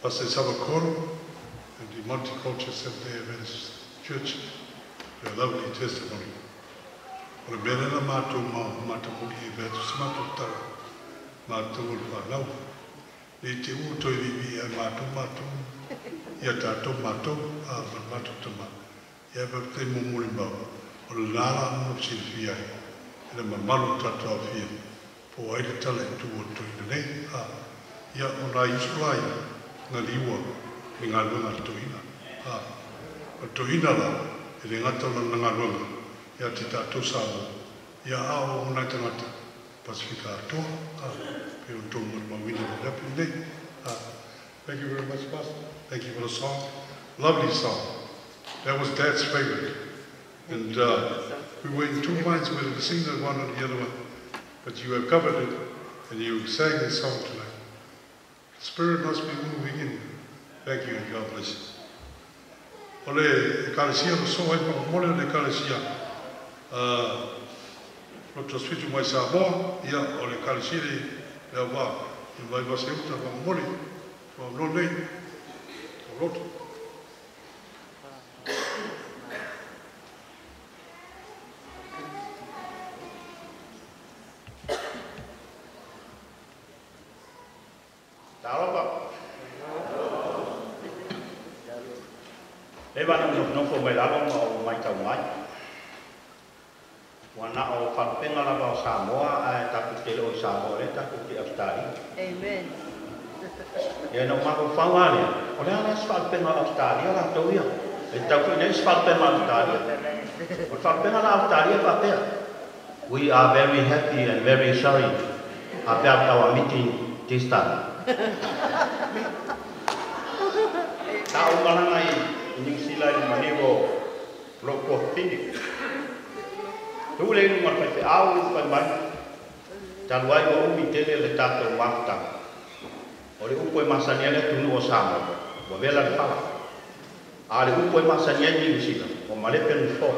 Pastor Savakoro and the Multicultural Seventh-day Adventist Church for a lovely testimony. O le mea na mātou mātamuri e Adventist mātou tara, mātou o le whanau. Ne te ūtoi vivi e mātou, ia tātou mātou, mātou tama. Ia te mumuri mau, o le nāra no silfi ai, e le mamalu tātou a fia, po ai le tala e tu o toina nei, ia o nā isu ai, ngā liua, me ngā luenga toina. O toina la, e le ngata o ngā luenga, ia te tātou sāmo, ia ao o nai tangata, Pasifika atoa, pe o tō mori mawina o rapi nei. Thank you very much, Pastor. Thank you for the song. Lovely song. That was Dad's favorite. And we were in two minds whether to sing that one or the other one. But you have covered it, and you sang this song tonight. The Spirit must be moving in. Thank you, and God bless you. Ole ekalesia no so e pa mole le ekalesia. Roto sfitu mai Samoa, ia o le ekalesia le wa, i vai va se uta va mole, va no nei. O roto. Le vana no fo mai lalo o mai tau mai. Wana o whakpenga lava o Samoa, a taku te leo i Samoa, e taku te Australia. Amen. Ia no mako whangare, o lea lea whakpenga Australia la tau ia. E taku nei whakpenga Australia. O whakpenga la Australia whapea. We are very happy and very sorry about our meeting this time. Ta o marangai New Zealand maniwo loko pini. Tu le nu mar pe au pa man. Tan wai o mi tele le tato mafta. O le upo masania le tunu o sama. Wa vela le fala. A le upo masania ni New Zealand. O male pe nu fo.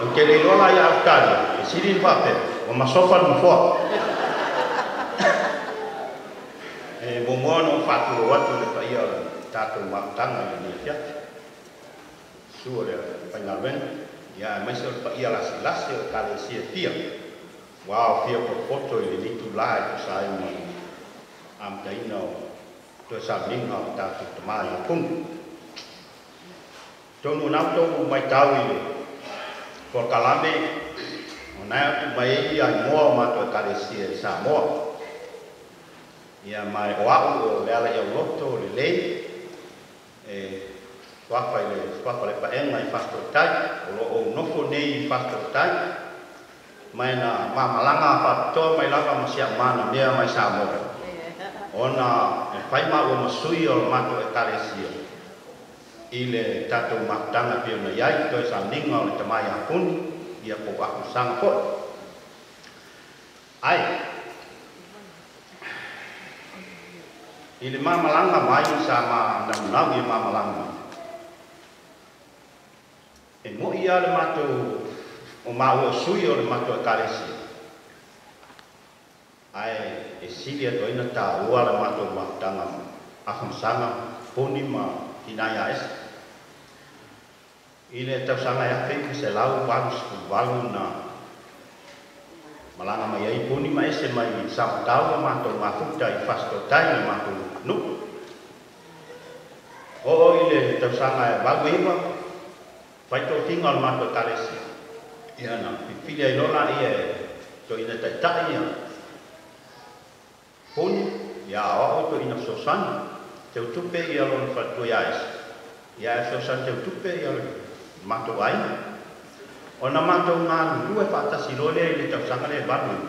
O ke le lola ya Australia. E sirin fa pe. O masofa nu fo. E mo mo no fa tu wa tu le pa ia tato mafta ni ya. Suore pangawen ya mai so pa ia las o kale sia fia wow fia por foto i ni tu lai tu sai mo am dai no to sa ning no ta tu mai pung to no na to mai tau i por kalame ona tu mai ia mo ma to kale sia sa mo ia mai o le ala ia loto le e Wapa le paenga i whastotai, o nofo nei i whastotai, mai na mamalanga whatoa mai lava masia mana mea mai Samoa. Ona e whaima o masui o mato e kalesia. I le tatou matanga pio na iai, toi sa ninga o le tamai a puni, ia po aku sanga po. Ai, i le mamalanga mai sa ma namunau i mamalanga. E mo ia le mato o mau sui o le mato e karesi. Ai, e silia doina ta ua le mato matanga afamsanga poni ma hinaya es. Ile tau sanga ya fei se lau walu na malanga mai ai poni ma ese mai sa tau mato mafuta i fasto tai le mato nu. O ile tau sanga walu ima Pai tō tinga o mato karesi. Ia na, pipilia i lona ia tō ina taitai ia. Poni, ia o tō ina sosana. Teu tupe ia lona whatua iais. Ia e sosana teu tupe ia lona mato aina. O na mato ngā nuru e whaatasi lole i le tau sanga le vanu.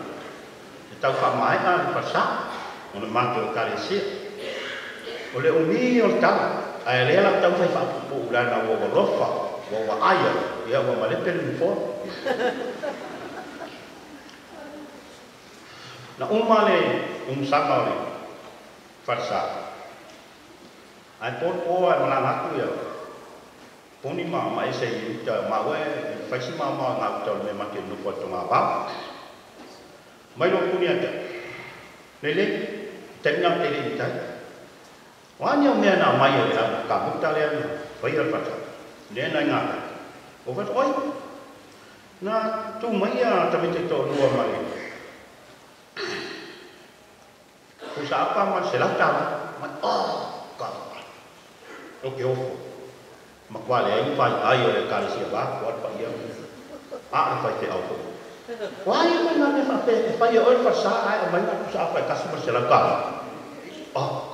Le tau whamai a le whasa. O na mato karesi. O le umi o tala. A e lea la tau whai whaapupu urana o walofa. Wa aya ya wa malepe ni fo na umale samale farsa ai po ai malanga ku ya poni ma ese ita ma we faisi ma na to me ma ke no foto ma ba mai lo punia ta lele Tengah teri ini. Wanya mea na mai ya kamu talian bayar pada. Dia na ngah. Obat oi. Na tu mai ya tapi tu dua mai. Usaha apa man selatan. Man kau. Okey opo. Makwale ai fai ayo le kali siapa buat pak dia. Fai te auto. Why man na fai oi fasa ai mai na usaha apa customer selatan. Kau.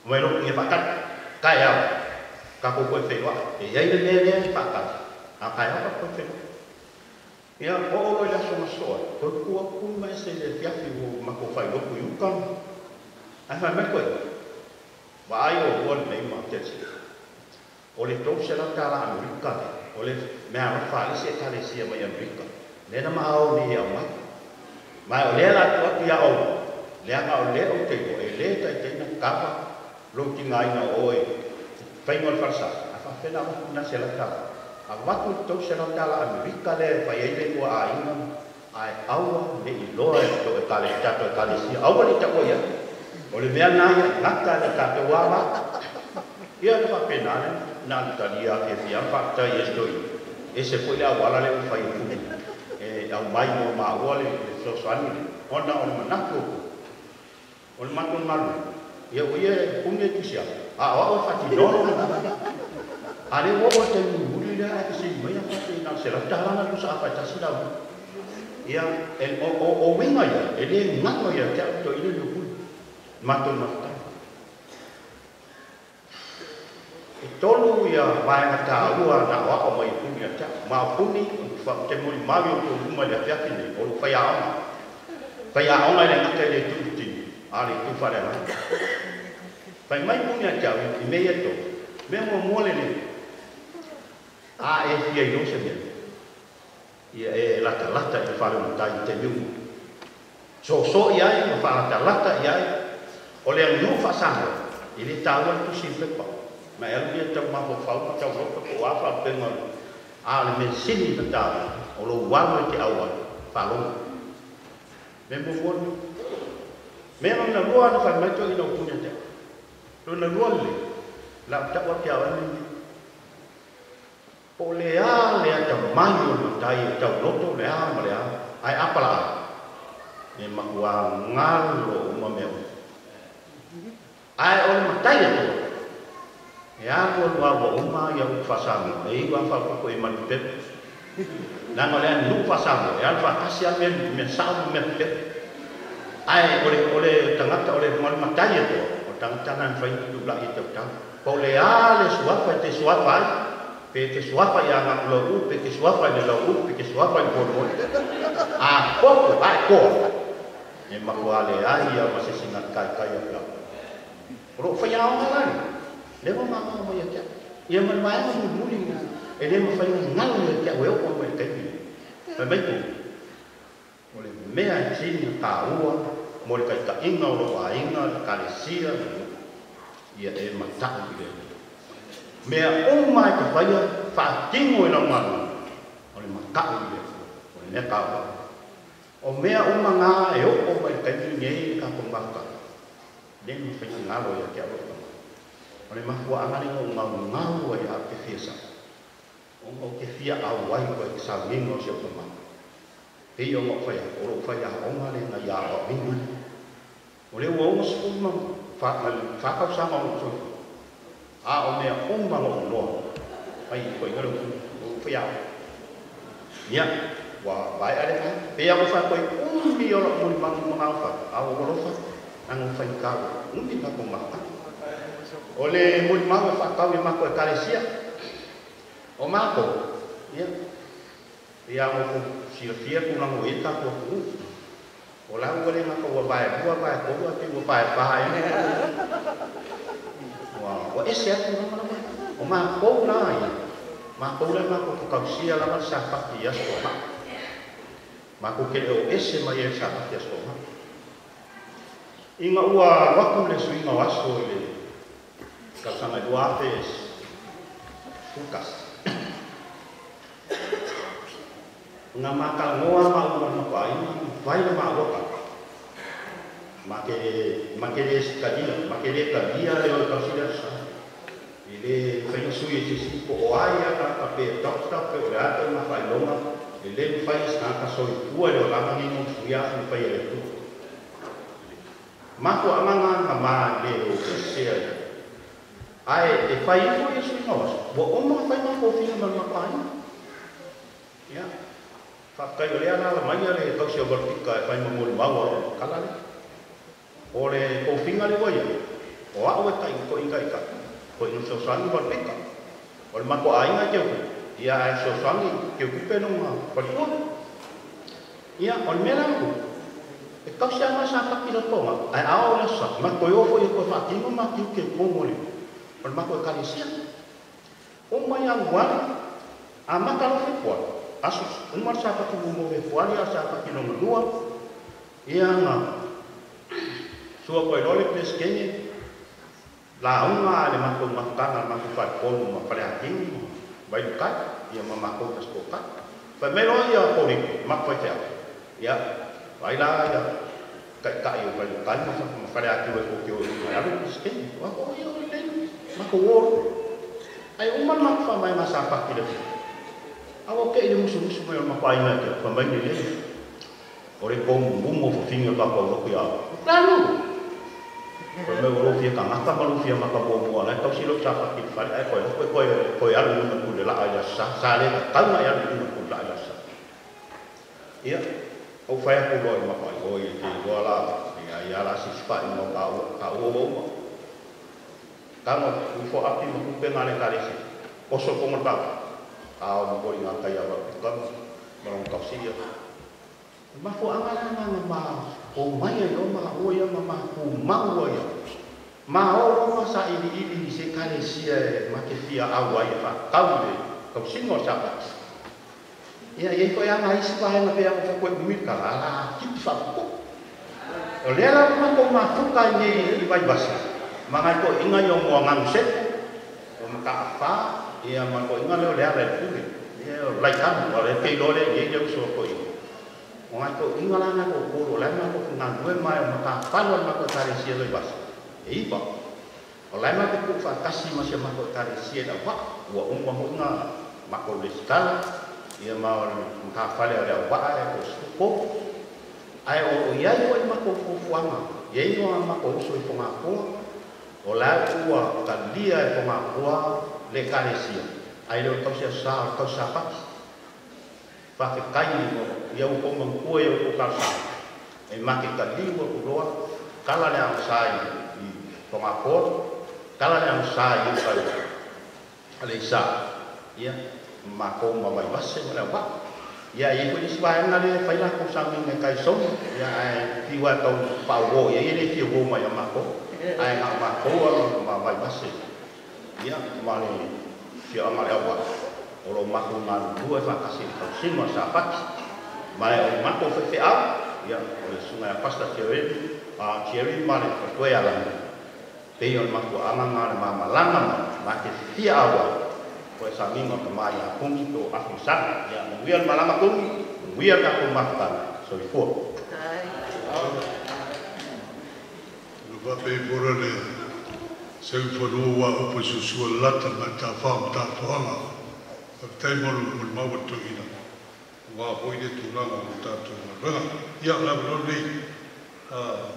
Mai lo ia pakat kaya ka ko ko fe wa e ia le pakat kaya ka ko fe ia o la so ko ku mai se le fia fi ma ko fai lo ku yukan fa me ko wa ai o won nei ma te se o le to se la kala amerika o le me a fa le se ta le se mai amerika le na ma o ni au mai o le la ko ia o le ka o le o te o e le ta te na ka lo tingai na oi fai ngol farsa afa fena na selata awatu to selata la amerika le fai ele ko ainga ai au le loa to kale tato kale si au le ta ko ya ole mea na ya nakta le ta te wa ia fa pena na ta dia ke fia fa ta yesto ese foi la wala le fai fu au mai mo ma wale so swani ona on manako on makon malu ia ia punya kisia awak fati dolo ale wo te muri la kasi mai fati na sela talang tu sa apa tasida ia el o winga ya ele ngano ya ta to ile lu maton mata tolu ya vai ngata ua na wa o mai punya ta ma puni fa te muri mavi o uma ya ta ni o fa ya ona le ngata le tu ali tu fa le pai mai punya jauh i me to me mo mole ni e fia yo se me ia e lata i fa le tai te lu so ia e fa lata ia o le no fa sango ili tawa tu simple pa ma el dia tau ma fa ta ro ko wa fa pe mo le me sini ta o lo wa te awa fa lo me mo fo me no na lua fa mai to ino punya te lo na lua le la ta wa kia wa ni po le ta mai o tai ta loto le ma le ai apa la me ma wa ngalo ma me ai o ma tai to ya ko wa bo ma ya fa sa mi wa fa ko e ma pe na no le nu fa sa ya fa asia me sa me pe ai ole tangata ole mal mataya to o tanganan fai tu la itu tang ole ale suapa te suapa pe te suapa ya ngam lo pe te suapa le lo pe te suapa ko mo ko ai ko e ma ko ale ai ya ma se singat kai ya la ro fa ya ngala le mo ma mo ya ta ya man mai mo muli e le mo fa ngal ya ta we ko me kai pa mai ko ole mea chini taua mo le ka inga o wa inga ka le sia ia e mata ile mea o mai ka faia fa tingo ina manu ole mata ile ole ne ka o mea o manga e o mai ka ni ka pembaka den fa ngalo ya ka ole ma wa amani o ngau ya ke fiesa o ke fia au wai ko sa mingo se o ma e o mo fai o fai a o ma le na ya o mingo o le o mo ma fa ka sa ma o so o me o ma o no ai ko ngalo o fai a ya wa vai ale ka pe a fa ko un mi o mo ma ma fa a o lo fa ang fai ka un ti ka ko ma o le mo ma fa ka mi ma ko ka le sia o ma ko ya ia mo sila kuna mo ita ko ola ngole ma ko wa ko ti wa ba wa ese atu o ma ko na ia ma ko la ma ko ka sia la ma sa pa ti as ko ma ko ke o ese ma ia sa pa ti as ko inga ua wa ko le suinga waso le ka sanga dua fes fukas nga makal ngoa ma uma no pai vai ma wa makele sekadila, makele kadia leo kasida sa. Ile fai sui si po oaya ka pe dokta pe ora ma fai longa. Ile fai sta ka soi tua leo la ni mo suya ni fai le tu. Mako amanga ma le o se ai e fai fo sui no. Bo o ma fai ma ko fina ma pa ni. Ya. Fakai ole ana la mai le tau se vertika fai ma mo mau kala le. Ore ko finga le voia. O a o tai ko inga ika. Ko in so sangi vertika. Ore ma ko ainga ke ku. Ia ai so sangi ke ku pe no ma. Ko ia on mera ku. E tau se ama sa ka pila tonga. Ai a o la sa. Ma ko yo fo yo ko fa tino ma ki ke ko mo le. Ore ma ko ka sia. O mai ang wa. Ama ka lo fe ko. Asus, umar sa ka ku mo ve fuali sa ka kino dua. Ia nga. Sua koe lole ples kenye, la unga le mako makana mako fai kono ma fale aking, bai lukai, ia ma mako tas koka. Fai melo ia kori, mako fai tea. Ia, bai la ia, kai kai bai lukai, ma fale aking bai kokio, ia alu ples kenye, wako ia oi ten, mako woro. Ai umar mako fai mai masa apa kile. Awo ke ile musu-musu mai mako aina ke, fai mai ni le. Ore kong bumo fo finga ka pa ro kia. Claro. Pero me ro fia ka ngata malu fia maka bomo ala tau silo cha ki fa ai ko ya lu na ku la ya sa le ka na ya lu na ku la ya sa. Ia. O fa ya ku ro ma pa o ye ki ro la ya la si spa no ka o mo. Tamo ku fo api mo ku pe ngale ka resi. O so ko mo ta. A o mo ri ngata ya ba ka mo ka si ya. Ma fo angala ma o mai o ma o ya ma ku ma o ya ma o ma sa ili se kale sia ma ke fia a wa ya fa taule ko singo sa pa ya ye ko ya mai si pa na pe ko ko mi ka la ki fa ko o le la ma ko ma fu ka ni i vai basa ma ngai ko inga yo mo ngam se o ma ka fa ya ma ko inga le le pu ya lai ka o le ke lo le ye yo so ko Ong ko ingala na ko ko la na ko na due mai ma ka palo ma ko tare sia le bas. E iba. O la ma ko fa kasi ma sia ma ko tare sia da wa ong mo nga ma ko le skala ia ma ka fale ala wa ai ko ko ai o ia ko ma ko ko fuanga. Ye no ma ko so i fonga ko. O la ua ka dia e fonga ko le kare sia. Ai lo ko sia sa ko sa pa. Fa ke kai mo ia ko mo ko ia ko ka sa e ma ke ka di ko roa kala le ang sai i to ma ko kala le ang sai i ka ale sa ia ma ko ma mai basse ma ba ia i ko di swa na le fa la ko sa mi kai so ia ai ti wa to pa wo ia i le ti wo ma ma ko ai ma ko ma mai basse ia ma le si ama le wa oro mako na dua fa kasi ka sima sa pat mai o mako fe a ya o le sunga pasta cherry male ko ya la pe on mako amanga na mama langa ma ke fia awa ko sa mingo to mai a kung to a sa ya mo wian malama kung wian ka ko mafta so i fo no va pe porale se fo no wa o po su su lata ma ta fa ta fa tai mo mo mau to ina wa hoi de tu langa mo ta tu na ya la no ni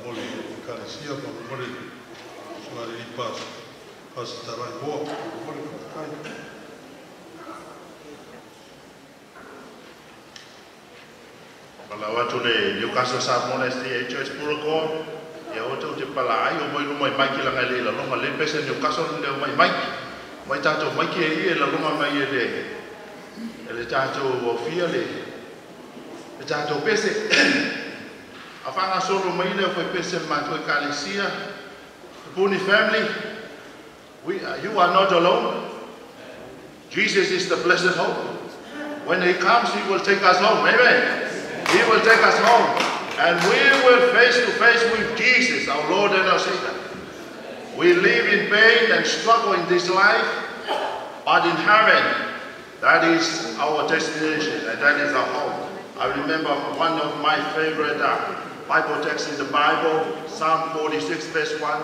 mo le ka sia mo le so ari pas ta vai bo mo le kai Pala watu le Newcastle South Monastery Church Puroko ya oto te pala ai o mo mai mai ki la ngai la longa le pese Newcastle le mai tato mai ki e la longa mai le tato o fia le tato pese afanga solo mai le foi pese ma to kalesia Puni family you are not alone. Jesus is the blessed hope. When he comes he will take us home. Amen. He will take us home and we will face to face with Jesus, our Lord and our Savior. We live in pain and struggle in this life, but in heaven, that is our destination and that is our home. I remember one of my favorite Bible text in the Bible, Psalm 46 verse 1.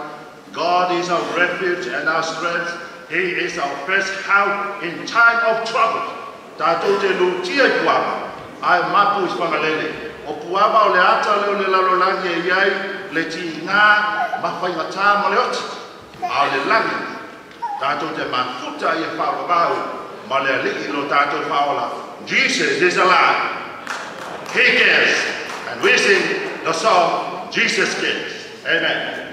God is our refuge and our strength. He is our best help in time of trouble. Tātou te lutia kuama, ai mapu ispangalele. O puava o le ata leo le lalolangi e iai, le ti ngā mawhaingata mo le oti. A le langi, tātou te mafuta i e whawabau, ma le aliki lo tātou whaola. Jesus is alive. He cares. And we sing the song, Jesus Cares. Amen.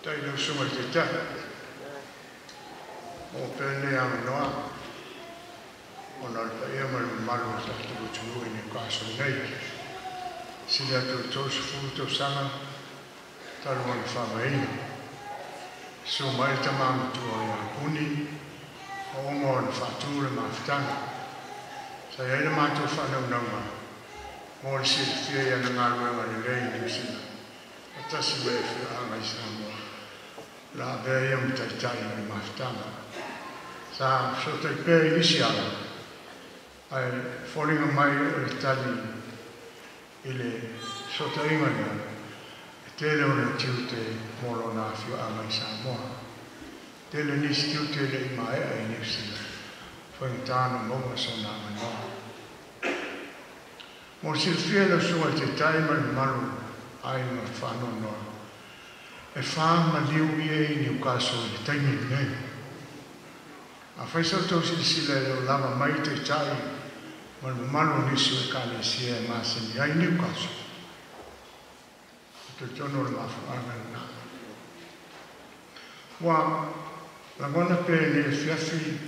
Taino suma te ta. O pene am noa. O nal ia mai malu sa tu ini kaso nei. Sila tu futo sana taruan famai. So mai tamam tu ia puni o mo na fatura maftana. Saya ia matu fana nama. Mo si fia ia na ngaru mai rei ni sina. Atasi be fia mai sama. La be ia mtai ni maftana. Sa so te pe inisiala. Ai folinga mai o tali ile so te ingana. Tele ona tiute molo na fio a mai Samoa. Tele nisi tiute le mai ai nisi. Whaitana monga so na manoa. Mo silfia la sua te taima ni malu ai ma whano noa. E wha ma liu ie ni ukaso i taimi nei. A whaisau tau sila leo lama mai te tai ma malu nisi o kane sia e masini ai ni ukaso. Te tono le mafuanga na. Wa la ngona pe le fiafi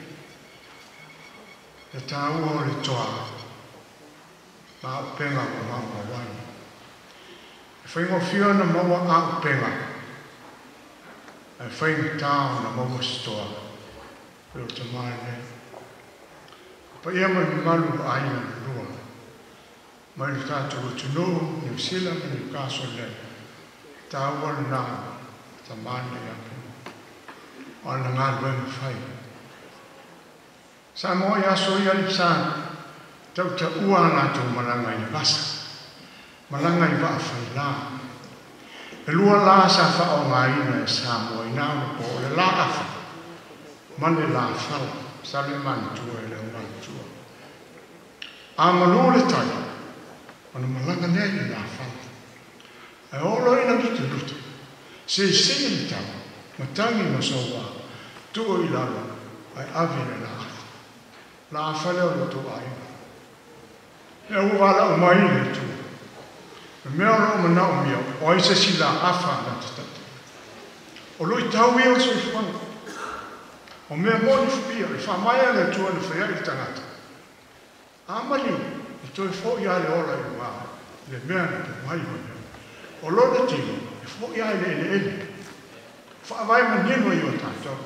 e tau o le toa. Ma o penga o mama wani. E whaingo fio na mawa a o penga. E whaingo tau na mawa stoa. Pero te mai ne. Pa ia mai malu aina rua. Mai ni tātou o tunu, New Zealand, Newcastle le. Tawal na tamana ya pu ona ngā wema whai. Sa mo ya so ya lipsan tau te ua na tau malanga i basa. Malanga i waa whai la. E lua la sa wha o ngā ina e sa mo i nāna po le la awha. Mane la whala sa le mantua e le mantua. A malole tai ona malanga ne i la whala. E olo ina lutu. Se ni tau, matangi masowa, tuo i lalo, ai avile la afa. La afa leo lo tu aina. E uwala o mai le tu. E mea lo mana o mia, o aisa si la afa na tatata. O loi tau ia so i whanga. O mea moni fupia, i whamaya le tua le whaya i tangata. Amali, i toi fo ia le ola i waa, le mea na te mai mai. O lona tino, e fo ia ele. Fa vai manino io tanto.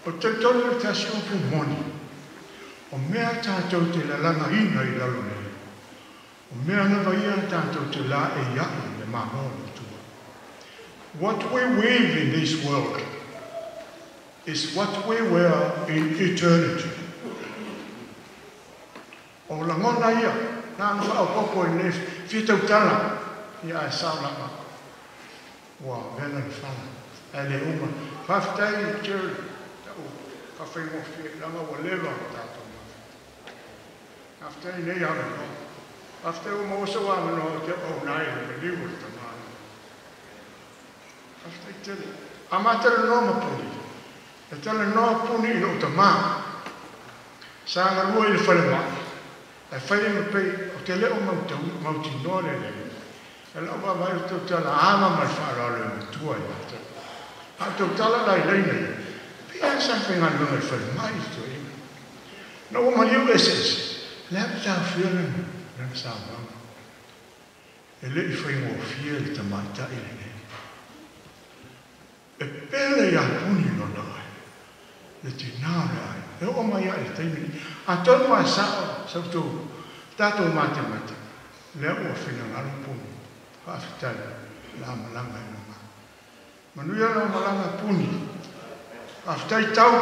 O te tonu le tasi o pu moni. O mea tātou te la langa ina i lalo nei. O mea na vai ia tātou te la e iai le mamona tua. What we weave in this world is what we wear in eternity. O la ngona ia, nāna wha o koko i ne fitau tala. Ia e saulama. Wa vela ni whala. E le uma. Whaftai i tēru. Tau. Ka whaingo whie. Langa wa lewa o tātou mafi. Whaftai nei ame no. Whaftai o mawasa wa ame no. Te au nai le liwa ta mana. Whaftai tele. Amatele no ma puni. E tele no puni i o ta maa. Sanga lua i le whale maa. E whaingo pei. O te leo mauti no le le. E la wa vai to tala ama mai fara le tua ia te. A to tala lai nei. Pia sa finga no me fa mai to ia. No ma liu eses. La ta fiona na sa ma. E le i foi mo fiel te mata ile ne. E pele ya puni no nai. Le tinare ai. E o mai ai te ni. A to ma sa tu tato mate. Le o fina ngalo puni. Whaafitai, la malanga i nunga. Manuia la malanga puni. Whaafitai tau.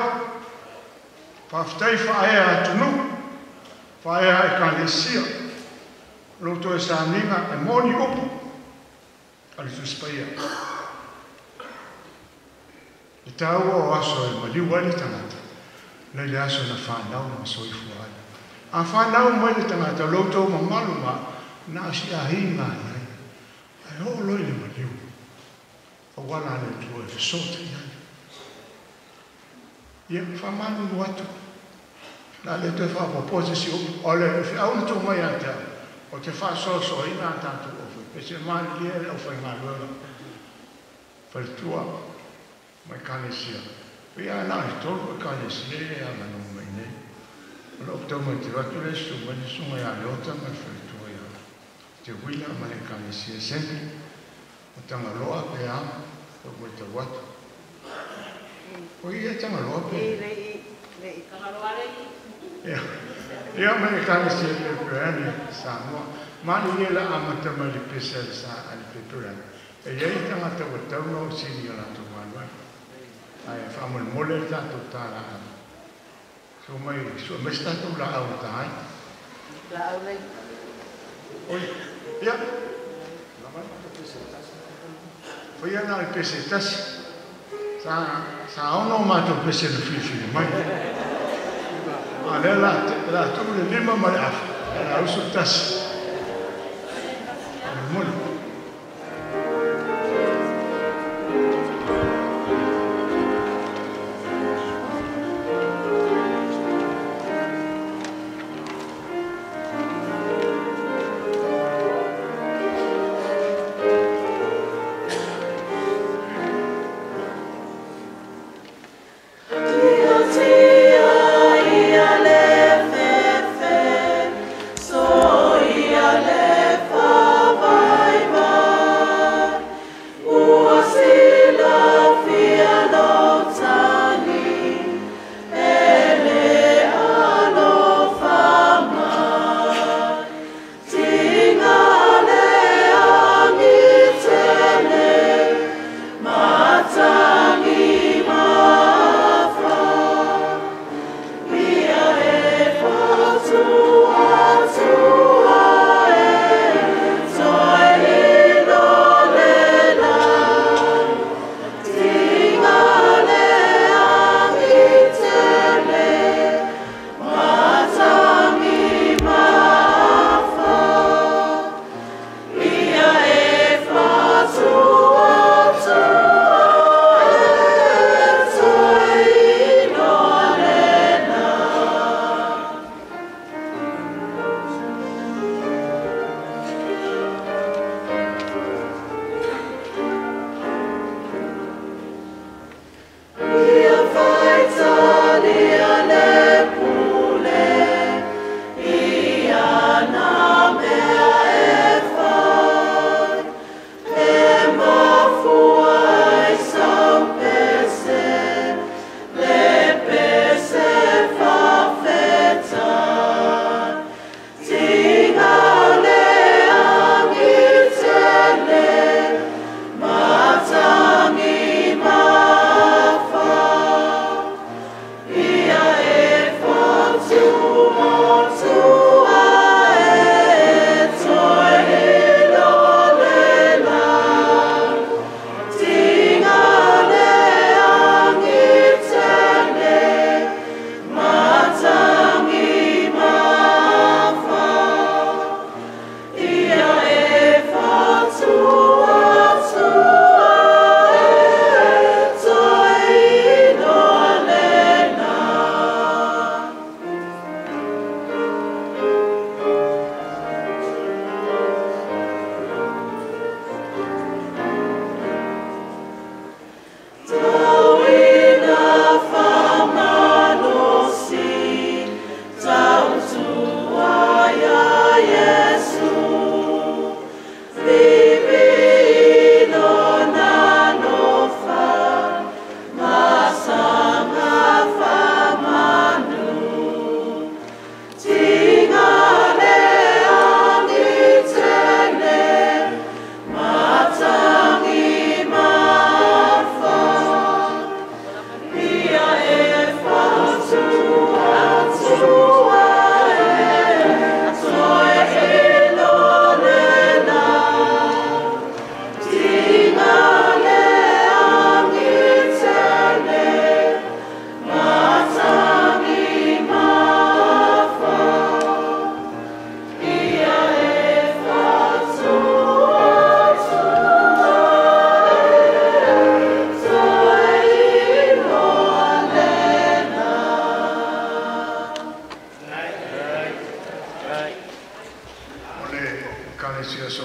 Whaafitai whaea atunu. Whaea e kānesia. Loto e sāninga e moni upu. Ali tu spaia. E tau o aso e maliu wale tangata. Nei le aso na whanau na soifu ai. A whanau mai le tangata loto mamalu ma na si a hinga ai. E o loi le maniu. O wala le tua e sota iai. Ia whamanu no atu. Nā le te whapopote si o le au na tō mai ata. O te whasoso ina tātou ofu. E se mai lia le o whai ngā luela. Whai tua mai kānesia. Pia nā i tolu e kānesia e ana no mai nei. Lo toma te watu le su ma le sunga ya le ota ma fai tu ya. Te wina ma le ka le sia sempre. O tanga loa pe a o mo te watu. O ia tanga loa pe. Le tanga loa le. Ya. Ia ma le ka le sia pe ani sa mo. Ma ni la amata ma le pesa sa ani pe tu ya. E ia tanga te watu no sini la tu ma. Ai fa mo le ta tu ta la. So mai sta tu la au tai. La au nei. Oi, ya. La mai ma pesetas. Foi ana le pesetas. Sa ono ma tu pese le fifi mai. Ale la tu le lima mai af. La usu tas.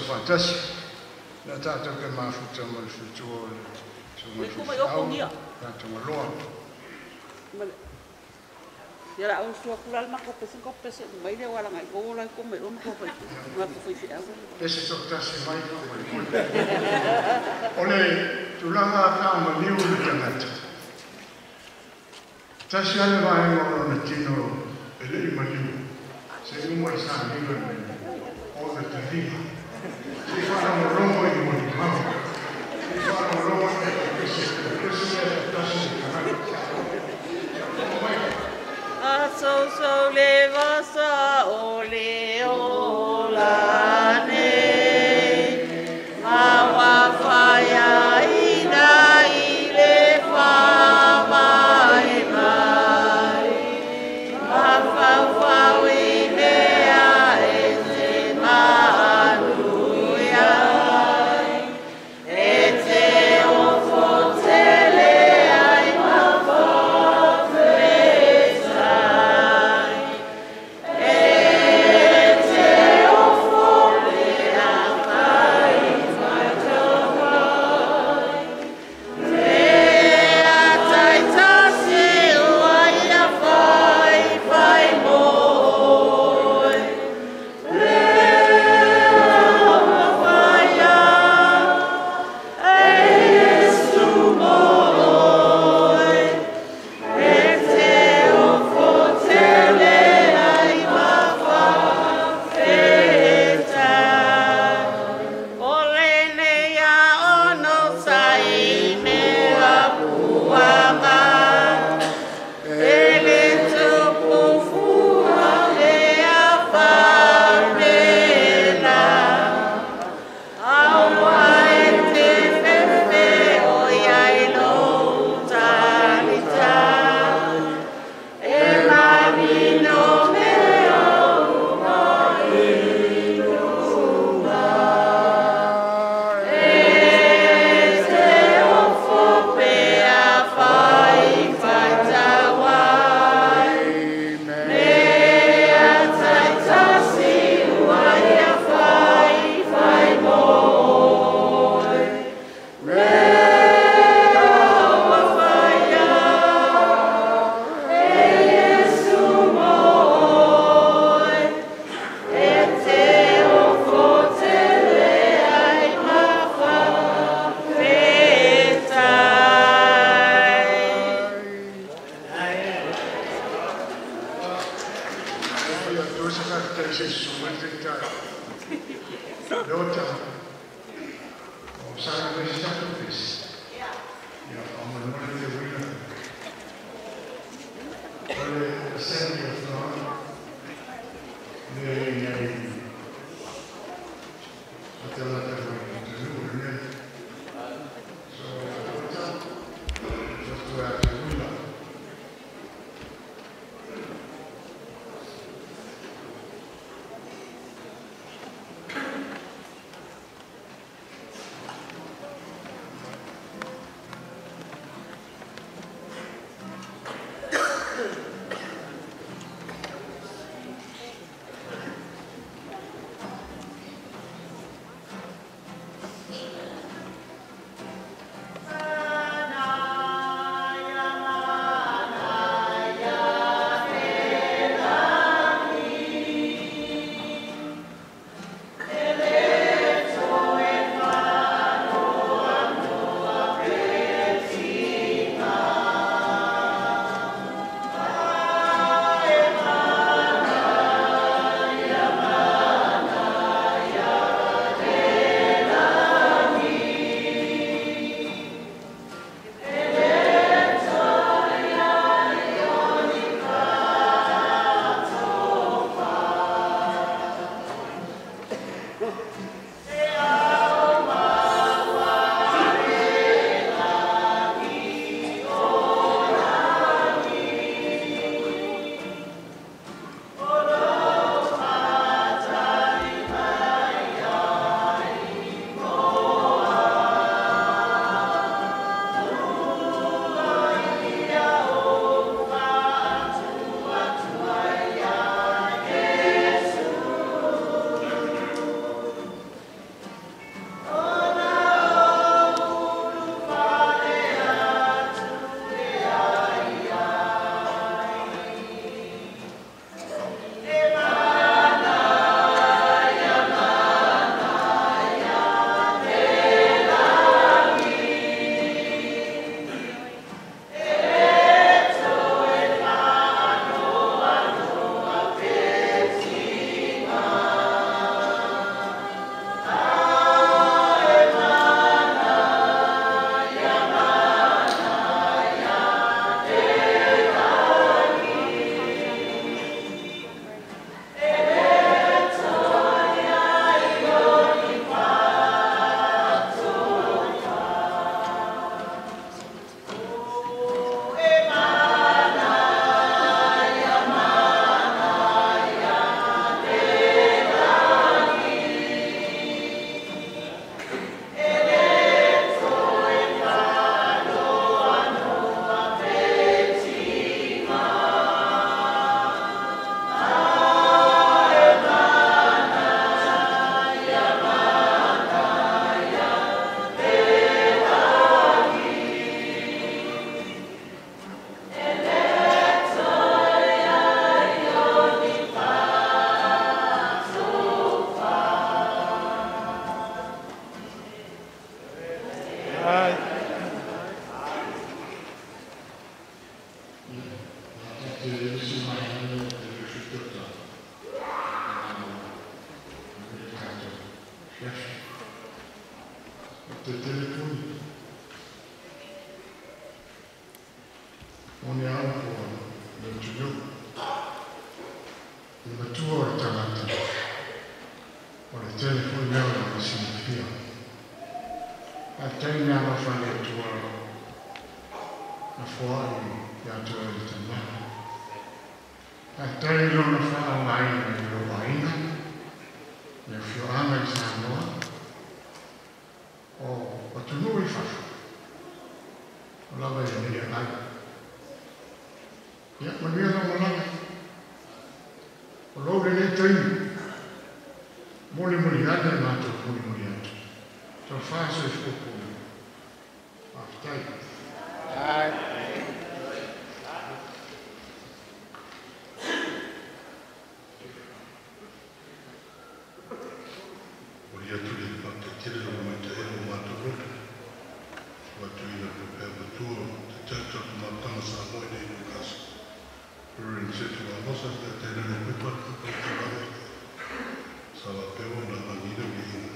Mo tas na tātou ke mafuta mo le futua so mo Ko mai oko ngia. tātou mo loa Ya la usua kula ma ko pese mai le wala ngai go la ko me ron ko pa ma ko fi sia. Ese so tasi mai ko mai. Ole tulanga ka ma liu le kanata. Tasi ale vai ngoro na tino ele i maliu. Se un mai sa ni le o de tarifa. Si fa na romo i mo ni ma. Si fa na romo e se tasi kanata. So le vasa o le o la ne ma wa fa ya ina i le fa mai mai ma fa fa wi ne a e se ma nu ya e te o fo te le ai ma fa telefon leo na sinifia. Atei na mafanya tua na fuari ya tua litana. Atei lo na fana mai na lo waina. Na fio ama Samoa. O patunu ifafa. Lava ya ni ai. Ya mania na malanga. O lo le tei. Mole anda nato mole ando. So far so fuku. After. Volia tudo para ter o momento o mato roto. Watu ina prepare the tour to church of Matana Samoa in Lucas. We're in situ a moça da terra no quarto para Sala peo na manina vina.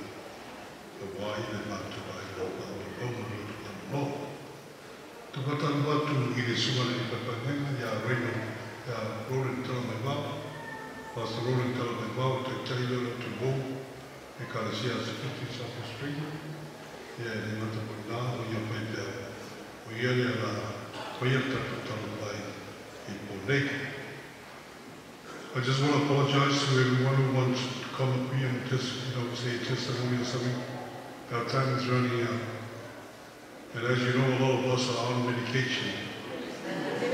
O wai le matu vai o pomo no. Tu katan watu i le suma ni papanenga ya reino ya Roland tala mai wau. Pas Roland tala mai wau te tailo tu bom e kalasia spiti sa Australia. Ya ni mata puna o ia pai pea. O ia le la koia tatu tala mai i ponei. I just want to apologize to everyone who wants to come up here and just, say testimony or something. Our time is running out. And as you know, a lot of us are on medication.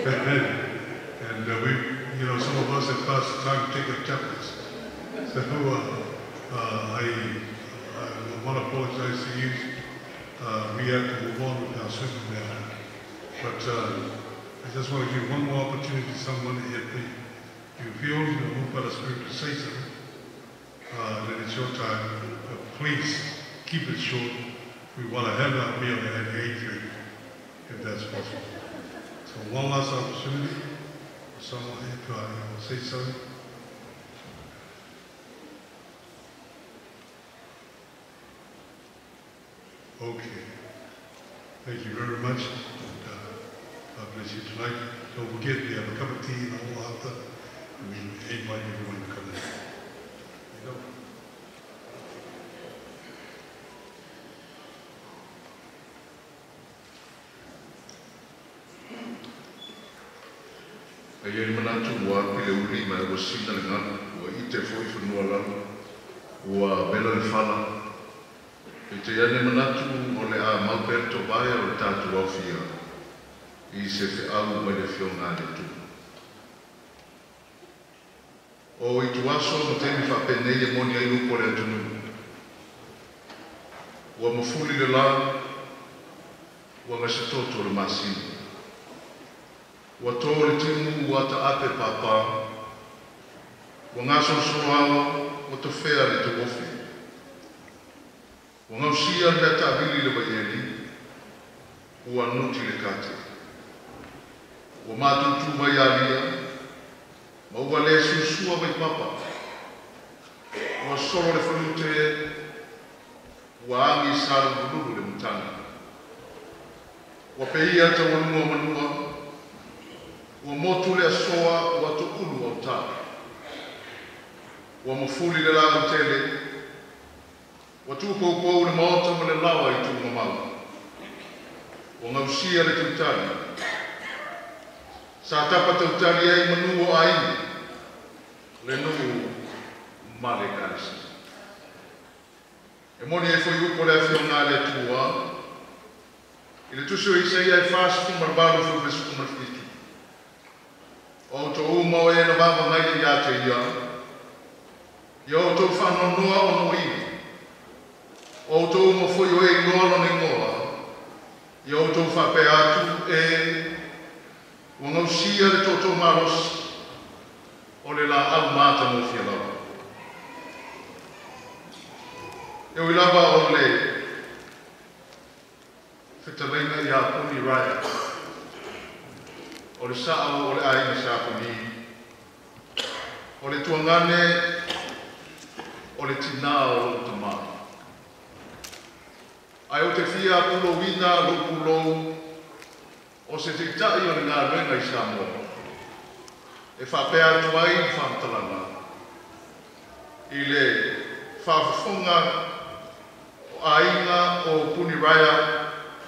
And we, some of us have passed the time to take our tablets. So I want to apologize to you. We have to move on with our swimming now. But I just want to give one more opportunity to someone here, please. You feel moved by the Spirit to say something, then it's your time. Please keep it short. We want to have our meal at 8:30, if that's possible. So one last opportunity for someone to say something. Okay. Thank you very much. And, God bless you tonight. Don't forget, we have a cup of tea and all after. We invite everyone to come in. You know. Ai manatu wa pile uli mai wa sina ngana wa ite foi funua lana wa bela le fala. Ite yane manatu o le a Malberto Baia o tatu au fia. I se fe au mai le fio ngane tu. O i tuaso no temi whapenei e moni ai lupo le atunu. Ua mafuli le la, ua ngase toto le masini. Ua tō le timu ua ta ape papa. Ua ngaso soawa, ua to whea le te wofi. Ua ngausia le ta abili le waieli, ua nuti le kate. Ua matutu mai alia, ma ua le susua mai papa. Ua solo le whanute, ua angi sara bululu le mutana. Ua peia ta wanua manua, ua motu le asoa, ua to ulu au ta. Ua mafuli le lau tele, ua tūpau le maota ma le lawa i tū mamau. Ua ngausia le tautani. Sa tapa tautani ai manua ai, le nuu male kasi. E moni e foi upo le awhionga le tua, i le tusu e isa ia e whāsifu marbaru fu besu kumarfitu. O to umau e na vava ngai e ia te ia, i o to whanonoa o no iwi. O to umau foi o e ngoalo ne ngoa, i o to whape atu e ua ngausia le toto maros o le la au mata mo fia lava. E ui lava o le whetalaina i a puni raya. O le saa o le aina sa puni. O le tuangane o le tina o lo tamā. Ai o te fia pulo wina lo pulo o se te tai o le ngā renga i Samoa. E whapea atu ai i whantalanga. I le whaafafunga o ainga o Puniraya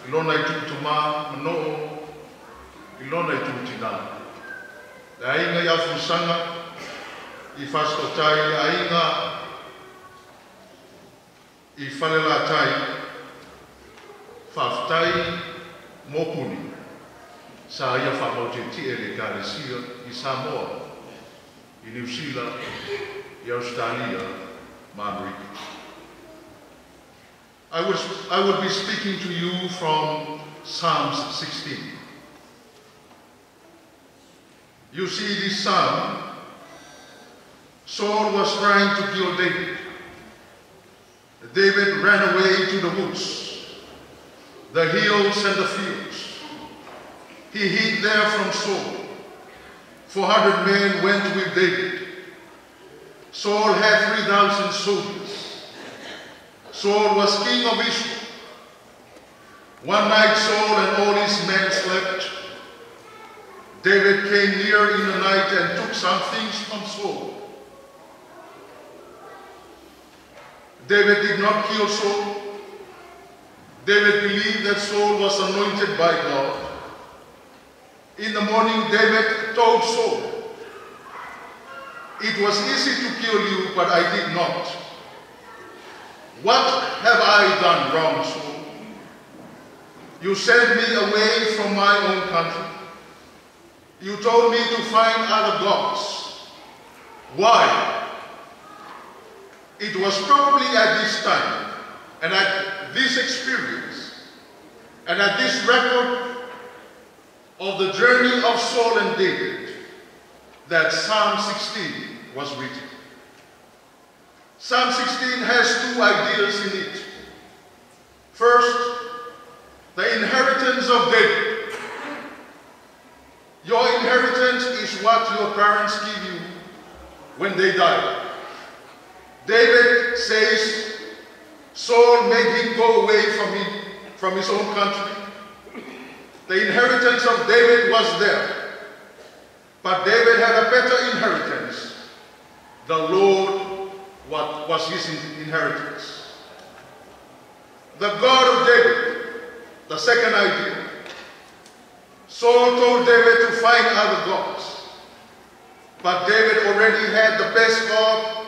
i lona I tūtuma manoo I lona I tūtina. E ainga I awhusanga I whastotai, ainga I whalela tai, whaftai mōpuni. Sa ia whamauti tie le Kāresia I Samoa, I New Zealand, I Australia, ma Amerika. I will be speaking to you from Psalms 16. You see this psalm, Saul was trying to kill David. David ran away to the woods, the hills and the fields. He hid there from Saul. 400 men went with David. Saul had 3,000 soldiers. Saul was king of Israel. One night Saul and all his men slept. David came near in the night and took some things from Saul. David did not kill Saul. David believed that Saul was anointed by God. In the morning, David told Saul, "It was easy to kill you, but I did not. What have I done wrong, Saul? You sent me away from my own country. You told me to find other gods. Why? It was probably at this time, and at this experience, and at this record of the journey of Saul and David, that Psalm 16 was written." Psalm 16 has two ideas in it. First, the inheritance of David. Your inheritance is what your parents give you when they die. David says Saul made him go away from his own country. The inheritance of David was there, but David had a better inheritance. The Lord was his inheritance. The God of David, the second idea. Saul told David to find other gods, but David already had the best God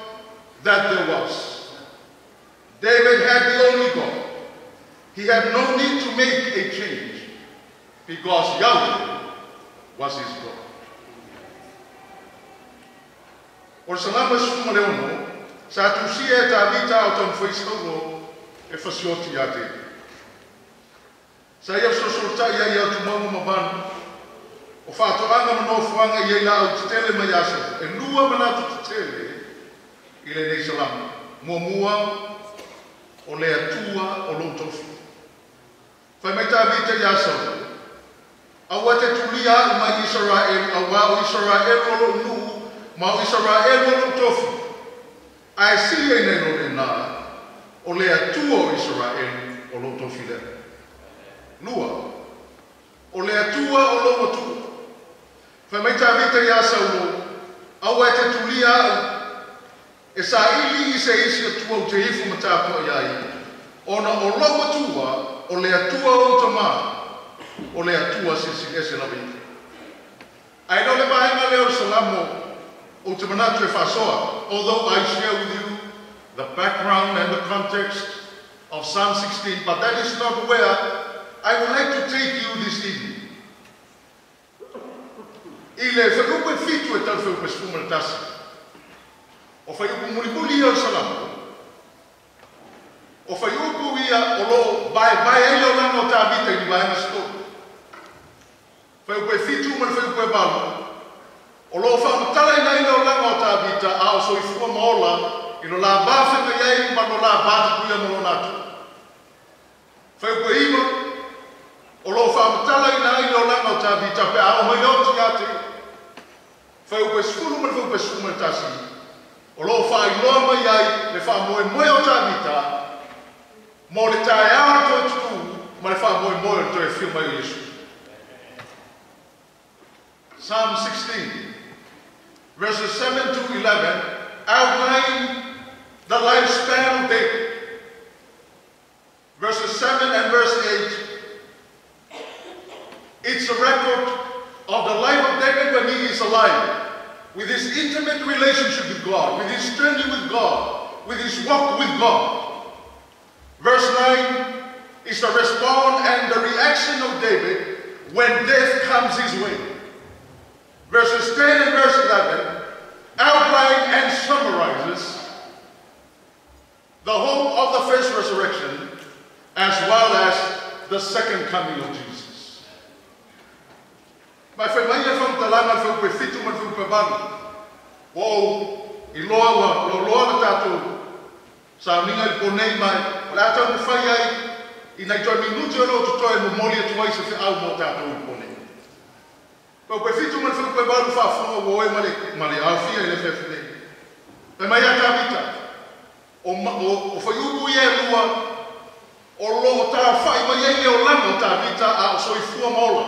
that there was. David had the only God. He had no need to make a change, because Yahweh was his God. O salama suma leono, sa tusia ta vita o ton foistogo e fasioti ate. Sa ia sosolta ia tumangu mabanu, o whātoanga mano fuanga ia la au tele mai asa, e lua manatu tele i le nei salama, mua o le atua o lontofi. Whai mai tā vita ia sa, awa te tulia mai Israel, awa o Israel o lo nu, ma o Israel o lo tofu. Ai si e nei no le nā, o le atua o Israel o lo tofi le. Lua, o le atua o lo atua. Whai mai tā vita ia sa ulo, awa te tulia e sa ili i se isi atua o te hifu matapua iai. Ona o lo atua, o le atua o tamā. O le atua sisi ese la vita. Ai no le vaenga leo salamo o te manatu e whasoa. Although I share with you the background and the context of Psalm 16, but that is not where I would like to take you this evening. I le whaupe fitu e tau whaupe spuma le tasi. O whaupe mulimuli ia o salamo. O whaupe ia o lo vai ele o langa o tā vita i ni vaenga sto. Whaupe fitu man whaupe balu. O lo whamatala ina ina o langa o tā vita a o so i fua maola i no la bāwhenga iei ma no la bāti kuia no natu. Whaupe ima o lo whamatala ina ina o langa o tā vita pe a o mai o ti ate. Whaupe sfuru man whaupe sfuru tasi. O lo whailoa mai ai le whamoe moe o tā vita mo le tae awa toi tuku ma le whamoe moe o toi whiu mai o Yesu. Psalm 16, verses 7 to 11, outline the lifespan God, with his walk with God. Verse 9 is the response and the reaction of David when death comes his way. Verses 10 and verse 11 outline and summarizes the hope of the first resurrection as well as the second coming of Jesus. My friend, my friend, talanga fo pe fitu man fo pe balu. Wo I loa tatu sa ninga I ponei mai la tau fai ai I nei toi minuti o lo to e mo moli tu mai se au mo tatu I ponei. Po pe fitu man fo pe balu fa fo wo e male alfia ele fefne. Pe mai ata vita. O fa yubu ye lua o lo ta fai mai ele o langa ta vita a so I fua mola.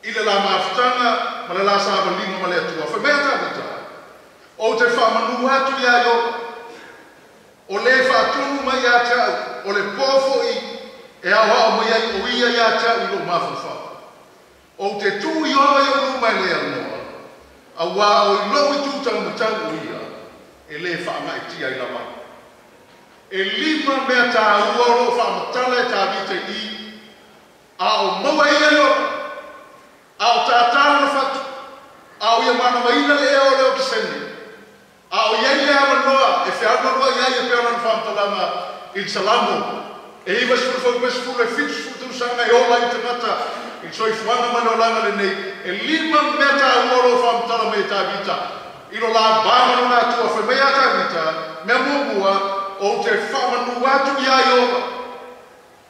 Ile la maftanga ma la sa ba linga male tua. Fa mai ata vita. O te whamanu atu ia yo, o le whaatunu mai a tau, o le pōfo e awa o mai ai o ia ia tau I lo mawhawha. O te tū I oa I o mai le anoa, a wā o I lo I tūtau matau o ia, e le whaamai tia I lawa. E lima mea tā uoro whaamatala e tā vite I, a o maua ia yo, a o tā tāna whatu, a o ia mana maina le eo leo ki sene. A o iai lea manoa, e whiarma noa iai e peona na whamtalanga I Salamo. E iwa sfuru e fitu sfuru sanga e ola I tangata, I soi fuanga mano langa le nei, e lima meta uoro whamtala me tā vita. I lo la bāmanu nā tua whamea tā vita, mea mōmua o te whamanu atu iai ola.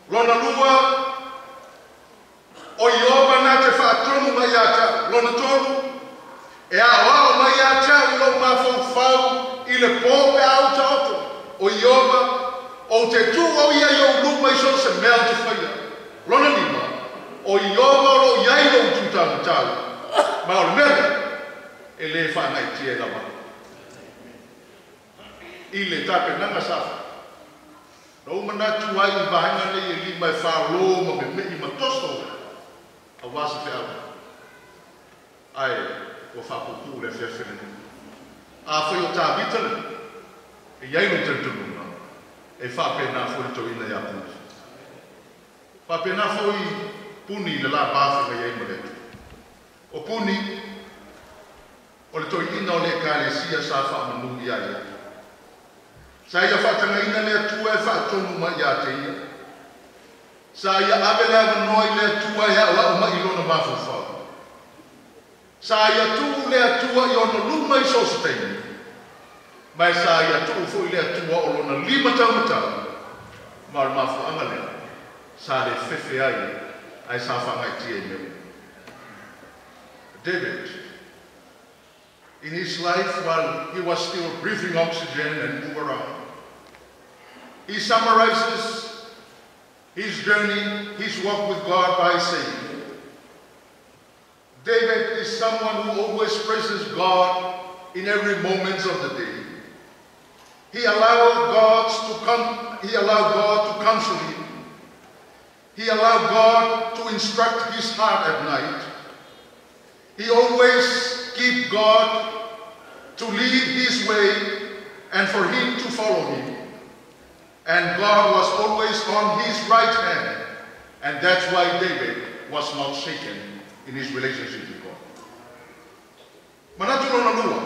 Lona lua, o I oba nā te whaatronu mai ata, lona tonu, e a wao mai a tau lo mawhau I le pōpe au taoto o Ioba o te tū o ia I o luma I so se mea te whaia. Lona lima, o Ioba lo iai lo tūtanga tau. Ma o le mea, e le whanai tia lawa. I le tape nanga safa. Rau manatu ai I bahanga le I lima e whalo ma me I matosto. A wasa whiawa. Ai, o whapupu le whiawhene. A whai o tā vitale, e iai no te tununa, e whapena whoi to ina ia puti. Whapena whoi puni le la bāwhi mai iai maretu. O puni, o le toi ina o le kāre sia sa whamanu I ai. Sa ia whatanga ina le atua e whaatonu mai ia te ia. Sa ia abele avanoi le atua e au mai ilona mawhawhau. Sa ia tu le atua I ona luma I sosteini. Mai sa ia tu fo le atua o lona lima tau matau. Ma le mafu anga lea. Sa le fefe ai sa whangai tia meu. David, in his life while he was still breathing oxygen and move around, he summarizes his journey, his walk with God by saying, David is someone who always praises God in every moment of the day. He allowed God to counsel him. He allowed God to instruct his heart at night. He always kept God to lead his way and for him to follow him. And God was always on his right hand. And that's why David was not shaken in his relationship with God. Manatu no lua.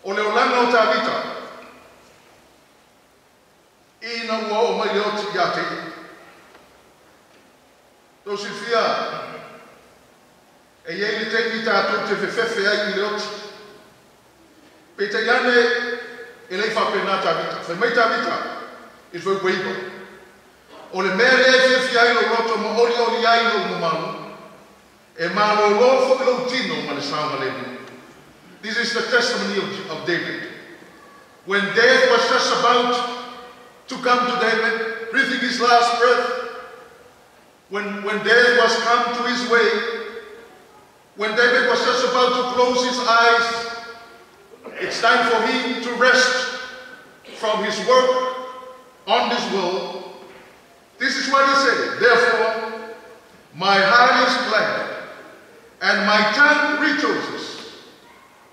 O le olanga o tā vita. Ina ua o mai leo ti ia te. Tau si fia. E iei le te i tātou te whewhewhe ai I leo ti. Pe te iane e lei whapena tā vita. Whai mai tā vita. I whau weiwa. O le mea le whewhi ai lo roto mo oli ai lo mo manu. E malo lofo I lo tino ma le saunga lebu. This is the testimony of David. When death was just about to come to David, breathing his last breath, when death was come to his way, when David was just about to close his eyes, it's time for him to rest from his work on this world. This is what he said. Therefore, my heart is glad, and my tongue rejoices.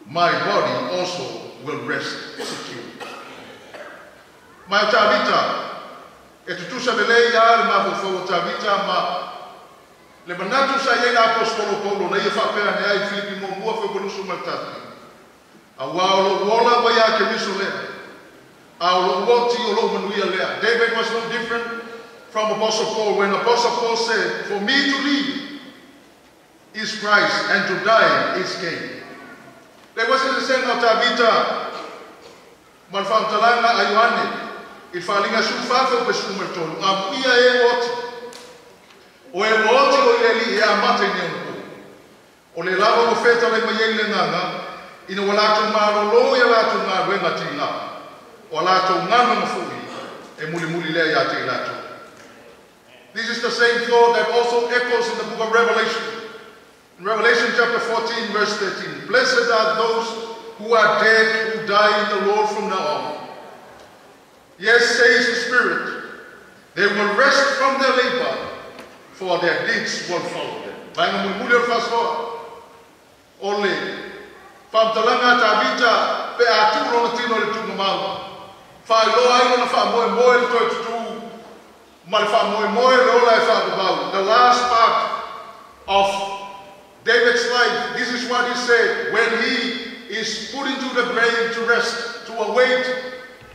My body also will rest secure. Mai Tavita, e tutusa lelei ya ma fo Tavita ma le manatu sa ye na apostolo Paulo na ye fa pera ne ai Filipi mo mo fo bonu matati. A wa wola ba ya ke misule. A woti o lo manuia le. David was no different from Apostle Paul when Apostle Paul said, "For me to live is Christ and to die is gain." There wasn't the same Tavita Malfantalanga Ayuane. Il falinga sul fatto per sumertolo, a via e voti. O e voti o lì e amate niente. O le lava o feta le maiele nana, in o lato maro lo e lato maro e matina. O lato nana fui e muli le ate lato. This is the same thought that also echoes in the book of Revelation. In Revelation chapter 14 verse 13, blessed are those who are dead who die in the Lord from now on. Yes, says the Spirit, they will rest from their labor, for their deeds will follow them. Vai no mulher faço, ole, pamtalanga Tavita pe aturo no tino le tu mal. Fa lo ai no fa mo le tu, mal fa mo lo la fa about. The last part of David's life, this is what he said when he is put into the grave to rest, to await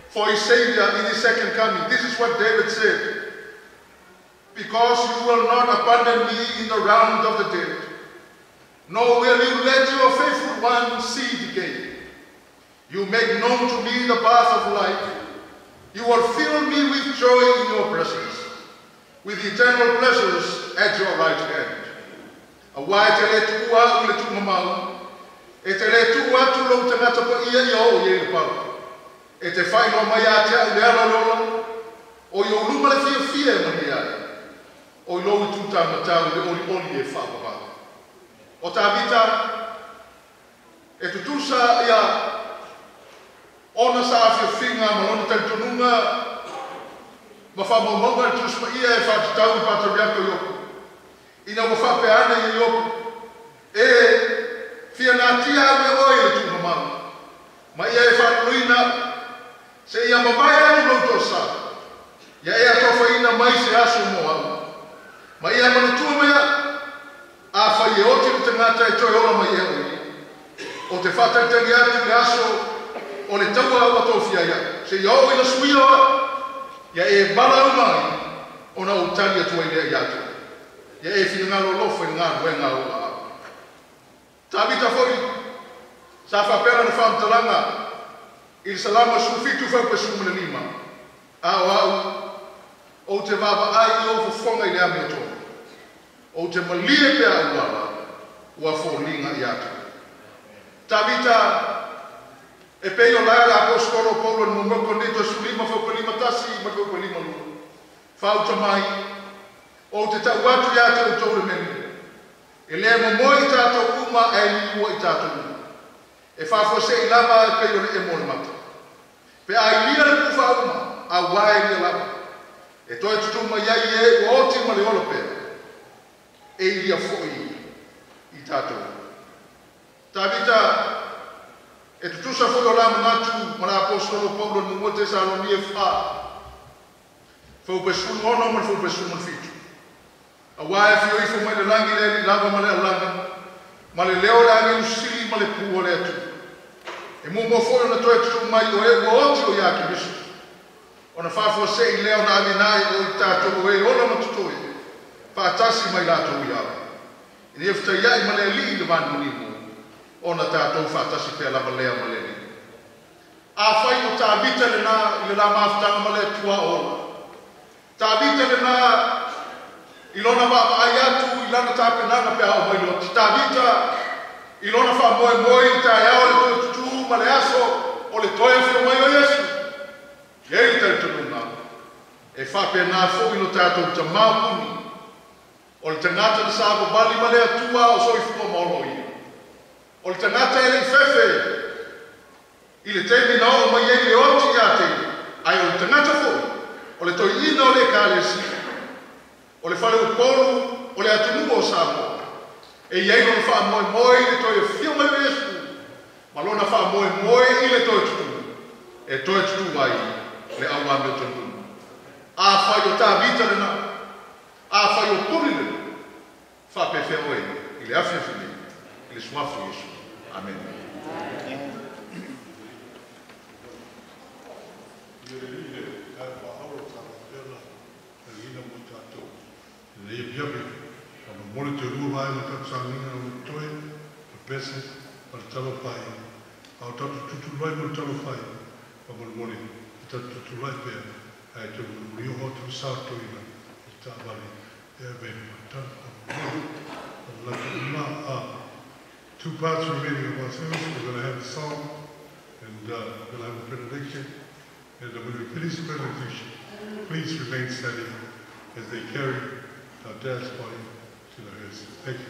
for his Savior in his second coming. This is what David said. Because you will not abandon me in the round of the dead, nor will you let your faithful one see decay. You make known to me the path of life. You will fill me with joy in your presence, with eternal pleasures at your right hand. Awai te le tua u le tu mamau, e te le tua tu lo te ngata po ia ia o ye le pau. E te whai no mai a te au lea lola, o i o luma le fia mani ai, o i lowi tūtā matau le oli e whapapa. O Tavita, e tutusa ia ona sa awhia ma ona tautonunga, ma whamaumaunga le tusma ia e whatatau i patariako i oku. Ina o whape ana i oku, e whia nā tia me oi le tūma mau. Ma ia e whatuina, se ia mamai anu lauto sa, ia e atofa ina mai se aso mo au. Ma ia manatua mea, a whai e oti o te ngata e toi ola mai e oi. O te whatatari atu le aso, o le taua au atofia ia. Se ia o ina suia, ia e bala umai, o na utali atua i lea iatu. Ia e whina ngalo lofo i ngā ruenga o a. Tavita foi, sa whapera na whamtalanga, il salama sufitu fa pe sumule lima. O te vava ai o fonga i le amioto. O te malie pe au wala, ua fōlinga i atu. Tavita, e peo la apostolo Paulo no mo konito sulima fa pe lima tasi, ma pe lima lu. Fauta mai, o te tau atu i atu o tōre meni. E lea mo moi i tātou uma e liua i tātou uma. E whawhose i lava e peo le e mōna mata. Pe ai lia le kufa uma, a wae lia lava. E toi tutuma iai e o oti ma le ola pe. E lia foi i tātou. Tavita, e tutusa foi o la manatu, ma la apostolo Paulo no mo te Salonia wha. Fau pesun ono ma fau pesun ma fitu. A wae fio i fo mai le langi le li lava ma le alanga, ma le leo le angi usili ma le pua le atu. E mo foi na toi tu mai o e o oti o ia ki bisu. Ona fafo se i leo na alinai o i tātou e ona matutoi. Pātasi mai lato ia. I ni efta ia i ma le li le vanu ni mo. Ona tātou whātasi pia lava lea ma le li. A whai o Tavita le nā i le la maftanga ma le tua ola. Tavita le nā i lona wha ai atu i lana tāpenanga pia o mai loti. Tavita i lona wha moe i tā iao le toi tutu ma le aso o le toi whio mai o Yesu. Iei tau tununga. E whape nā fōi no tātou ta maupuni. O le tangata na sāko bali ma le atua o soi fua maolo i. O le tangata e le fefe. I le temi na o mai e le oti a te. Ai o le tangata fōi. O le toi ina o le ka le si. O le whale upolu o le atunu o sāko. E iei no le wha moe le toi e whio mai o Yesu. Malona wha moe I le toi tutu. E toi tutu mai le au ame o tonu. A whai o tā vita rena. A whai o puri rena. Wha pe whea oe. I le awhia whine. I le suafu Yesu. Amen. Le piape, ma mole te rua vai ma ka sanginga o toe, o pese, pa talo pai. Au tatu tutu lai mo talo pai, pa mole, tatu tutu lai pea, ai te rio hotu sato ina, I ta vale, e veni ma tatu. Two parts remaining of our service. We're going to have a song and we're going to have a benediction. And when we finish the benediction, please remain standing as they carry our dad's body to the hearse. Thank you.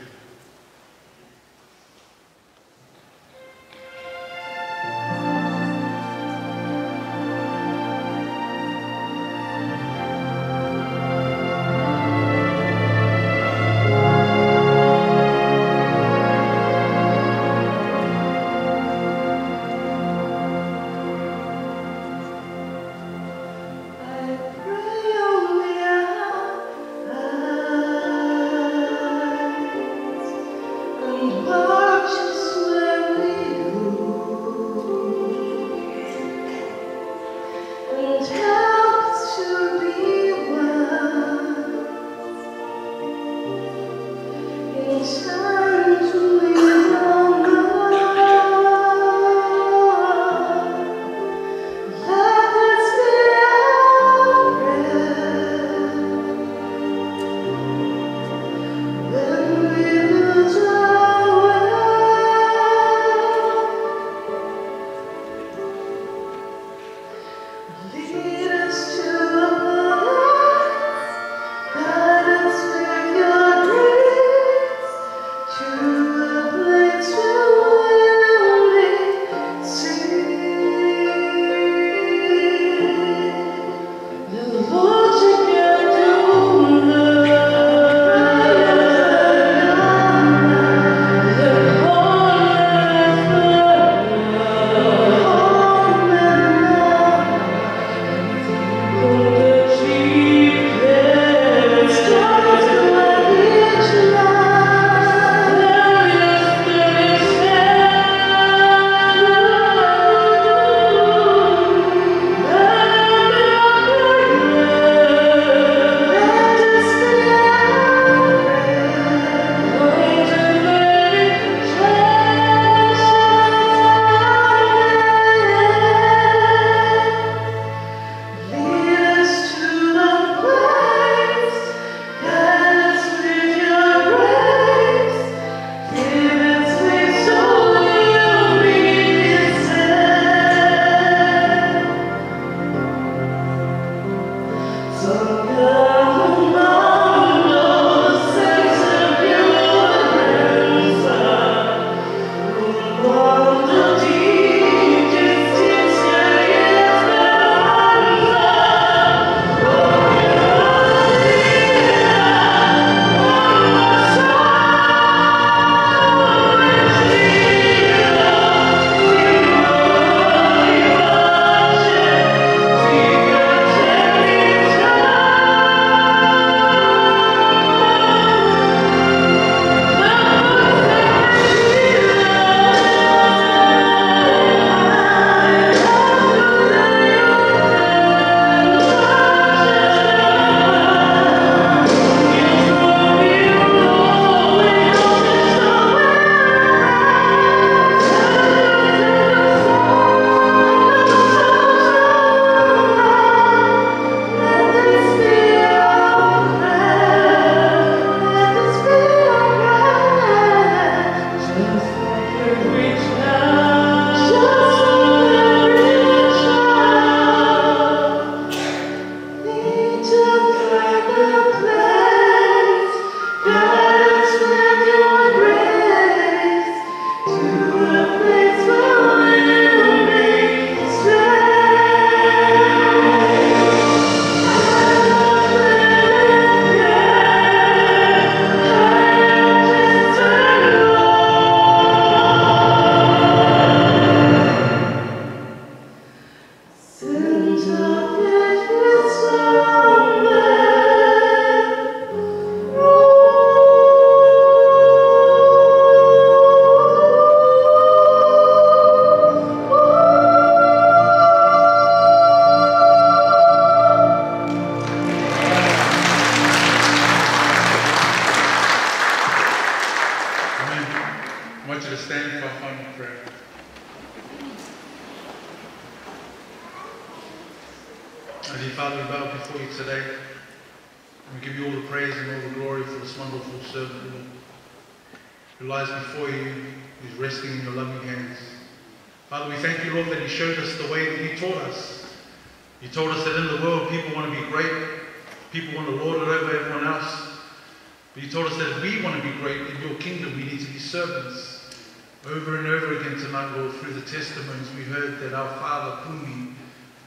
Over and over again tonight, Lord, through the testimonies, we heard that our Father Pumi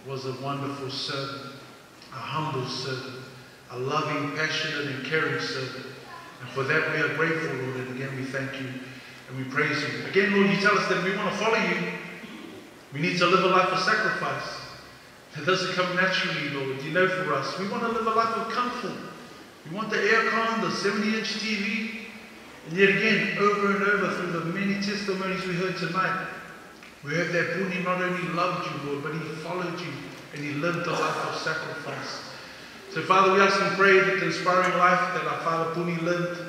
was a wonderful servant, a humble servant, a loving, passionate and caring servant. And for that we are grateful, Lord, and again we thank you and we praise you. Again, Lord, you tell us that we want to follow you. We need to live a life of sacrifice. It doesn't come naturally, Lord. You know for us, we want to live a life of comfort. We want the aircon, the 70-inch TV. And yet again, over and over through the many testimonies we heard tonight, we heard that Puni not only loved you, Lord, but he followed you and he lived a life of sacrifice. So Father, we ask and pray that the inspiring life that our Father Puni lived,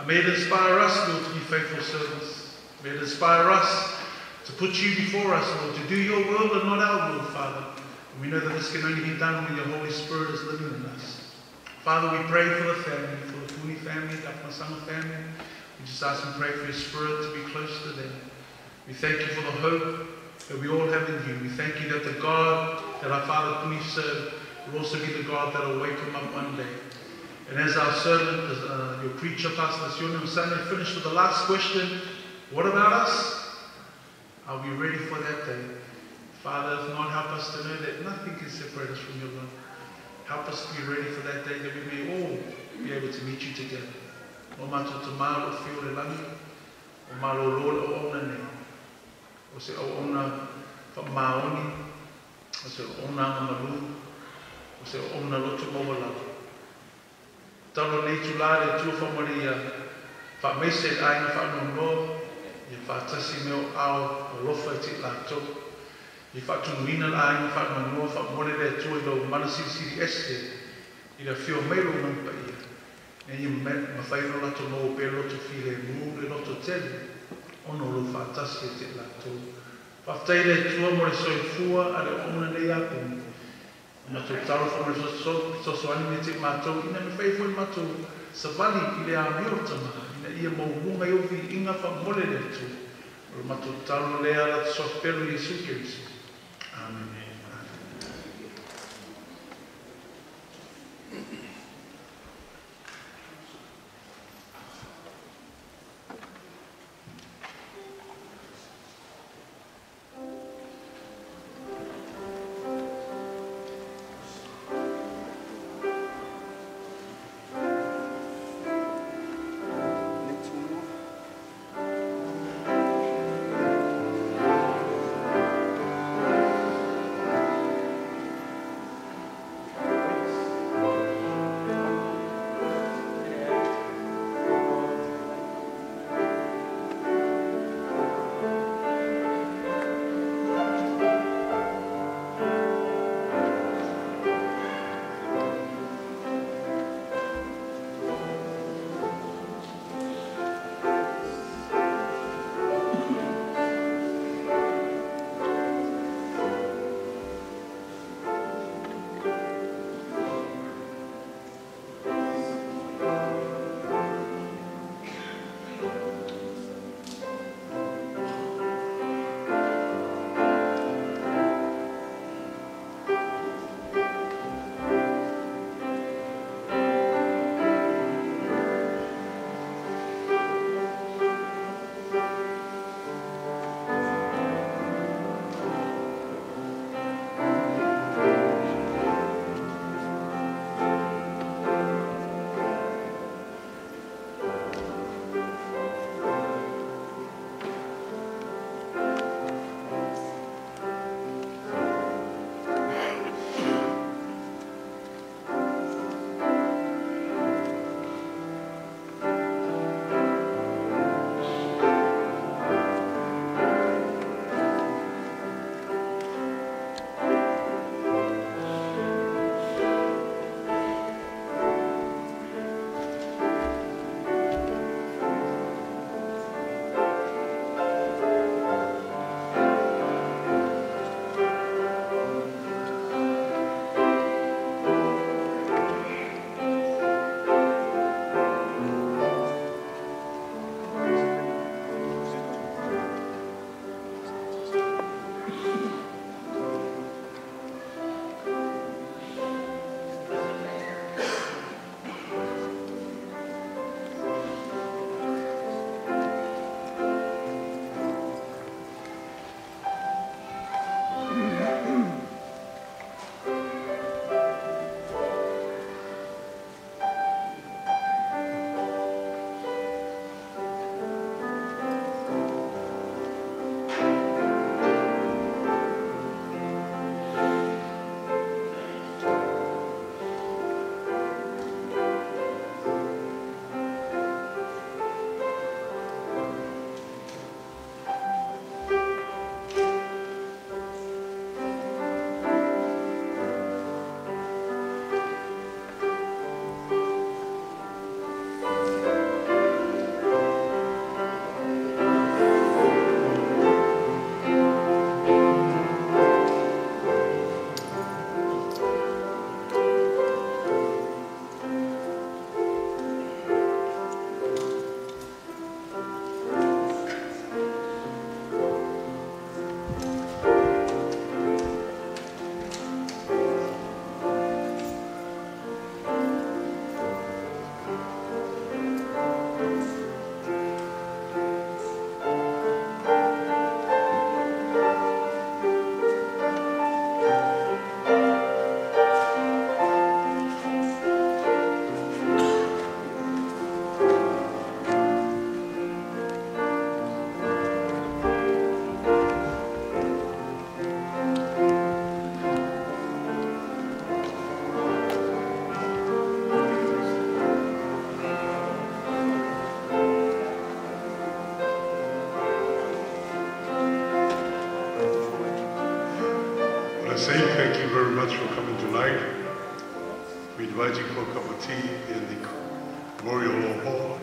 may it inspire us, Lord, to be faithful servants. May it inspire us to put you before us, Lord, to do your will and not our will, Father. And we know that this can only be done when your Holy Spirit is living in us. Father, we pray for the family, for the Puni family, the Apmasanga family. We just ask and pray for your Spirit to be close to them. We thank you for the hope that we all have in you. We thank you that the God that our Father Puni served will also be the God that will wake him up one day. And as our servant, your preacher, Pastor Sione Sunday, finished with the last question, what about us? Are we ready for that day? Father, if not, help us to know that nothing can separate us from your love. Help us to be ready for that day that we may all be able to meet you together. O mato te mālo whio le langi, o mālo lola o ona nei, o se o ona whamaoni, o se o ona mamalu, o se o ona loto mawala. Talo nei tulare tua whamaria, whamese aina whanongo, i whatasi meo ao o lofa te lātou. I whatunuina aina whanongo, whamone le tua i lau manasiri este, i la whio meilo nampa ia. E i mawhaino lato no pe loto while mu le loto tele, ono lo whatasi te lātou. Whaftai le tua mo le soifua a le ona nei apuni. Ma tu taro fo so soani me te mātou, ina me whaifo i mātou sa vali i le a miotama, ina ia maumunga i ovi inga wha mole le tu. O mātou taro lea la so pelu Jesu Kirisu. Amen. Next one. saying thank you very much for coming tonight. We invite you for a cup of tea in the Memorial Hall.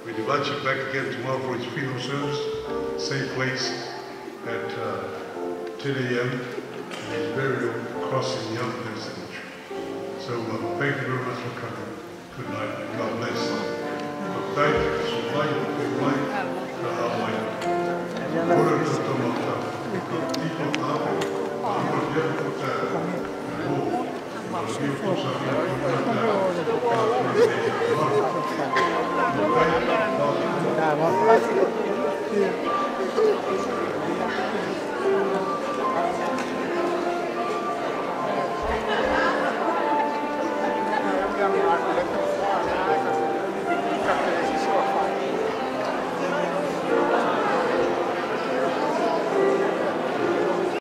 We invite you back again tomorrow for his funeral service, same place at 10 a.m. and his burial across in the Young Cemetery. So thank you very much for coming. Good night and God bless. Thank you so much for your life. Gracias.